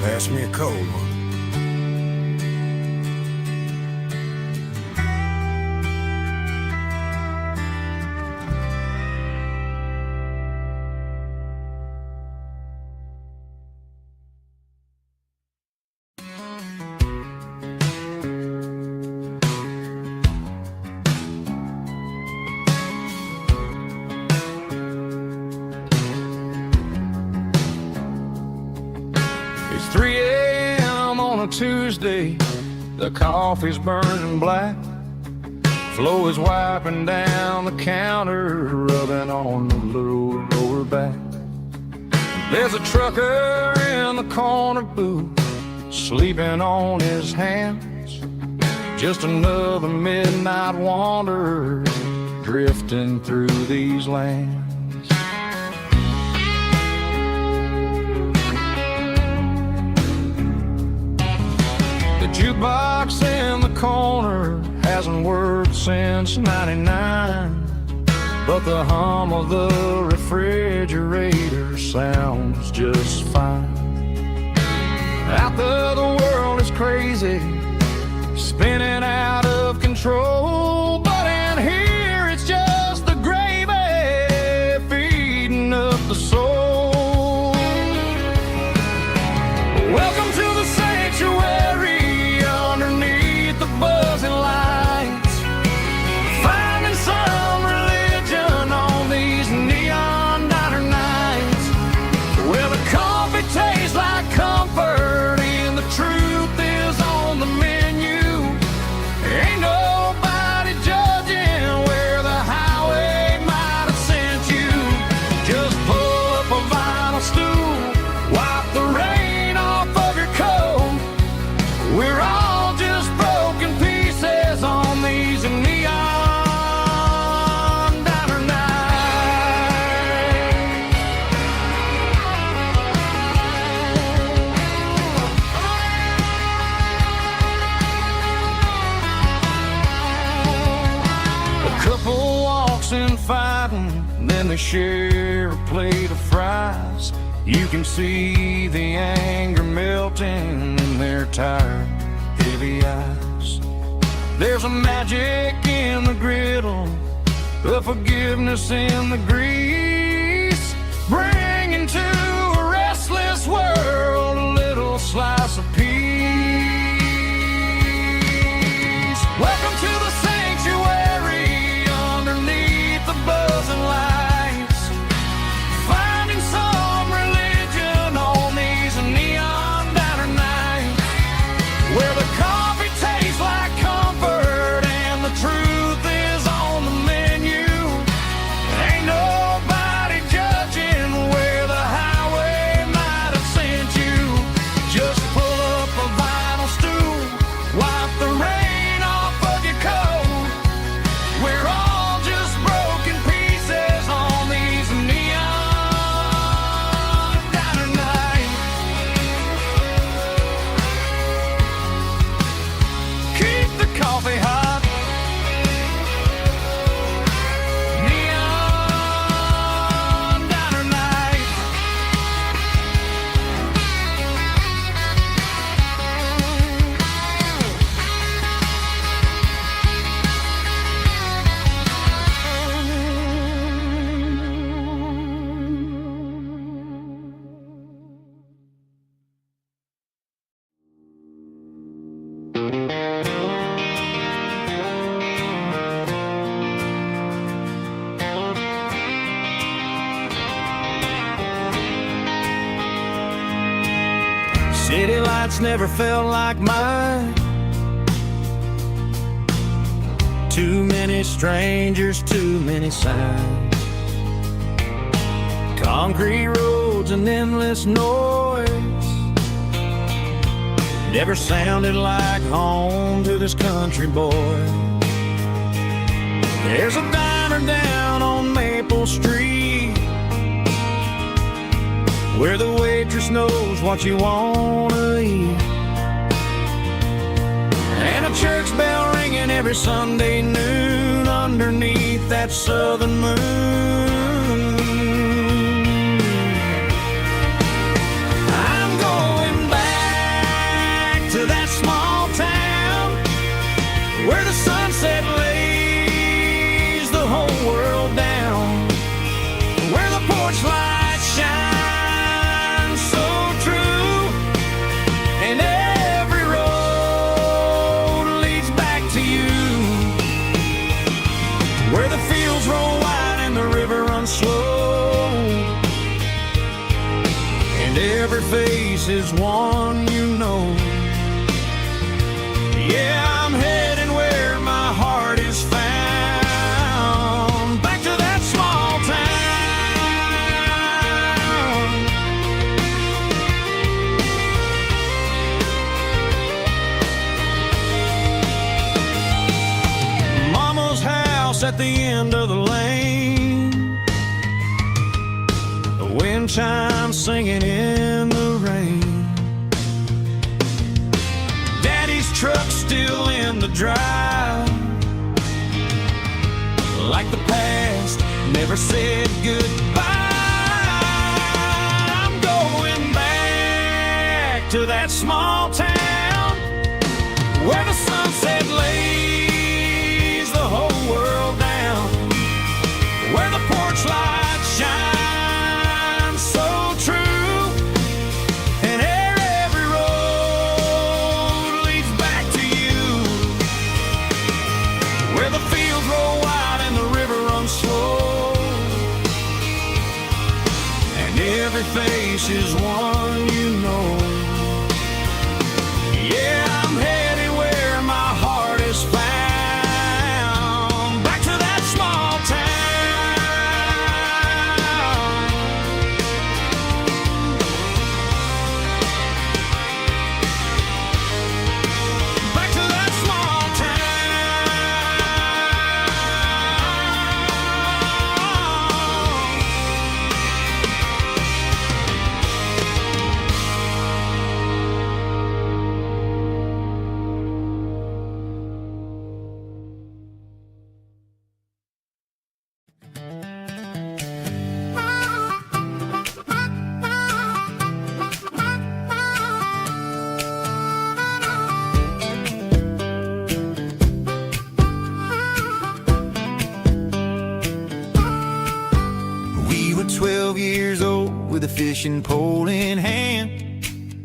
Pass me a cold one. It's 3 a.m. on a Tuesday, the coffee's burning black. Flo is wiping down the counter, rubbing on the little lower back. There's a trucker in the corner booth, sleeping on his hands. Just another midnight wanderer, drifting through these lands. The jukebox in the corner hasn't worked since '99, but the hum of the refrigerator sounds just fine. Out there the world is crazy, spinning out of control, but in here it's just the gravy feeding up the soul. Welcome to the sanctuary underneath the buzzing lights, finding some religion on these neon diner nights, where the coffee tastes like comfort and the truth is on the menu. Ain't nobody fighting, then they share a plate of fries. You can see the anger melting in their tired, heavy eyes. There's a magic in the griddle, a forgiveness in the grease, bringing to a restless world a little slice of peace. Welcome to the sanctuary underneath the buzzing lights, finding some religion on these neon diner nights, where the coffee tastes like comfort and the truth is on the menu. Ain't nobody judging where the highway might have sent you. Just pull up a vinyl stool, wipe the rain off of your coat. We're all just broken pieces on these neon diner nights. Keep the coffee hot. Neon diner night. City lights never felt like mine. Too many strangers, too many signs. Concrete roads and endless noise never sounded like home to this country boy. There's a diner down on Maple Street where the waitress knows what you wanna eat, and a church bell ringing every Sunday noon underneath that southern moon. I'm going back to that small town where the sunset lays the whole world down, where the porch lights shine so true, and every road leads back to you, where the fields roll wide and the river runs slow, and every face is one you know. Yeah, I'm heading where my heart is found, back to that small town. Mama's house at the end of the lane, the wind chimes singing in the rain. Daddy's truck still in the drive, like the past never said goodbye. I'm going back to that small town where the sunset lays the whole world down, where the porch lights shine so true, and every road leads back to you, where the fields roll wide and the river runs slow, and every face is one you know. Yeah, I'm headed where my heart is found, back to that small town. Back to that small town. were 12 years old with a fishing pole in hand.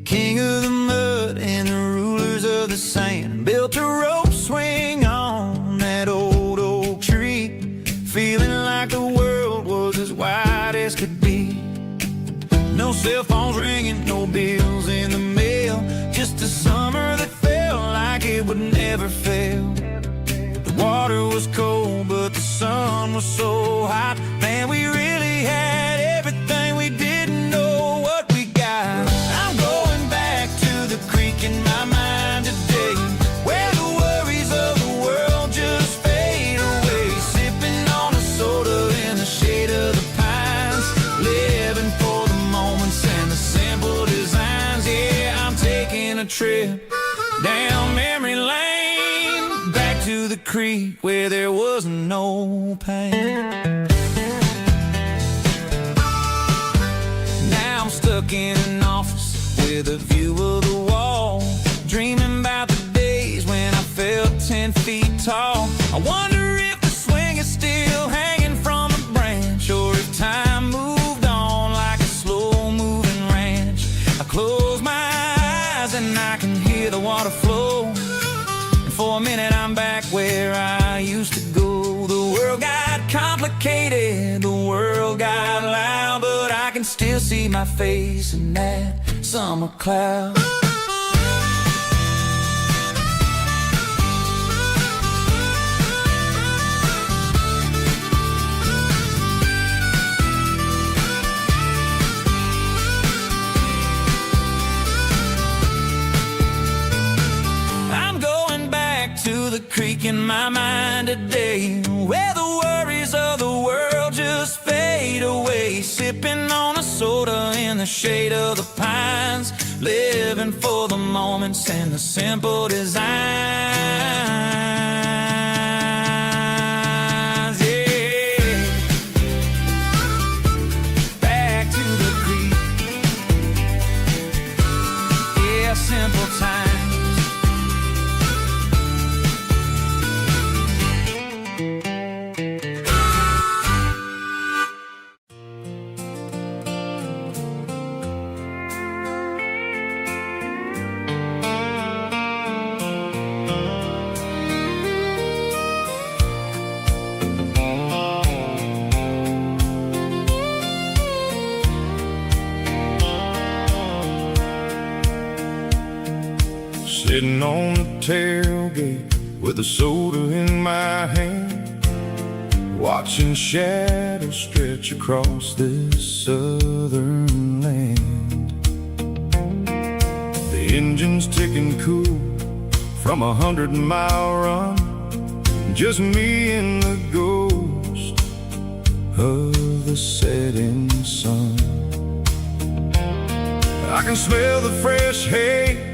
King of the mud and the rulers of the sand. Built a rope swing on that old oak tree, feeling like the world was as wide as could be. No cell phones ringing, no bills in the mail, just a summer that felt like it would never fail. The water was cold, but the sun was so hot. Man, we really had everything, we didn't know what we got. I'm going back to the creek in my mind today, where the worries of the world just fade away. Sipping on a soda in the shade of the pines, living for the moments and the simple designs. Yeah, I'm taking a trip down memory lane, back to the creek where there was no pain. Now I'm stuck in an office with a view of the wall, dreaming about the days when I felt 10 feet tall. I wonder if the swing is still hanging from a branch, or if time moved on like a slow-moving ranch. I close my eyes and I can hear the water flow, and for a minute I'm back where I used to go. The world got complicated, the world got loud, but I can still see my face in that summer cloud. To the creek in my mind today, where the worries of the world just fade away. Sipping on a soda in the shade of the pines, living for the moments and the simple designs. Yeah, back to the creek. Yeah, simple times. Sitting on the tailgate with a soda in my hand, watching shadows stretch across this southern land. The engine's ticking cool from 100-mile run, just me and the ghost of the setting sun. I can smell the fresh hay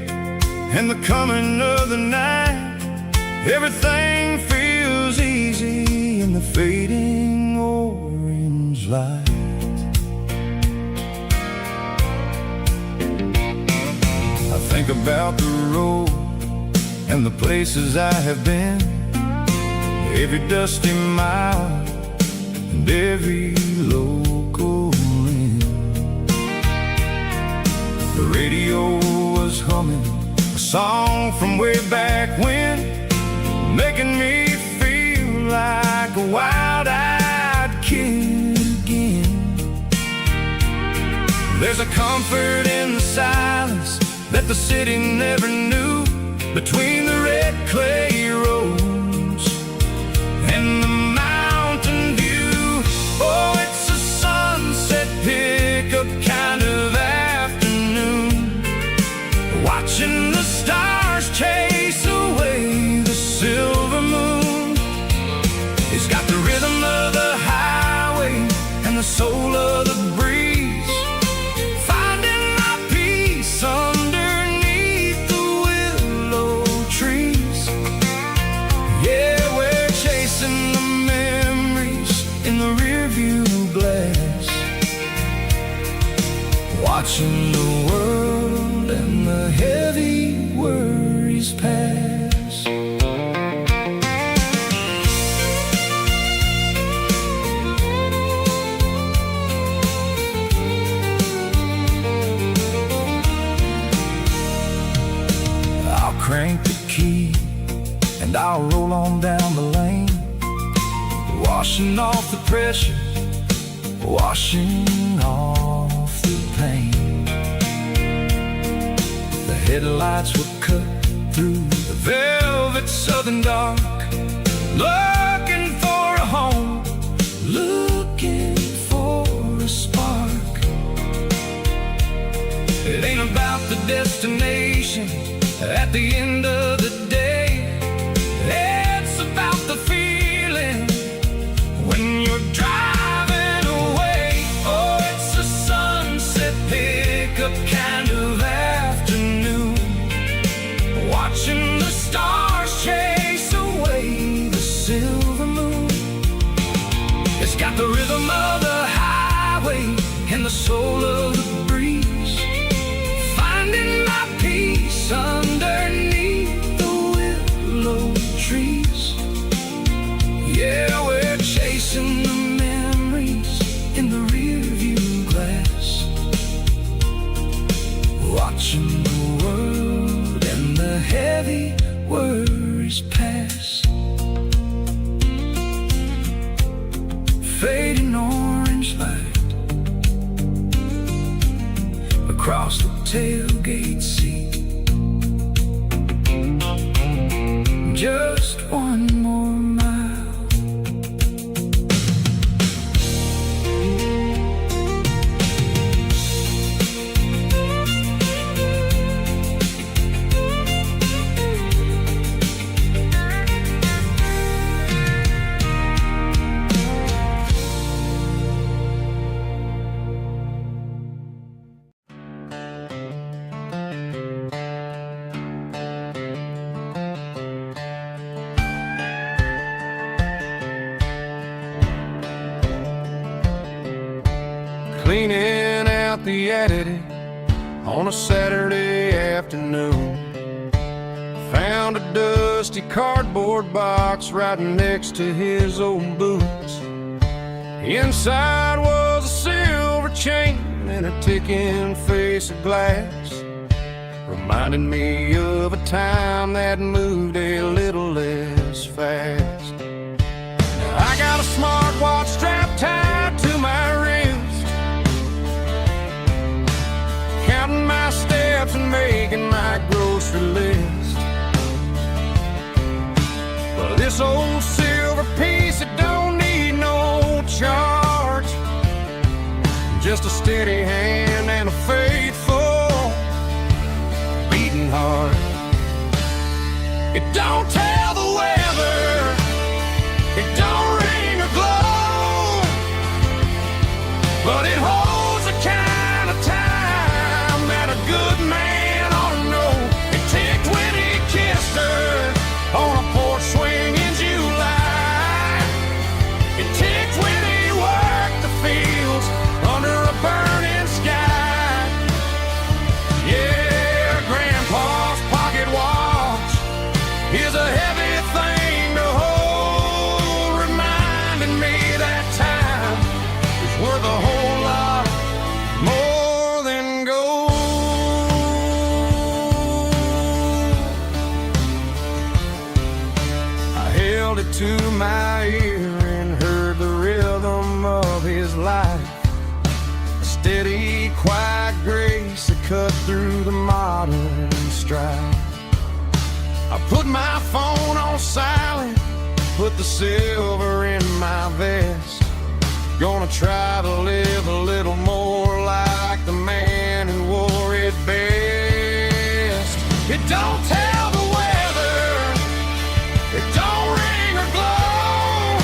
and the coming of the night. Everything feels easy in the fading orange light. I think about the road and the places I have been, every dusty mile and every local inn. The radio was humming a song from way back when, making me feel like a wild-eyed kid again. There's a comfort in the silence that the city never knew, between the red clay roads and the mountain view. Oh, it's a sunset pickup kind of afternoon, watching the stars chase away the silver moon. It's got the rhythm of the highway and the soul of the breeze, finding my peace underneath the willow trees. Yeah, we're chasing the memories in the rearview glass, watching the world and the heavy worries pass. and I'll roll on down the lane, washing off the pressure, washing off the pain. The headlights were cut through the velvet southern dark, looking for a home, looking for a spark. It ain't about the destination at the end of the day, it's about the feeling when you're driving away. Oh, it's a sunset pickup kind of afternoon, watching the stars chase away the silver moon. It's got the rhythm of the highway and the soul of the breeze, finding my peace underneath the willow trees. Yeah, we're chasing the memories in the rearview glass, watching the world and the heavy worries pass. Fading orange light across the tailgate seat. Just one more mile. Cleaning out the attic on a Saturday afternoon, found a dusty cardboard box right next to his old boots. Inside was a silver chain and a ticking face of glass, reminding me of a time that moved a little less fast. Now I got a smartwatch strapped tied to my wrist, counting my steps and making my grocery list. But this old silver piece, it don't need no charge, just a steady hand and a faithful beating heart. It don't tell the weather, it don't ring or glow, but it holds the kind of time that a good man ought to know. It ticked when he kissed her on a porch swing in July. It ticked when he worked the fields under a burning sky. Yeah, Grandpa's pocket watch is a heavy thing to hold, reminding me that time is worth a whole lot more than gold. I held it to my ear and heard the rhythm of his life, a steady, quiet grace that cut through the modern strife. I put my phone on silent, put the silver in my vest, gonna try to live a little more like the man who wore it best. It don't tell the weather, it don't ring or glow,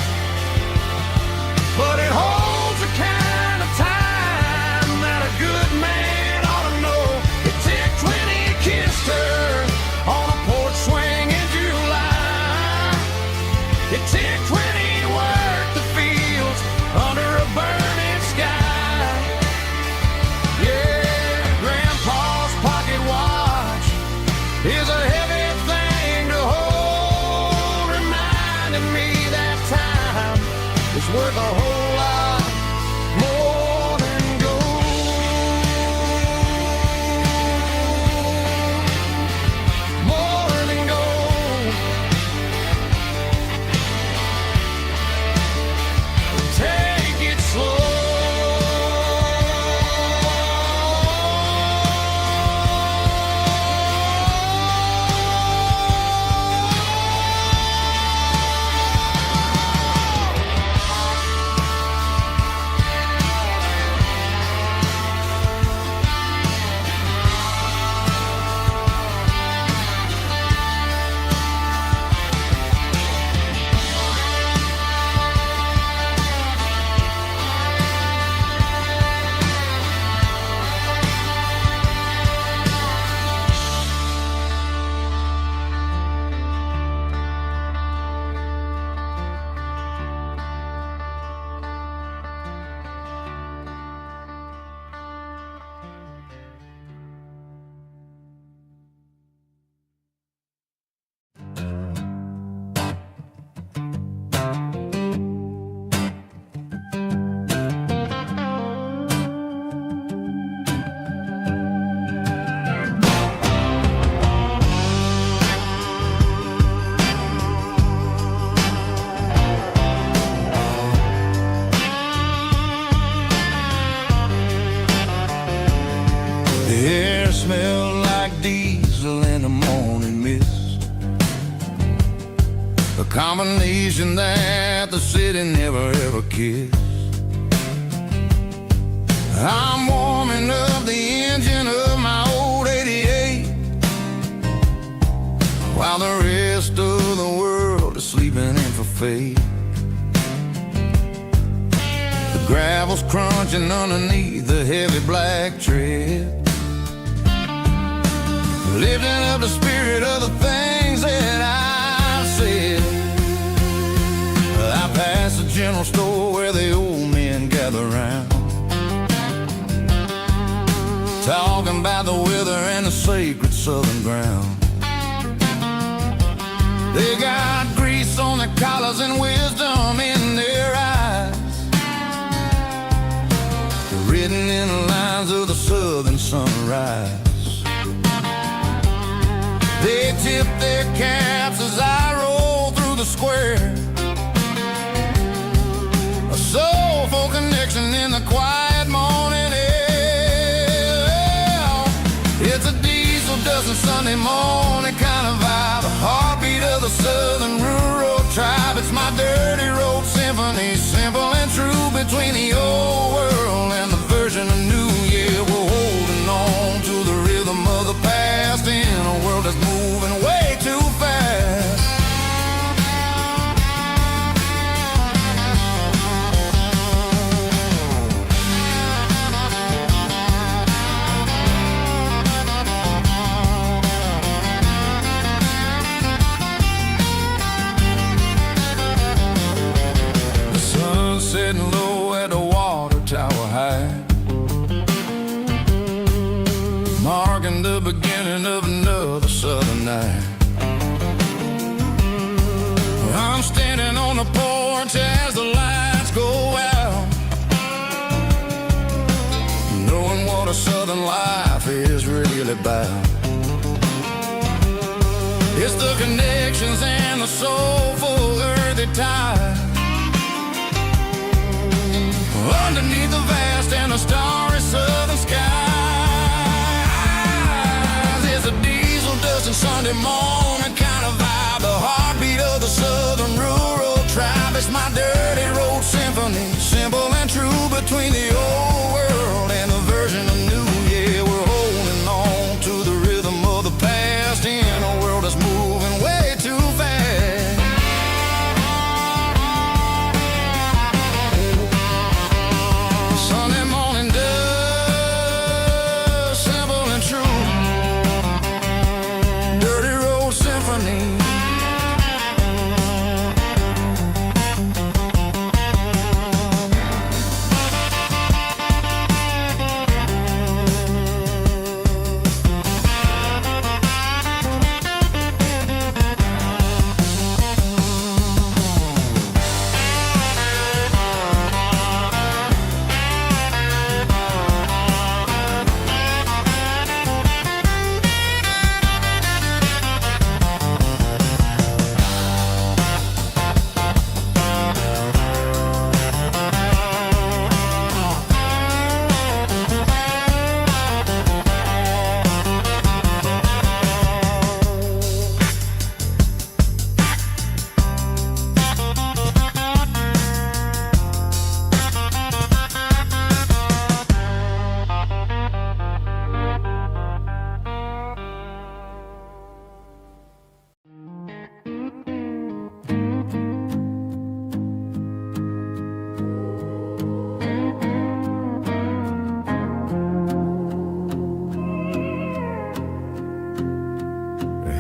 but it holds the kind of time that a good man ought to know. It ticked when he kissed her on a porch swing in July. It ticked when he worked the fields under a burning sky. Yeah, Grandpa's pocket watch is a heavy combination that the city never ever kissed. I'm warming up the engine of my old 88, while the rest of the world is sleeping in for fate. The gravel's crunching underneath the heavy black tread, lifting up the spirit of the things that I've said. I pass the general store where the old men gather round, talking about the weather and the sacred southern ground. They got grease on their collars and wisdom in their eyes, written in the lines of the southern sunrise. They tip their caps as I roll through the square, a soulful connection in the quiet morning air. It's a diesel dusting Sunday morning kind of vibe, the heartbeat of the southern rural tribe. It's my dirty road symphony, simple and true, between the old world and the version of new. Yeah, we're holding on to the rhythm of the past in a world that's moving way too fast. Sitting low at the water tower high, marking the beginning of another southern night. I'm standing on the porch as the lights go out, knowing what a southern life is really about. It's the connections and the soulful earthy ties, underneath the vast and the starry southern skies. It's a diesel dusting Sunday morning kind of vibe, the heartbeat of the southern rural tribe. It's my dirty road symphony, simple and true, between the old world and the version of new. Yeah, we're holding on to the rhythm of the past in a world that's moving way too fast. Sunday morning dust, simple and true, dirty road symphony.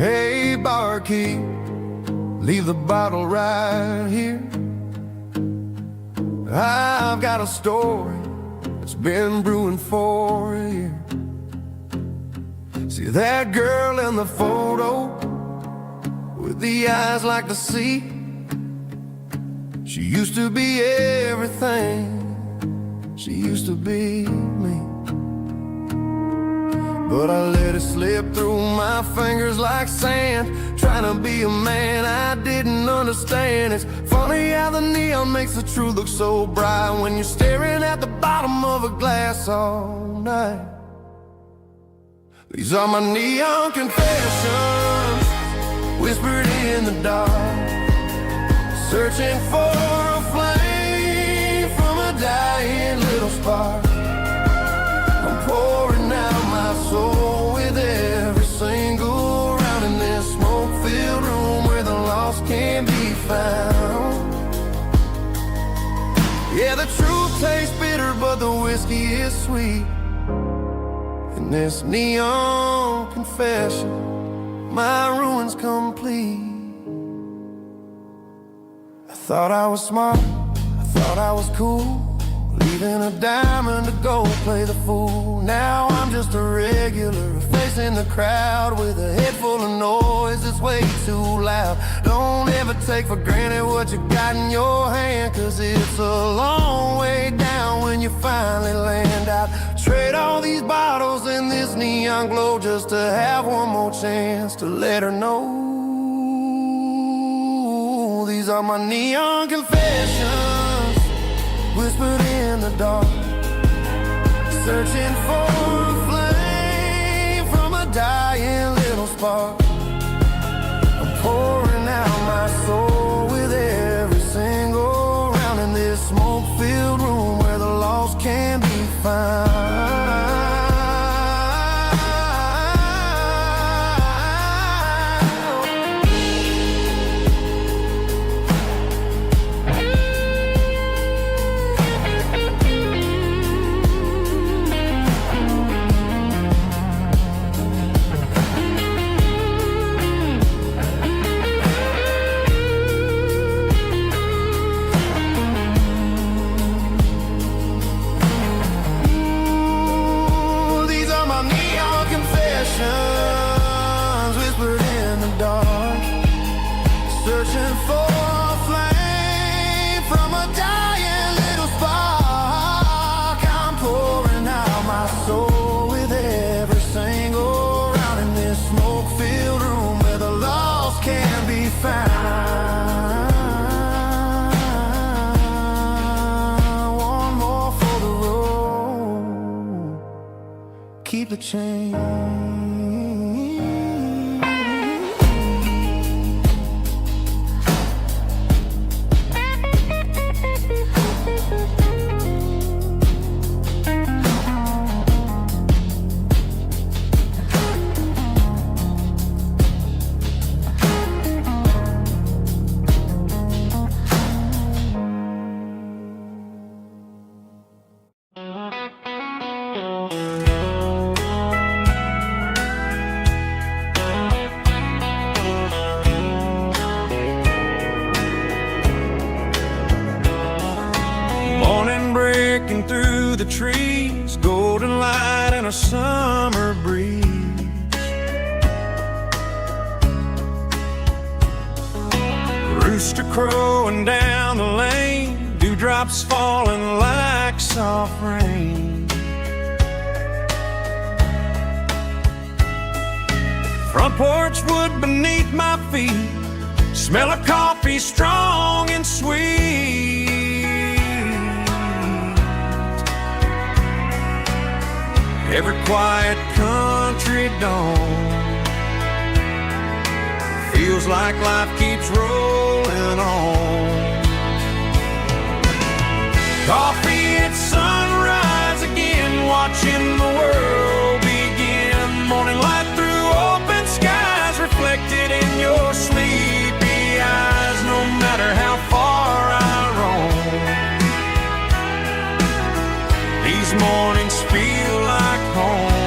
Hey, barkeep, leave the bottle right here. I've got a story that's been brewing for a year. See that girl in the photo with the eyes like the sea? She used to be everything, she used to be me. But I let it slip through my fingers like sand, trying to be a man I didn't understand. It's funny how the neon makes the truth look so bright when you're staring at the bottom of a glass all night. These are my neon confessions, whispered in the dark. searching for a flame from a dying little spark. I'm pouring out my soul with every single round in this smoke-filled room where the lost can be found. Yeah, the truth tastes bitter, but the whiskey is sweet. In this neon confession, my ruin's complete. I thought I was smart, I thought I was cool, leaving a diamond to go play the fool. Now I'm just a regular, facing the crowd with a head full of noise that's way too loud. Don't ever take for granted what you got in your hand, 'cause it's a long way down when you finally land out. Trade all these bottles and this neon glow just to have one more chance to let her know. These are my neon confessions, whispered in the dark, searching for a flame from a dying little spark. I'm pouring out my soul with every single round in this smoke-filled room where the lost can be found. Whispered in the dark, searching for a flame from a dying little spark. I'm pouring out my soul with every single round in this smoke-filled room where the lost can be found. One more for the road, keep the change. Breaking through the trees, golden light and a summer breeze. Rooster crowing down the lane, dewdrops falling like soft rain. Front porch wood beneath my feet, smell of coffee strong and sweet. Every quiet country dawn feels like life keeps rolling on. Coffee at sunrise again, watching the world begin. Morning light through open skies, reflected in your sleepy eyes. No matter how far I roam, these mornings feel like home.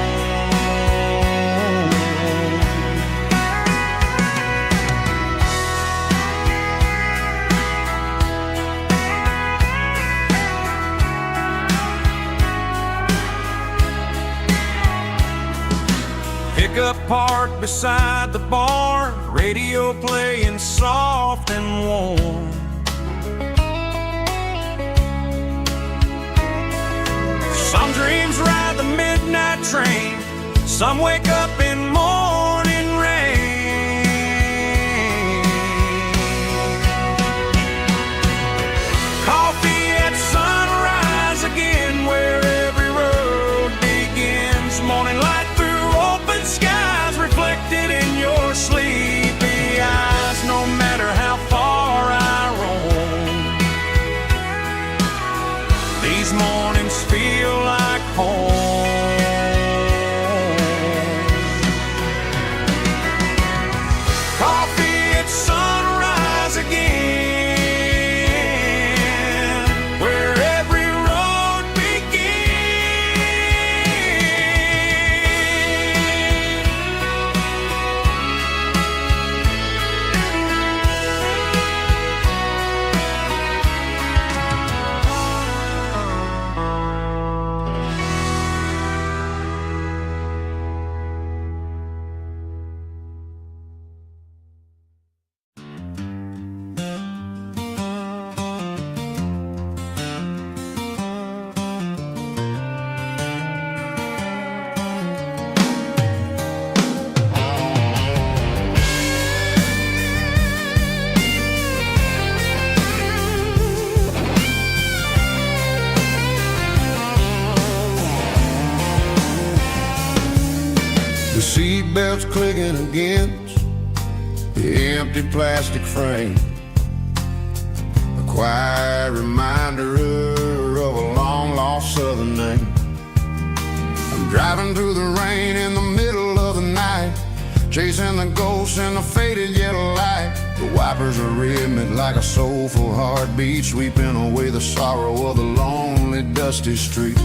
Pickup parked beside the barn, radio playing soft and warm. Some dreams ride the midnight train, some wake up in morning rain. Coffee at sunrise again, where every road begins. Morning light through open skies, reflected in your sleepy eyes. No matter how far I roam, The seatbelt's clicking against the empty plastic frame, a quiet reminder of a long-lost southern name. I'm driving through the rain in the middle of the night, chasing the ghosts in the faded yellow light. The wipers are rhythmic like a soulful heartbeat, sweeping away the sorrow of the lonely, dusty street.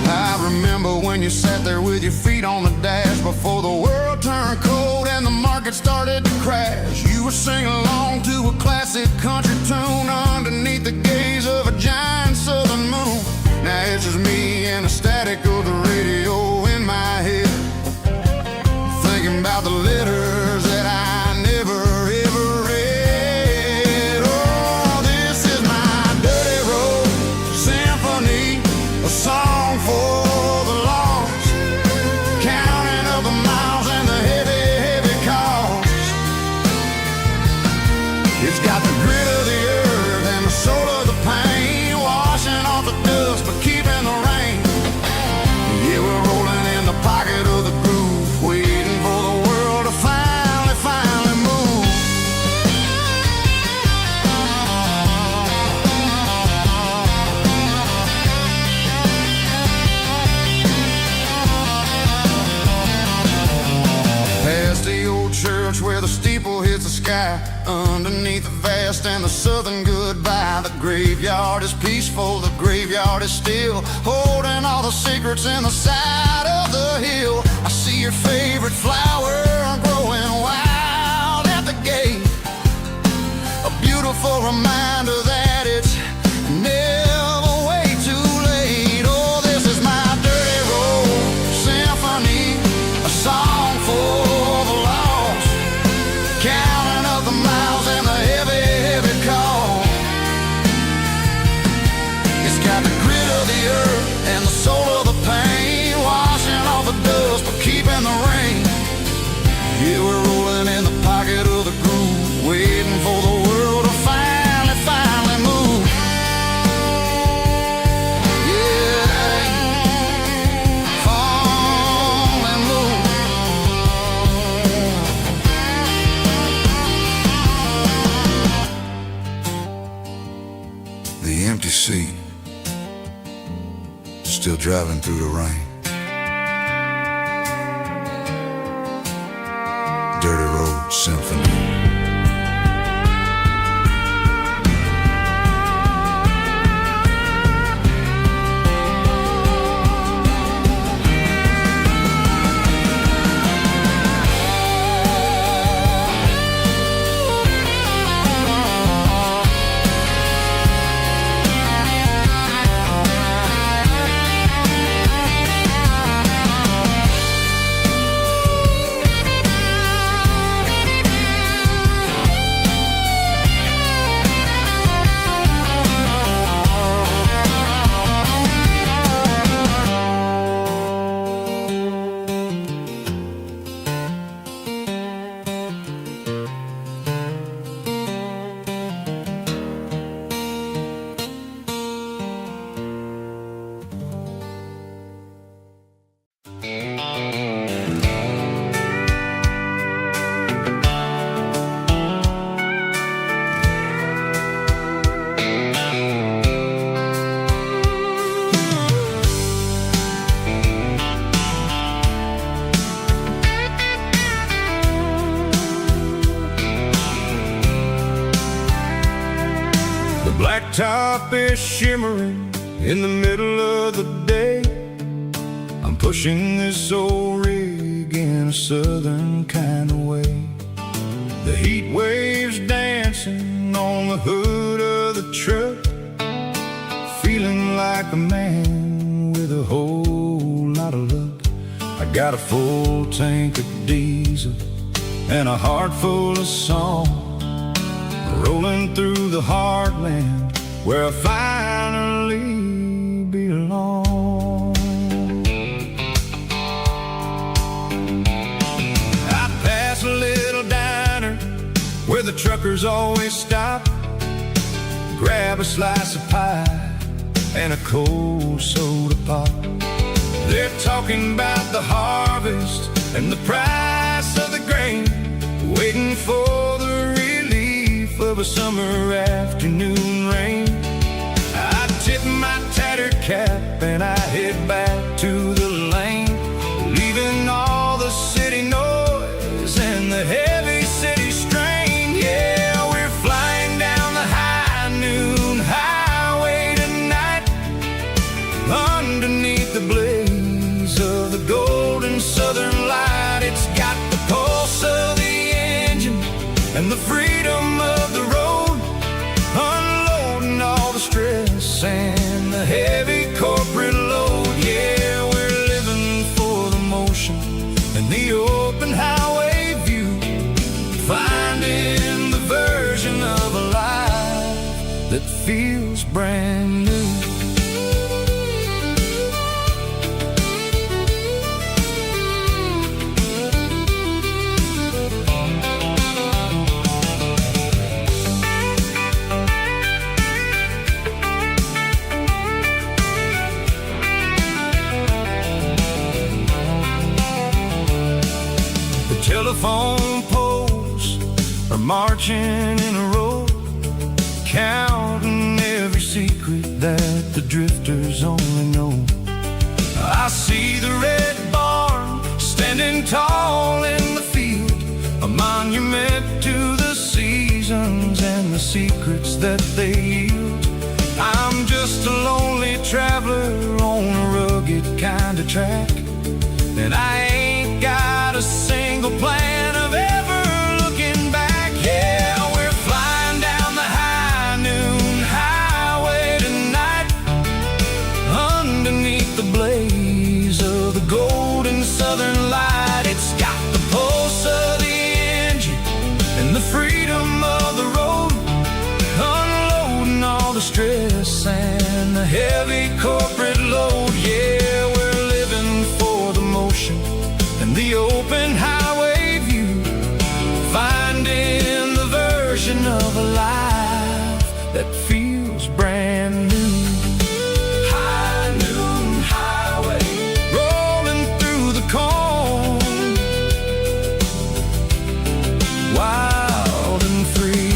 I remember when you sat there with your feet on the dash, before the world turned cold and the market started to crash. You were singing along to a classic country tune underneath the gaze of a giant southern moon. Now it's just me and the static of the radio in my head, thinking about the letters that I never ever read. Oh, this is my dirty road symphony, a song for the lost, counting up the miles and the heavy, heavy cost. It's got the grit of the earth and the soul of the pain, washing off the dust but keeping the rain. Yeah, we're rolling in the pocket of the groove, waiting for the world to finally move. Past the old church where the steeple hits the sky, underneath the vast and the southern goodbye. The graveyard is peaceful, the graveyard is still, holding all the secrets in the side of the hill. I see your favorite flower growing wild at the gate, a beautiful reminder that it's never way too late. Oh, this is my dirty road symphony, a song for the lost, counting up the miles and the heavy, heavy call. It's got the grit of the earth and the soul of the pain, washing off the dust but keeping the rain. Yeah, we're rolling in the pocket of the groove, waiting for the world to finally move. Yeah, finally move. The empty seat, still driving through the rain. Dirty road symphony. Blacktop is shimmering in the middle of the day. I'm pushing this old rig in a southern kind of way. The heat waves dancing on the hood of the truck, feeling like a man with a whole lot of luck. I got a full tank of diesel and a heart full of song, rolling through the heartland where I finally belong. I pass a little diner where the truckers always stop, grab a slice of pie and a cold soda pop. They're talking about the harvest and the price of the grain, waiting for the relief of a summer afternoon rain. I tip my tattered cap and I head back to the lane, leaving all the city noise and the heavy city strain. Yeah, we're flying down the high noon highway tonight, underneath the blaze of the golden southern light. It's got the pulse of the engine and the freedom of the road, unloading all the stress and the heavy corporate load. Yeah, we're living for the motion and the open highway view, finding the version of a life that feels brand new. Telephone poles are marching in a row, counting every secret that the drifters only know. I see the red barn standing tall in the field, a monument to the seasons and the secrets that they yield. I'm just a lonely traveler on a rugged kind of track, and I ain't got a single plan of ever looking back. Yeah, we're flying down the high noon highway tonight, underneath the blaze of the golden southern light. It's got the pulse of the engine and the freedom of the road, unloading all the stress and the heavy corporate load. Yeah, we're living for the motion and the open highway view, finding the version of a life that feels brand new. High noon highway, rolling through the corn, wild and free.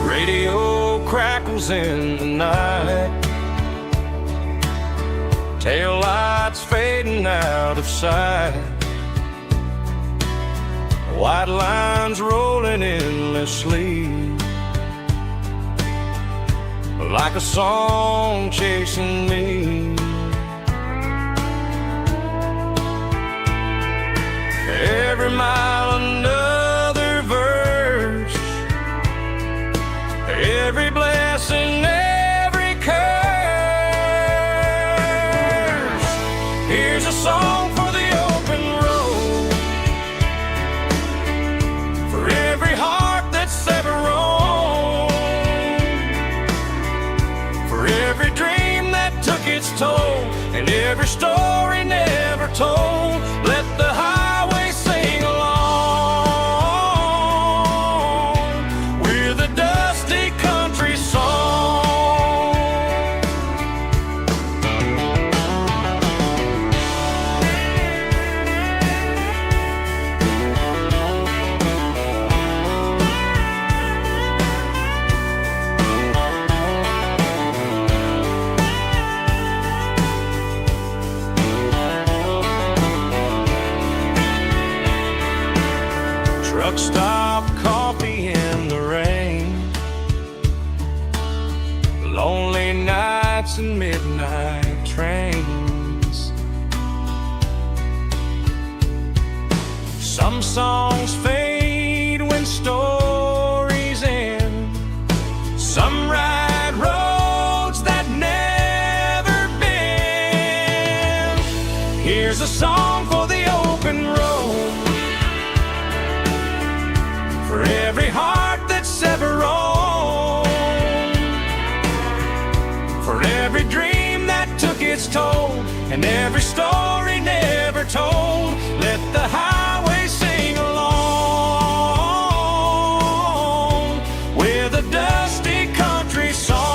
Radio crackles in the night, tail lights fading out of sight, white lines rolling endlessly, like a song chasing me. Every mile another verse, every blessing, every curse. Here's a song for the open road, for every heart that's ever roamed, for every dream that took its toll, and every story never told. Let the highway sing along. truck stop coffee in the rain, lonely nights and midnight trains. Some songs fade when stories end. Some ride roads that never bend. Here's a song for the open road, for every heart that's ever roamed, for every dream that took its toll, and every story never told. Let the highway sing along with a dusty country song.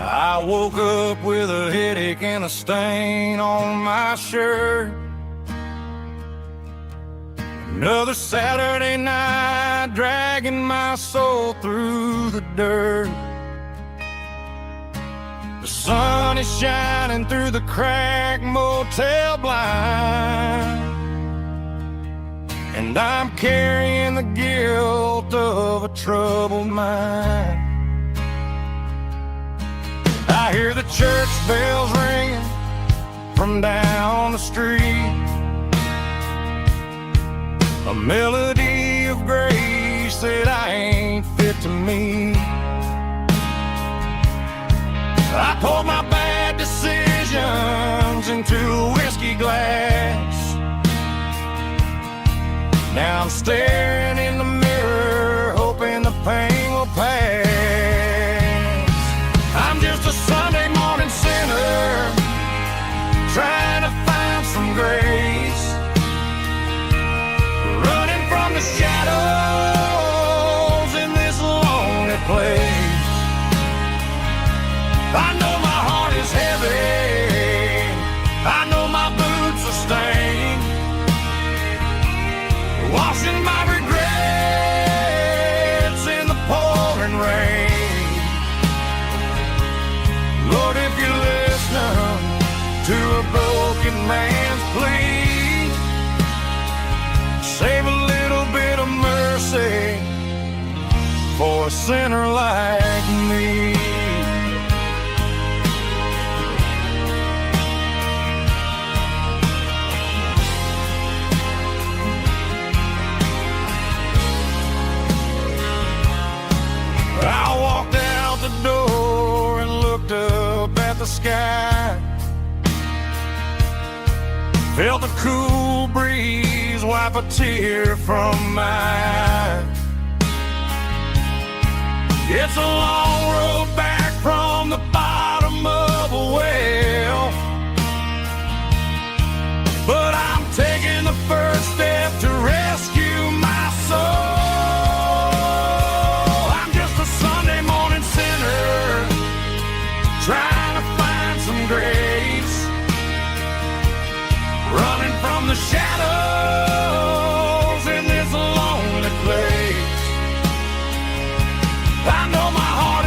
I woke up with a headache and a stain on my shirt. Another Saturday night dragging my soul through the dirt. The sun is shining through the cracked motel blind, and I'm carrying the guilt of a troubled mind. I hear the church bells ringing from down the street, a melody of grace that I ain't fit to meet. I poured my bad decisions into a whiskey glass. Now I'm staring in the mirror, hoping the pain will pass. I'm just a Sunday morning sinner, trying to find some grace, running from the shadows in this lonely place. I know my heart is heavy, I know my boots are stained, washing my regrets in the pouring rain. Lord, if you're listening to a broken man's plea, save a little bit of mercy for a sinner like me. I walked out the door and looked up at the sky, felt a cool breeze wipe a tear from my eye. It's a long road back from the bottom of a well, but I'm taking the first step to rescue my soul. Trying to find some grace, running from the shadows in this lonely place. I know my heart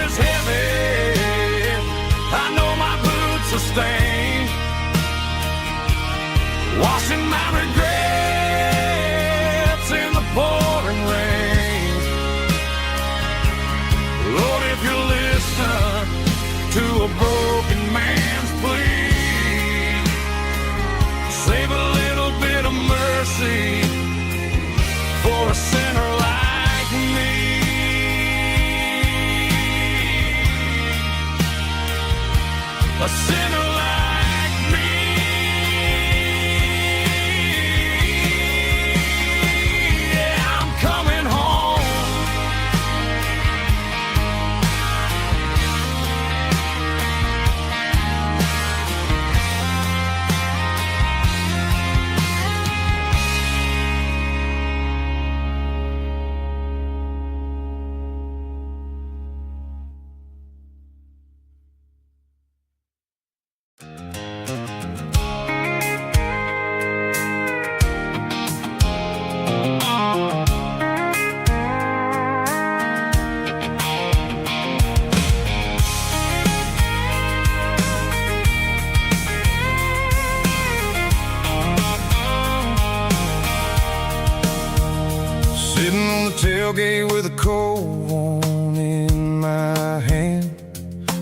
Sitting on the tailgate with a cold one in my hand,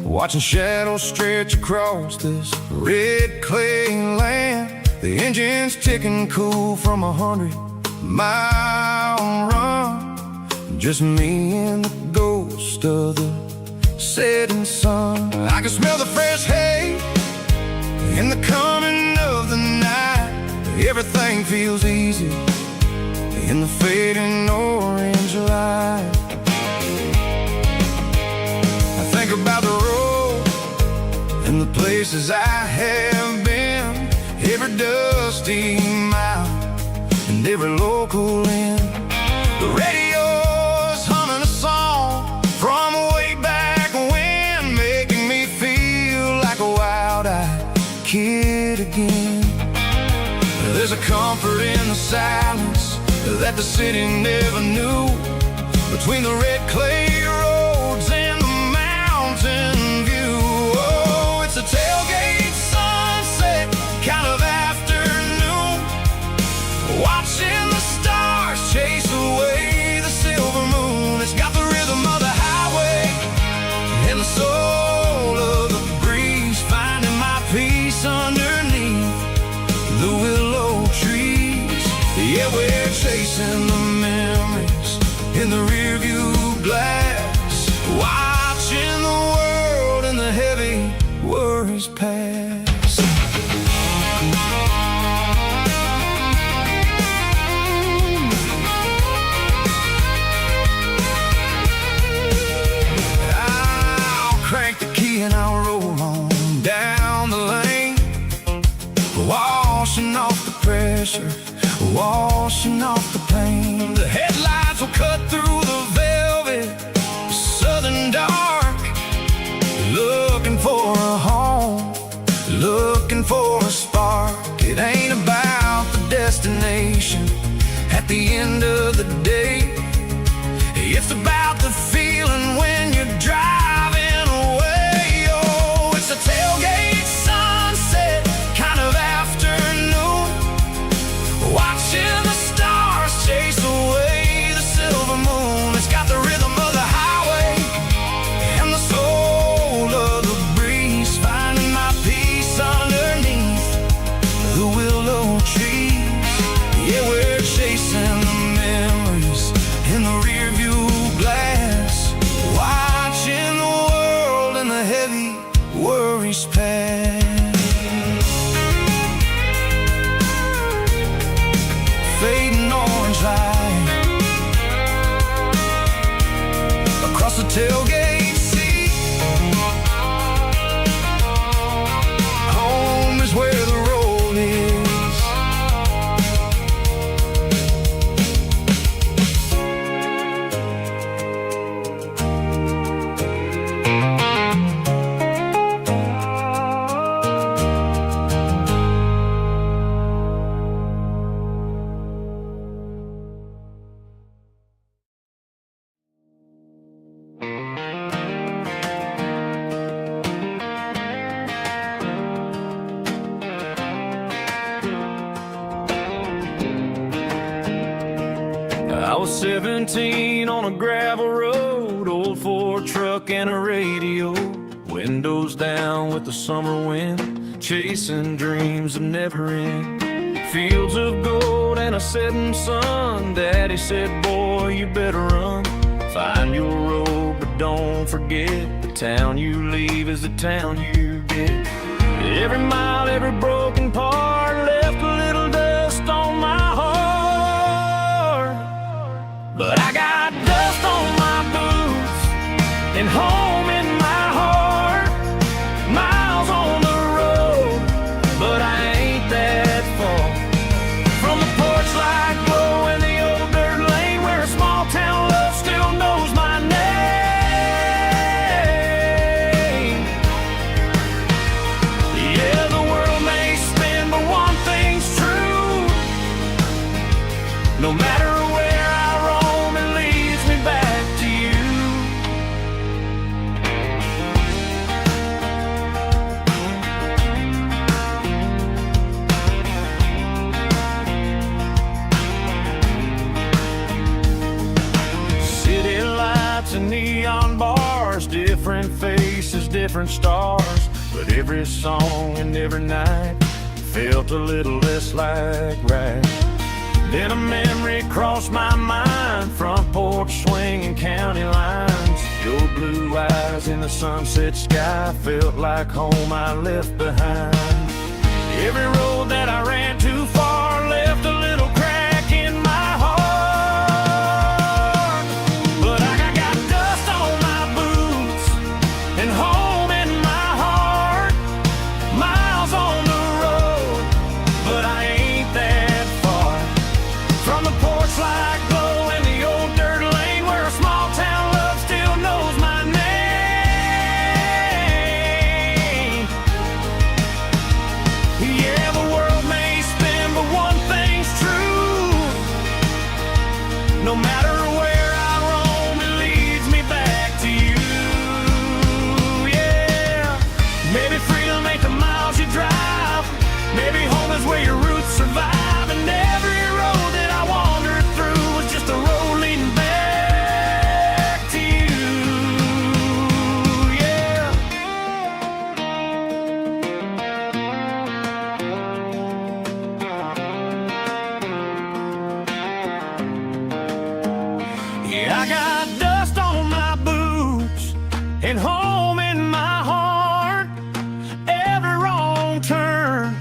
watching shadows stretch across this red clay land. The engine's ticking cool from 100-mile run. Just me and the ghost of the setting sun. I can smell the fresh hay in the coming of the night. Everything feels easy in the fading orange light. I think about the road and the places I have been, every dusty mile and every local inn. The radio's humming a song from way back when, making me feel like a wild-eyed kid again. There's a comfort in the silence that the city never knew, between the red clay roads and the mountain view. Oh, it's a tailgate sunset kind of afternoon, watching the stars chase away the silver moon. It's got the rhythm of the highway and the soul of the breeze, finding my peace underneath the willow trees. Yeah, we're chasing the memories in the rearview glass, watching the world and the heavy worries pass. I'll crank the key and I'll roll on down the lane, washing off the pressure, washing off the pain. The headlights will cut through the velvet southern dark, looking for a home, looking for a spark. It ain't about the destination at the end of the day, it's about the feeling when you're driving away. Oh, it's a tailgate sunset kind of afternoon, watching the stars chase away the silver moon. It's got the rhythm of the highway and the soul of the breeze, finding my peace underneath the willow trees. Yeah, we're chasing the memories in the rearview glass, watching the world and the heavy worries pass. Fading orange light across the tailgate seat. Home is where the road is. I was 17 on a gravel road, old Ford truck and a radio, windows down with the summer wind, chasing dreams that never end. Fields of gold and a setting sun. Daddy said, boy, you better run. Find your road, but don't forget, the town you leave is the town you get. Every mile, every broken part left a little dust on my heart, but I got dust on my boots and home in my heart. Miles on the road, but I ain't that far from the porch light glow in the old dirt lane, where a small town love still knows my name. Yeah, the world may spin, but one thing's true: no matter where I roam, it leads me back to you. different stars, but every song and every night felt a little less like right. Then a memory crossed my mind, front porch swinging county lines. Your blue eyes in the sunset sky felt like home I left behind. Every road that I ran too far left a little crack in my heart. But I got dust on my boots and home in my heart. Miles on the road, but I ain't that far from the porch light glow and the old dirt lane where a small town love still knows my name. Yeah, the world may spin, but one thing's true. No matter where I roam, it leads me back to you. Yeah, maybe freedom ain't the miles you drive. Maybe home is where your roots survive. And every road that I wandered through was just a road leading back to you. Yeah. Yeah, I got dust on my boots and home in my heart. Every wrong turn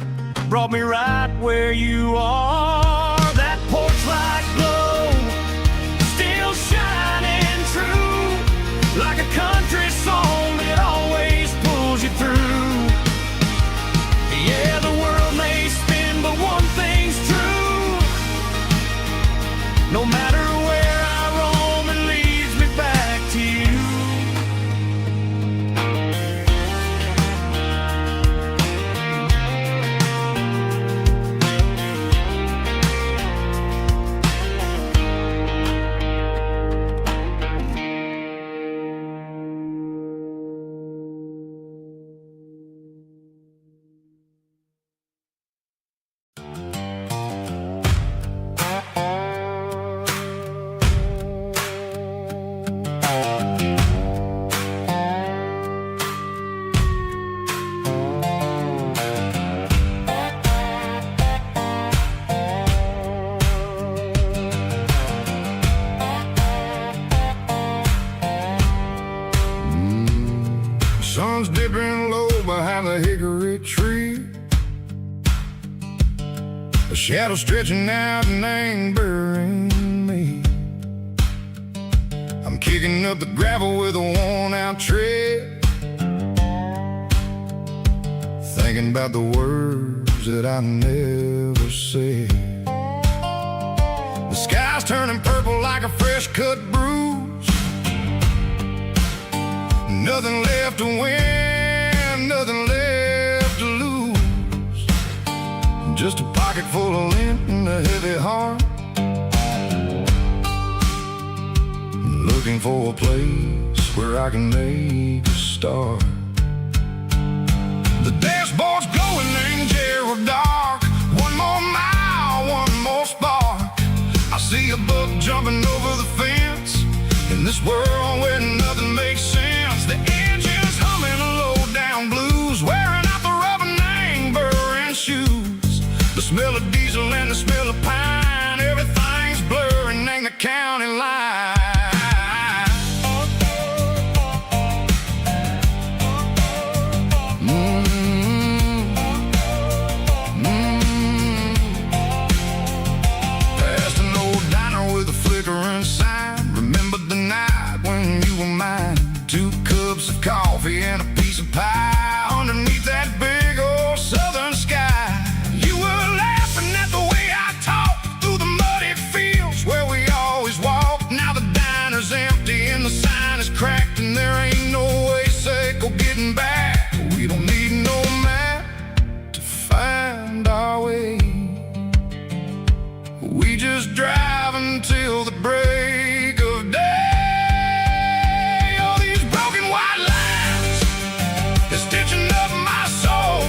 brought me right where you are. That porch light glow still shining true, like a country song that always pulls you through. Yeah, the world may spin, but one thing's true. No matter where I roam, it leads me back to you. Sun's dipping low behind the hickory tree. A shadow stretching out and angering me. I'm kicking up the gravel with a worn-out tread, thinking about the words that I never said. The sky's turning purple like a fresh-cut bruise. Nothing left to win, nothing left to lose. Just a pocket full of lint and a heavy heart, looking for a place where I can make a start. The dashboard's glowing angel dark. One more mile, one more spark. I see a buck jumping over the fence in this world where nothing makes sense. The engine's humming a low-down blues, wearing out the rubber-name burring shoes. The smell of diesel and the smell of pine, everything's blurring in the county line. Past an old diner with a flickering sign. Remember the night when you were mine. 2 cups of coffee and a piece of pie underneath that big old southern sky. You were laughing at the way I talked through the muddy fields where we always walked. Now the diner's empty and the sign is cracked, and there ain't no way safe of getting back. We don't need no map to find our way. We just drive until the break of day. Stitching up my soul,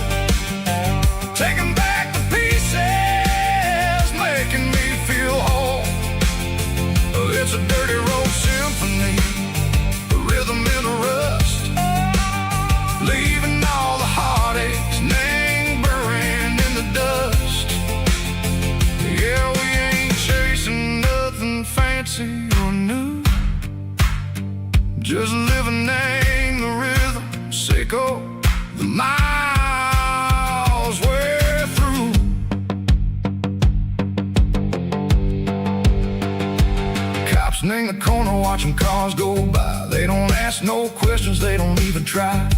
taking back the pieces, making me feel whole. It's a dirty road symphony, a rhythm in a rust. fancy or new, just living in the rhythm, Seiko, the miles we're through. Cops in the corner watching cars go by. They don't ask no questions, they don't even try.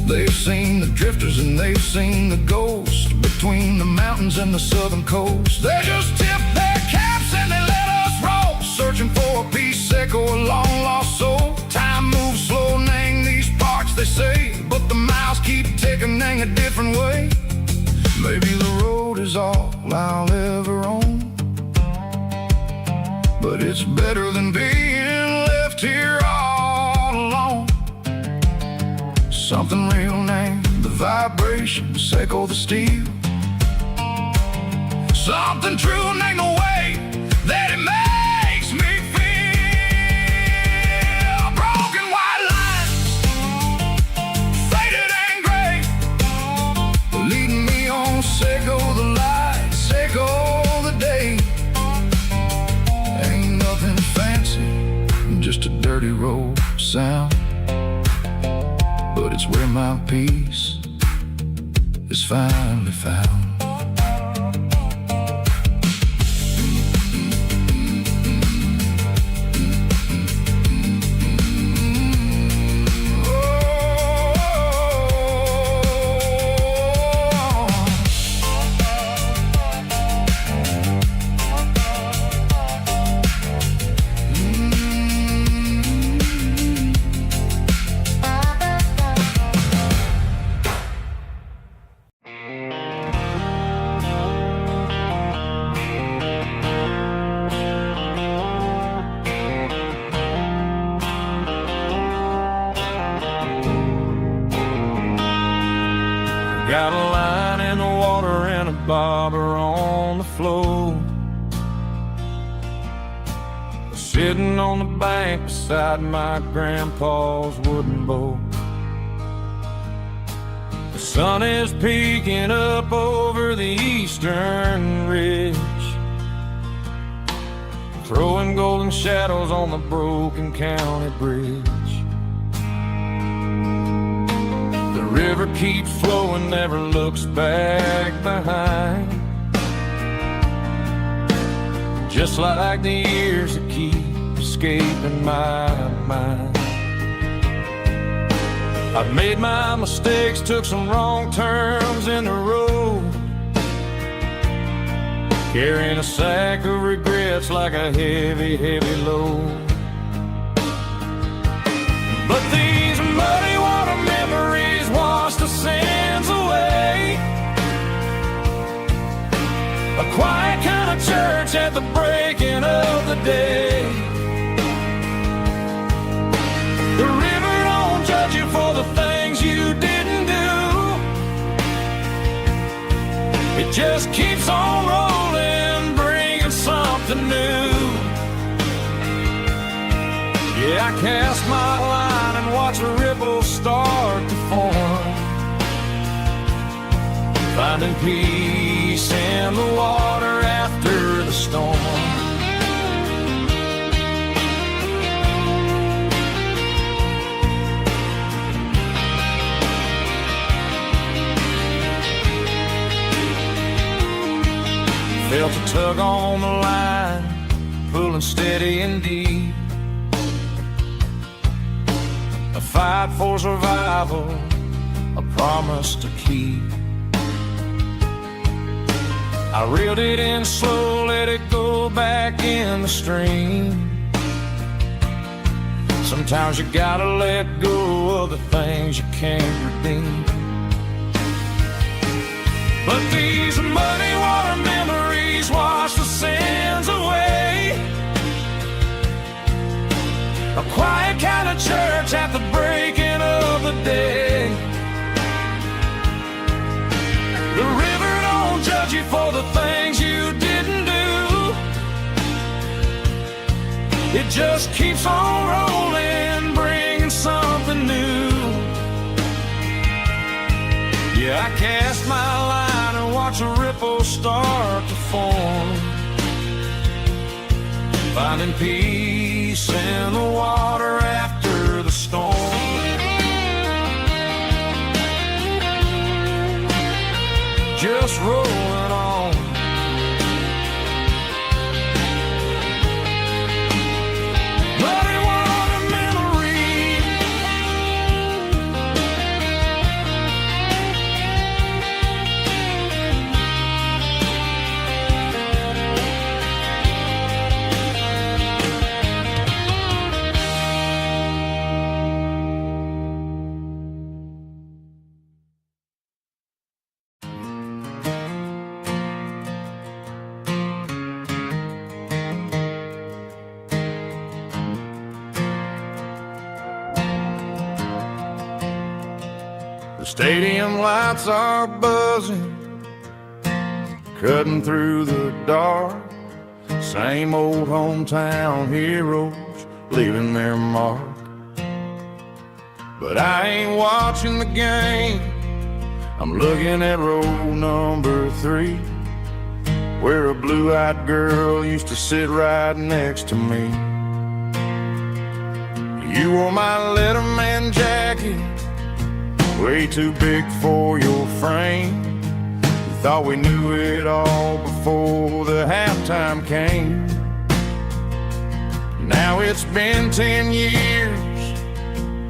They've seen the drifters and they've seen the ghosts between the mountains and the southern coast. They just tip their caps and they let us roll, searching for a piece, Seiko, a long lost soul. Time moves slow, Nang, these parts they say, but the miles keep ticking, Nang, a different way. Maybe the road is all I'll ever own, but it's better than being left here all alone. Something real, Nang, the vibration, Seiko, the steel. Something true, Nang, the way that it makes me feel. Broken white lines, faded and gray, leading me on, Seiko, the light, Seiko, the day. Ain't nothing fancy, just a dirty road sound, but it's where my peace is finally found. Got a line in the water and a bobber on the floor, sitting on the bank beside my grandpa's wooden boat. The sun is peeking up over the eastern ridge, throwing golden shadows on the broken county bridge. The river keeps flowing, never looks back behind, just like the years that keep escaping my mind. I've made my mistakes, took some wrong turns in the road, carrying a sack of regrets like a heavy, heavy load. But these muddy water memories wash the sins away. A quiet kind of church at the breaking of the day. The river don't judge you for the things you didn't do. It just keeps on rolling, bringing something new. Yeah, I cast my line and watch a ripple start to form, finding peace in the water after the storm. Felt a tug on the line, pulling steady and deep. A fight for survival, a promise to keep. I reeled it in slow, let it go back in the stream. Sometimes you gotta let go of the things you can't redeem. But these muddy water memories wash the sins away. A quiet kind of church at the breaking of the day. The river don't judge you for the things you didn't do. It just keeps on rolling, bringing something new. Yeah, I cast my line and watch a ripple start to form, finding peace in the water after the storm. Just rolling on. But it was a memory. The stadium lights are buzzing, cutting through the dark. Same old hometown heroes leaving their mark. But I ain't watching the game, I'm looking at row number 3, where a blue-eyed girl used to sit right next to me. You wore my Letterman jacket, way too big for your frame. You thought we knew it all before the halftime came. Now it's been 10 years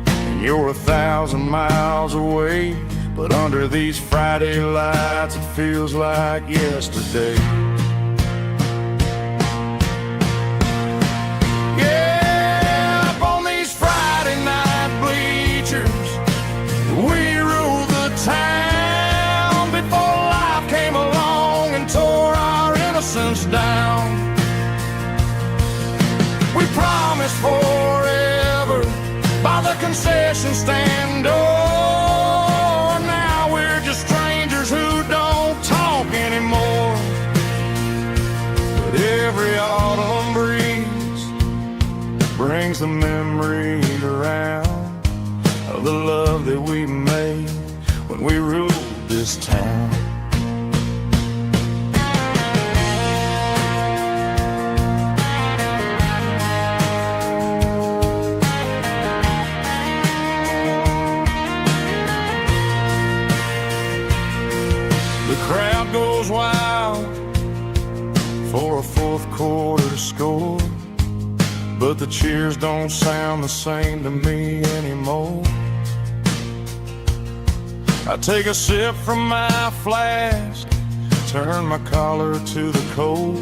and you're 1,000 miles away, but under these Friday lights it feels like yesterday. Yeah, up on these Friday night bleachers, we ruled the town before life came along and tore our innocence down. We promised forever by the concession stand door. Now we're just strangers who don't talk anymore. But every autumn breeze brings the memory around of the love that we made when we ruled this town. The crowd goes wild for a fourth quarter score, but the cheers don't sound the same to me anymore. I take a sip from my flask, turn my collar to the cold.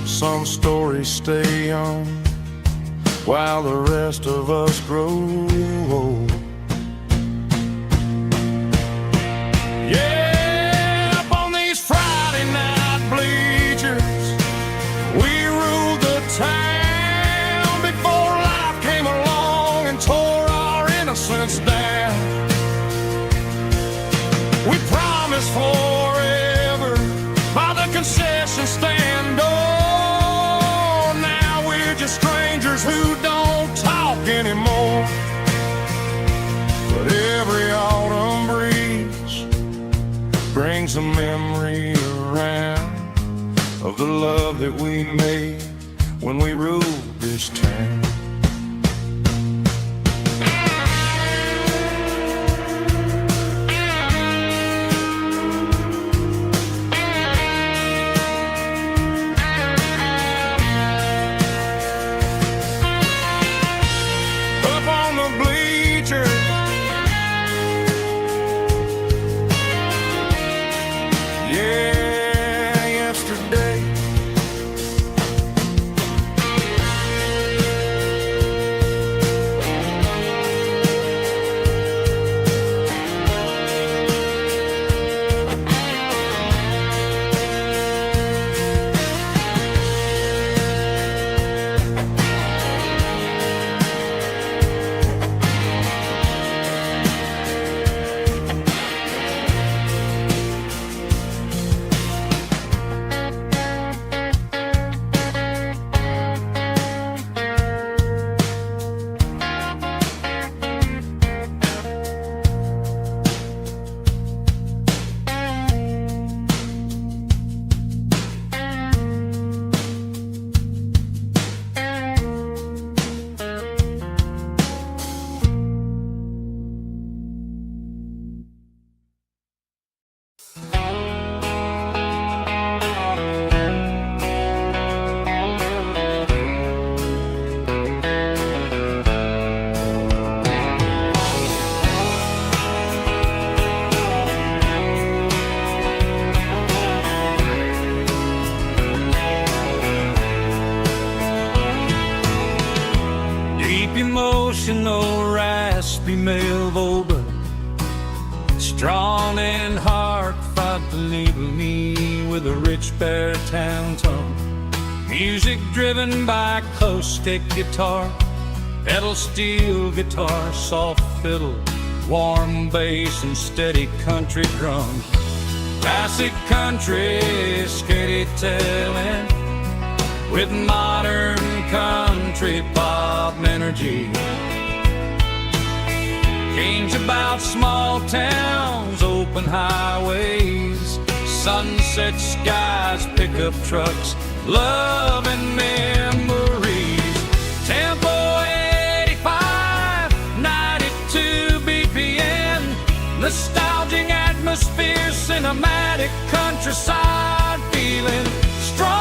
Some stories stay young while the rest of us grow old. Yeah, up on these Friday night bleachers, we ruled the town before life came along and tore our innocence down. We promised forever by the concession stand door. Now we're just strangers who don't talk anymore. But every autumn breeze brings a memory around of the love that we made when we ruled this town. deep emotional, raspy male vulva, strong in heart, fight to leave me with a rich baritone tone. Music driven by acoustic guitar, pedal steel guitar, soft fiddle, warm bass and steady country drums. Classic country storytelling with modern country pop energy. Games about small towns, open highways, sunset skies, pickup trucks, love and memories. Tempo 85, 92 BPM, nostalgic atmosphere, cinematic countryside feeling, strong,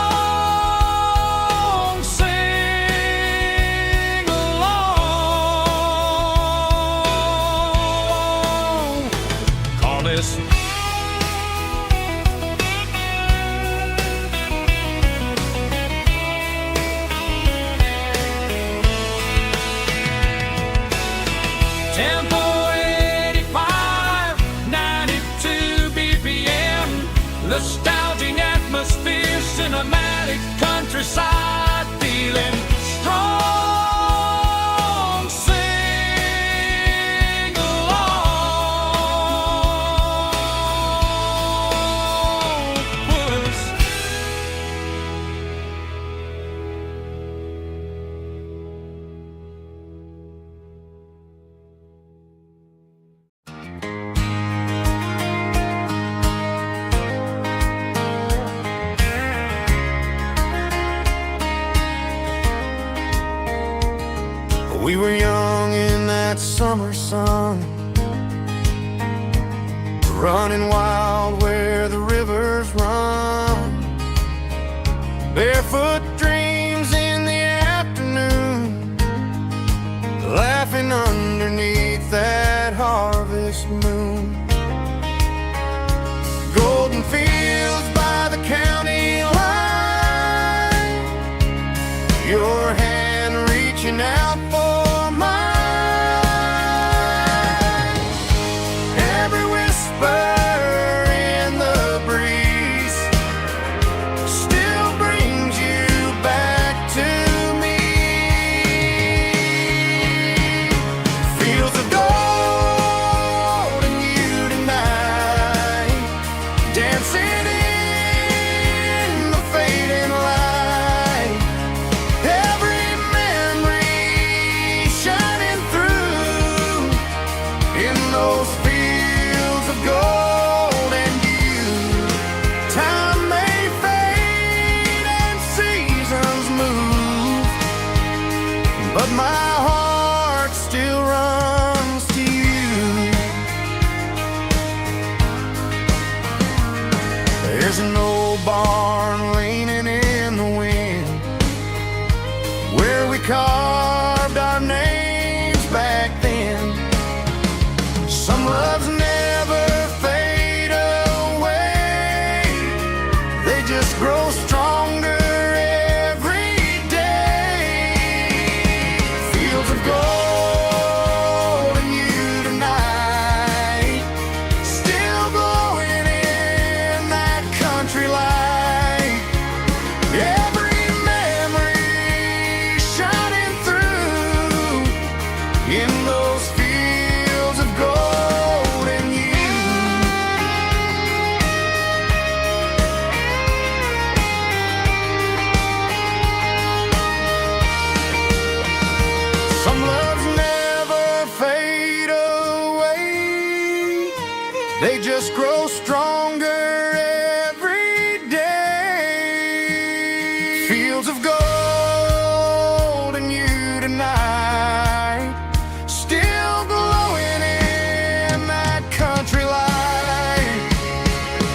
sing along. Call this Tempo 85, 92 BPM, nostalgic atmosphere, cinematic countryside feeling, strong, sing along. Puss. We were young in that summer sun, running wild where the rivers run, barefoot dreams in the afternoon, laughing underneath that harvest moon. Golden fields by the county line, your hand reaching out for mine. Every whisper in the breeze still brings you back to me. Fields of gold and you tonight, dancing in the fading light. Every memory shining through in those fields of gold and you. Time may fade and seasons move, but my heart still runs to you. There's an old barn leaning in the wind where we carved our names back then. Some loves never fade away, they just grow stronger every day. Fields of gold and you tonight, still glowing in that country light. Every memory shining through in those fields of gold and you. Some loves never fade away, they just grow stronger every day. Fields of gold and you tonight, still glowing in that country light.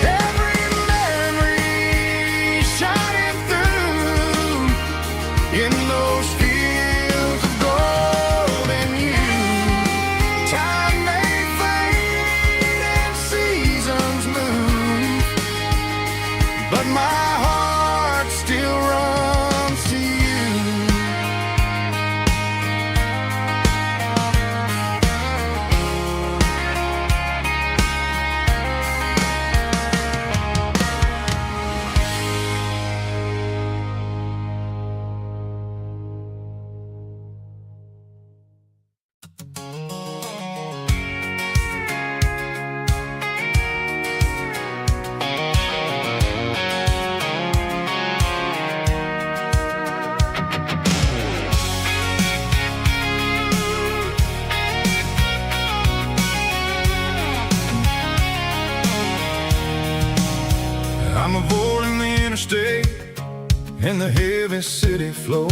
Every memory shining through in those fields of gold and you. Time may fade and seasons move, interstate and the heavy city flow,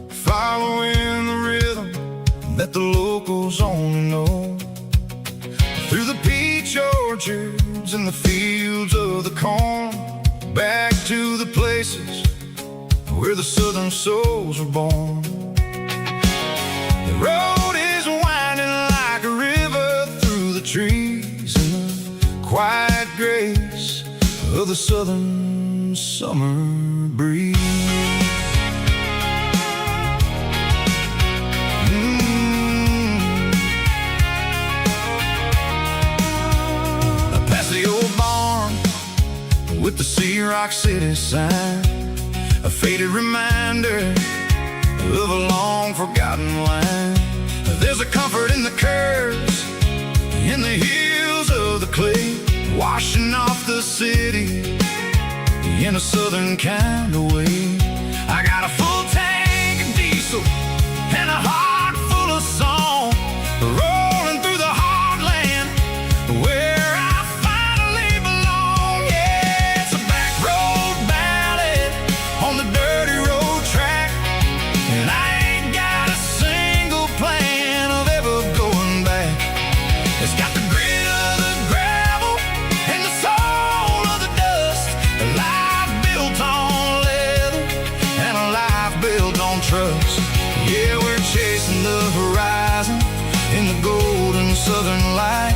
following the rhythm that the locals only know. Through the peach orchards and the fields of the corn, back to the places where the southern souls were born. The road is winding like a river through the trees in the quiet grace of the southern summer breeze. Past the old barn with the Sea Rock City sign, a faded reminder of a long forgotten line. There's a comfort in the curves, in the hills of the clay, washing off the city in a southern kind of way. I got a full tank of diesel and a heart full of song, rolling through the heartland where I finally belong. Yeah, it's a back road ballad on the dirty road track, and I ain't got a single plan of ever going back. It's got the grit of the gravel and the soul of the dust, a life built on leather and a life built on trust. Yeah, we're chasing the horizon in the golden southern light,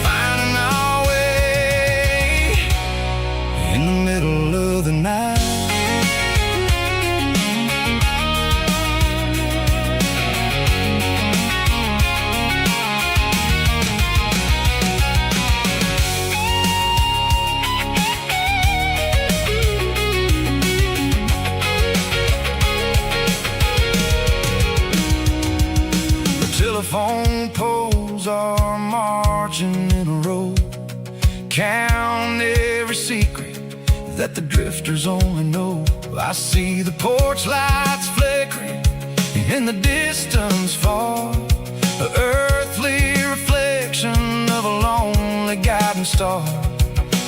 finding our way in the middle of the night. Telephone poles are marching in a row, count every secret that the drifters only know. I see the porch lights flickering in the distance far, an earthly reflection of a lonely guiding star.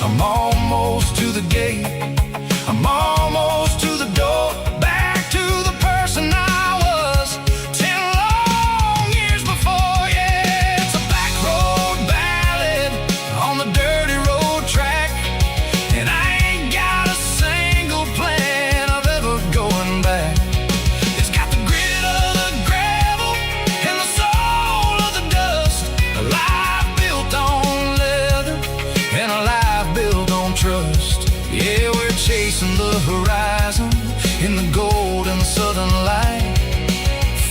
I'm almost to the gate, I'm almost to the door, back to the person I was 10 long years before. Yeah, it's a back road ballad on the dirty road track, and I ain't got a single plan of ever going back. It's got the grit of the gravel and the soul of the dust, a life built on leather and a life built on trust. Yeah, we're chasing the horizon in the golden southern light,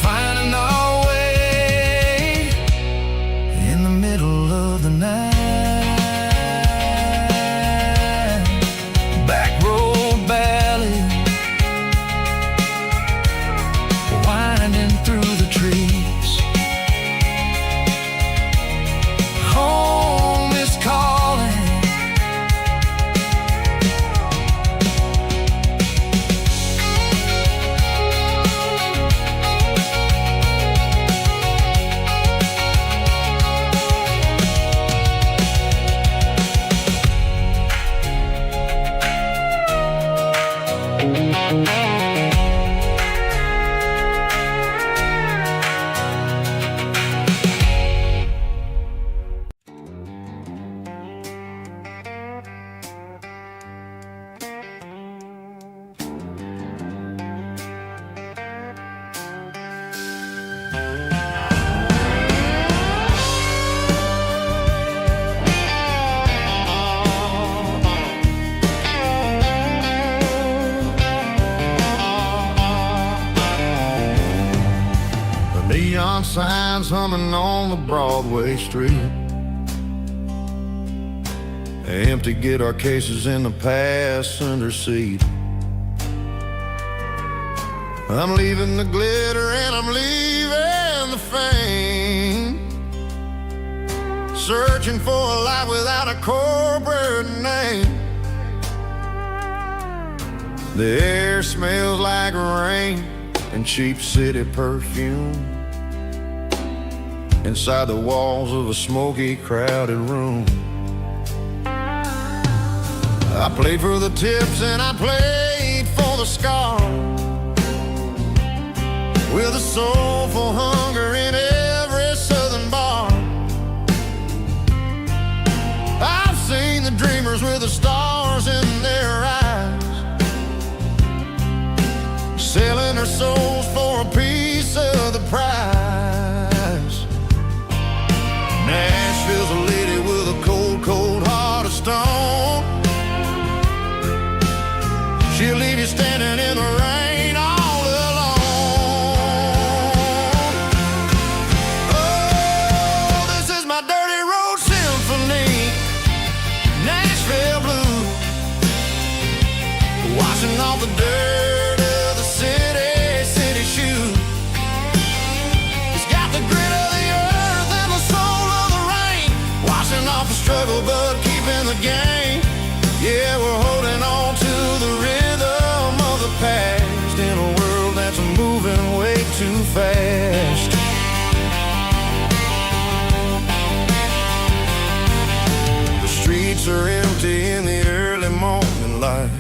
finding our way in the middle of the night. Back road ballad, winding through the trees. Home is calling. Neon signs humming on the Broadway street, empty guitar cases in the passenger seat. I'm leaving the glitter and I'm leaving the fame, searching for a life without a corporate name. The air smells like rain and cheap city perfume inside the walls of a smoky, crowded room. I played for the tips and I played for the scars, with a soulful hunger in every southern bar. I've seen the dreamers with the stars in their eyes, selling their souls for a piece of the prize. Nashville's a lady with a cold, cold heart of stone. She'll leave you standing in the rain all alone. Oh, this is my dirty road symphony, Nashville blues, washing off the dirt of the city shoes. It's got the grit of the earth and the soul of the rain, washing off the struggle but keeping the game. Yeah, we're holding on to the rhythm of the past in a world that's moving way too fast. The streets are empty in the early morning light,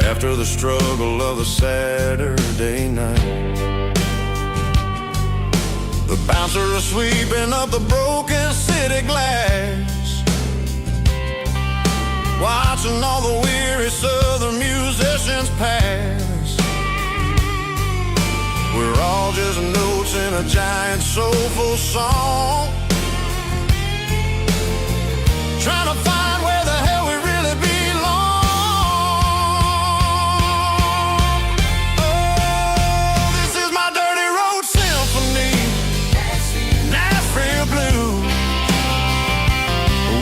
after the struggle of the Saturday night. The bouncers are sweeping up the broken city glass, watching all the weary southern musicians pass. We're all just notes in a giant soulful song, trying to find where the hell we really belong. Oh, this is my dirty road symphony, Nashville blues,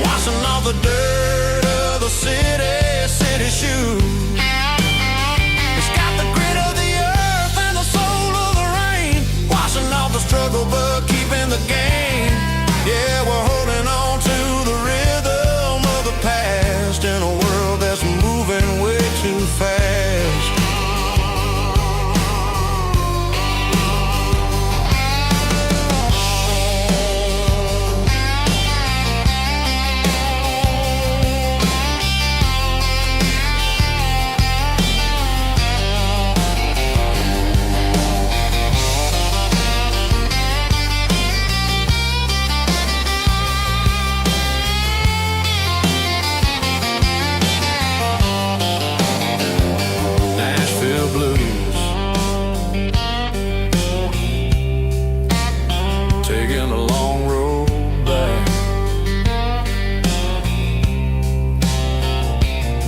washing off the dirt of the city shoes. It's got the grit of the earth and the soul of the rain, washing off the struggle but keeping the game. Yeah, we're holding on to the rhythm of the past in a world that's moving way too fast. Nashville blues, taking the long road back.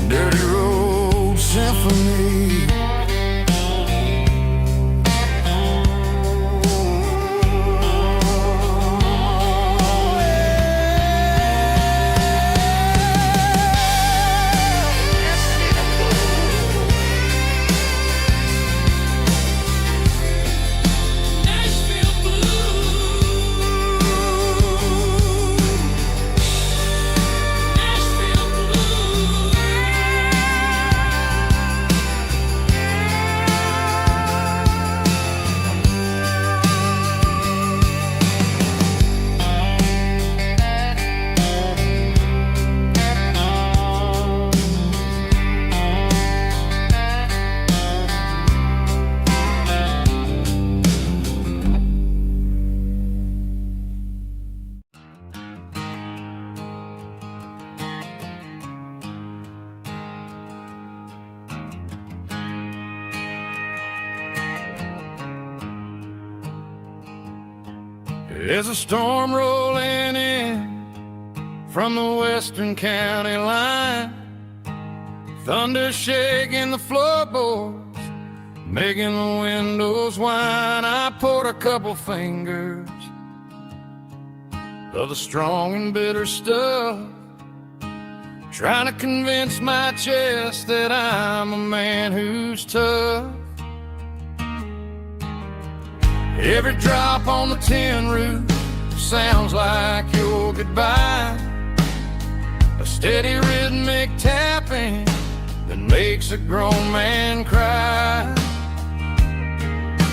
Dirty road symphony. There's a storm rolling in from the western county line, thunder shaking the floorboards, making the windows whine. I poured a couple fingers of the strong and bitter stuff, trying to convince my chest that I'm a man who's tough. Every drop on the tin roof sounds like your goodbye, a steady rhythmic tapping that makes a grown man cry.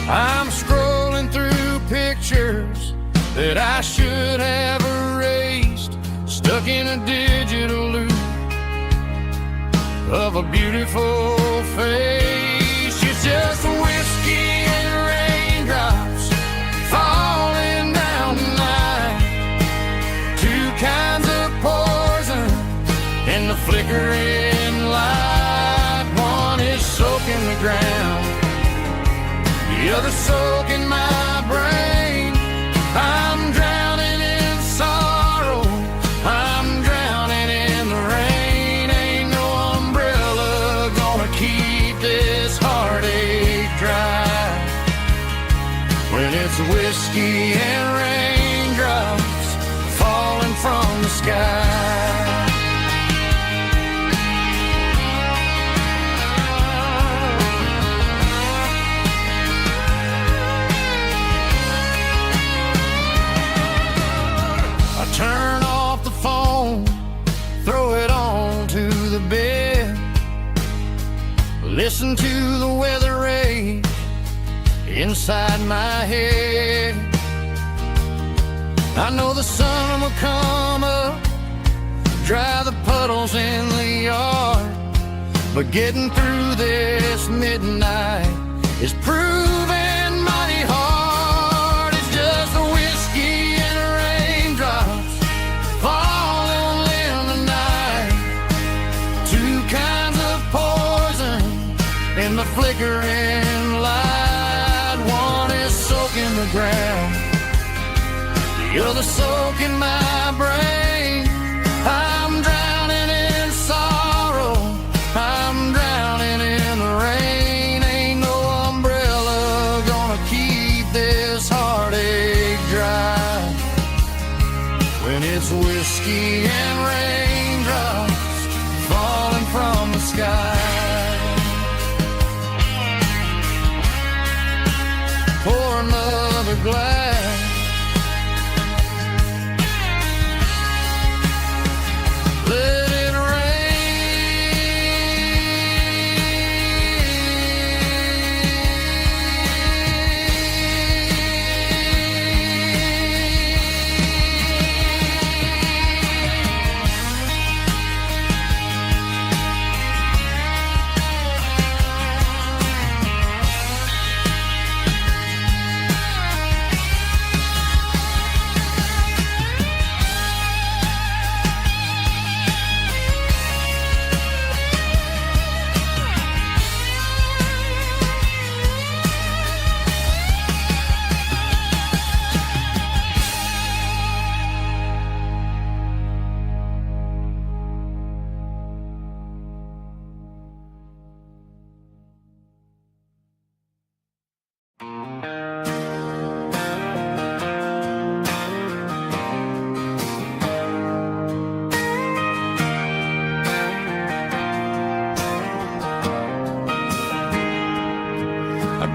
I'm scrolling through pictures that I should have erased, stuck stuck in a digital loop of a beautiful face. It's just whiskey and raindrops falling down tonight. Two kinds of poison in the flickering light. One is soaking the ground, the other soaking my brain. I'm drowning in sorrow, I'm drowning in the rain. Ain't no umbrella gonna keep this heartache dry when it's whiskey and raindrops falling from the sky. Turn off the phone, throw it on to the bed. Listen to the weather rage inside my head. I know the sun will come up, dry the puddles in the yard, but getting through this midnight is proving mighty hard. It's just a whiskey and raindrops falling in the night. Two kinds of poison in the flickering light. One is soaking the ground, the other soaking my brain. I'm drowning in sorrow, I'm drowning in the rain. Ain't no umbrella gonna keep this heartache dry when it's whiskey and raindrops falling from the sky. Pour another glass, let it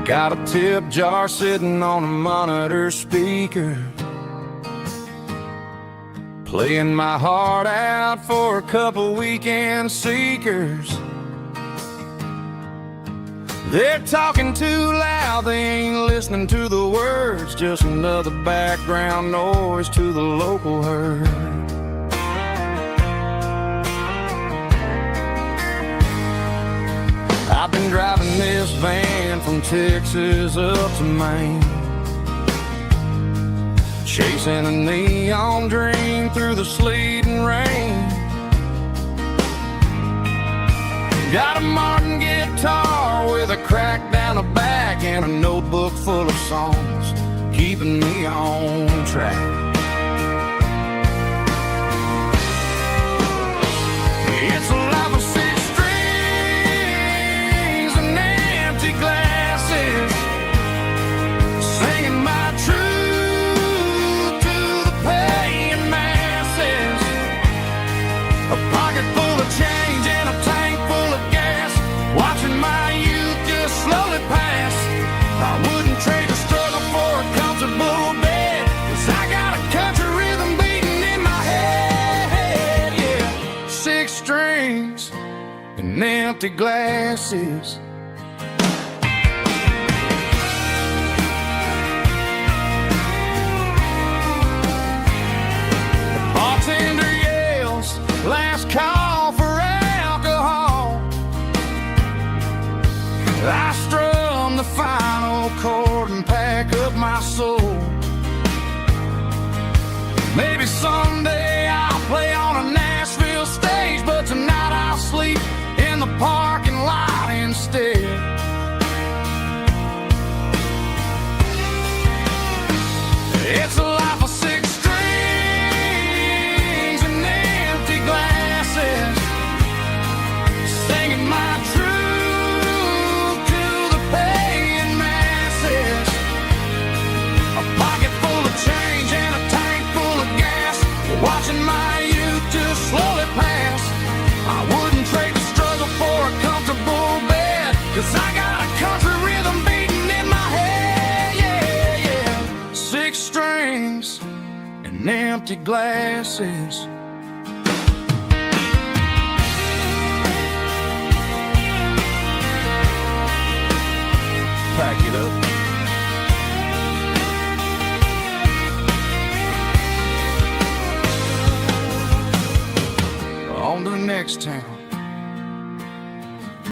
got a tip jar sitting on a monitor speaker, playing my heart out for a couple weekend seekers. They're talking too loud, they ain't listening to the words, just another background noise to the local herd. I've been driving this van from Texas up to Maine, chasing a neon dream through the sleet and rain. Got a Martin guitar with a crack down the back and a notebook full of songs, keeping me on track. It's a life of six strings and empty glasses, singing my truth to the paying masses. A pocket full of change and a tank full of gas, watching my youth just slowly pass. I wouldn't trade a struggle for a comfortable bed, 'cause I got a country rhythm beating in my head, yeah. Six strings and empty glasses. The bartender yelled, final chord and pack up my soul. Maybe someday I'll play on a Nashville stage, but tonight I'll sleep in the parking lot instead. It's a life of six strings and empty glasses, singing my truth to the paying masses. A pocket full of change and a tank full of gas, watching my youth just slowly pass. I wouldn't trade the struggle for a comfortable bed, 'cause I got a country rhythm beating in my head, yeah, yeah. Six strings and empty glasses. Pack it up. On to the next town.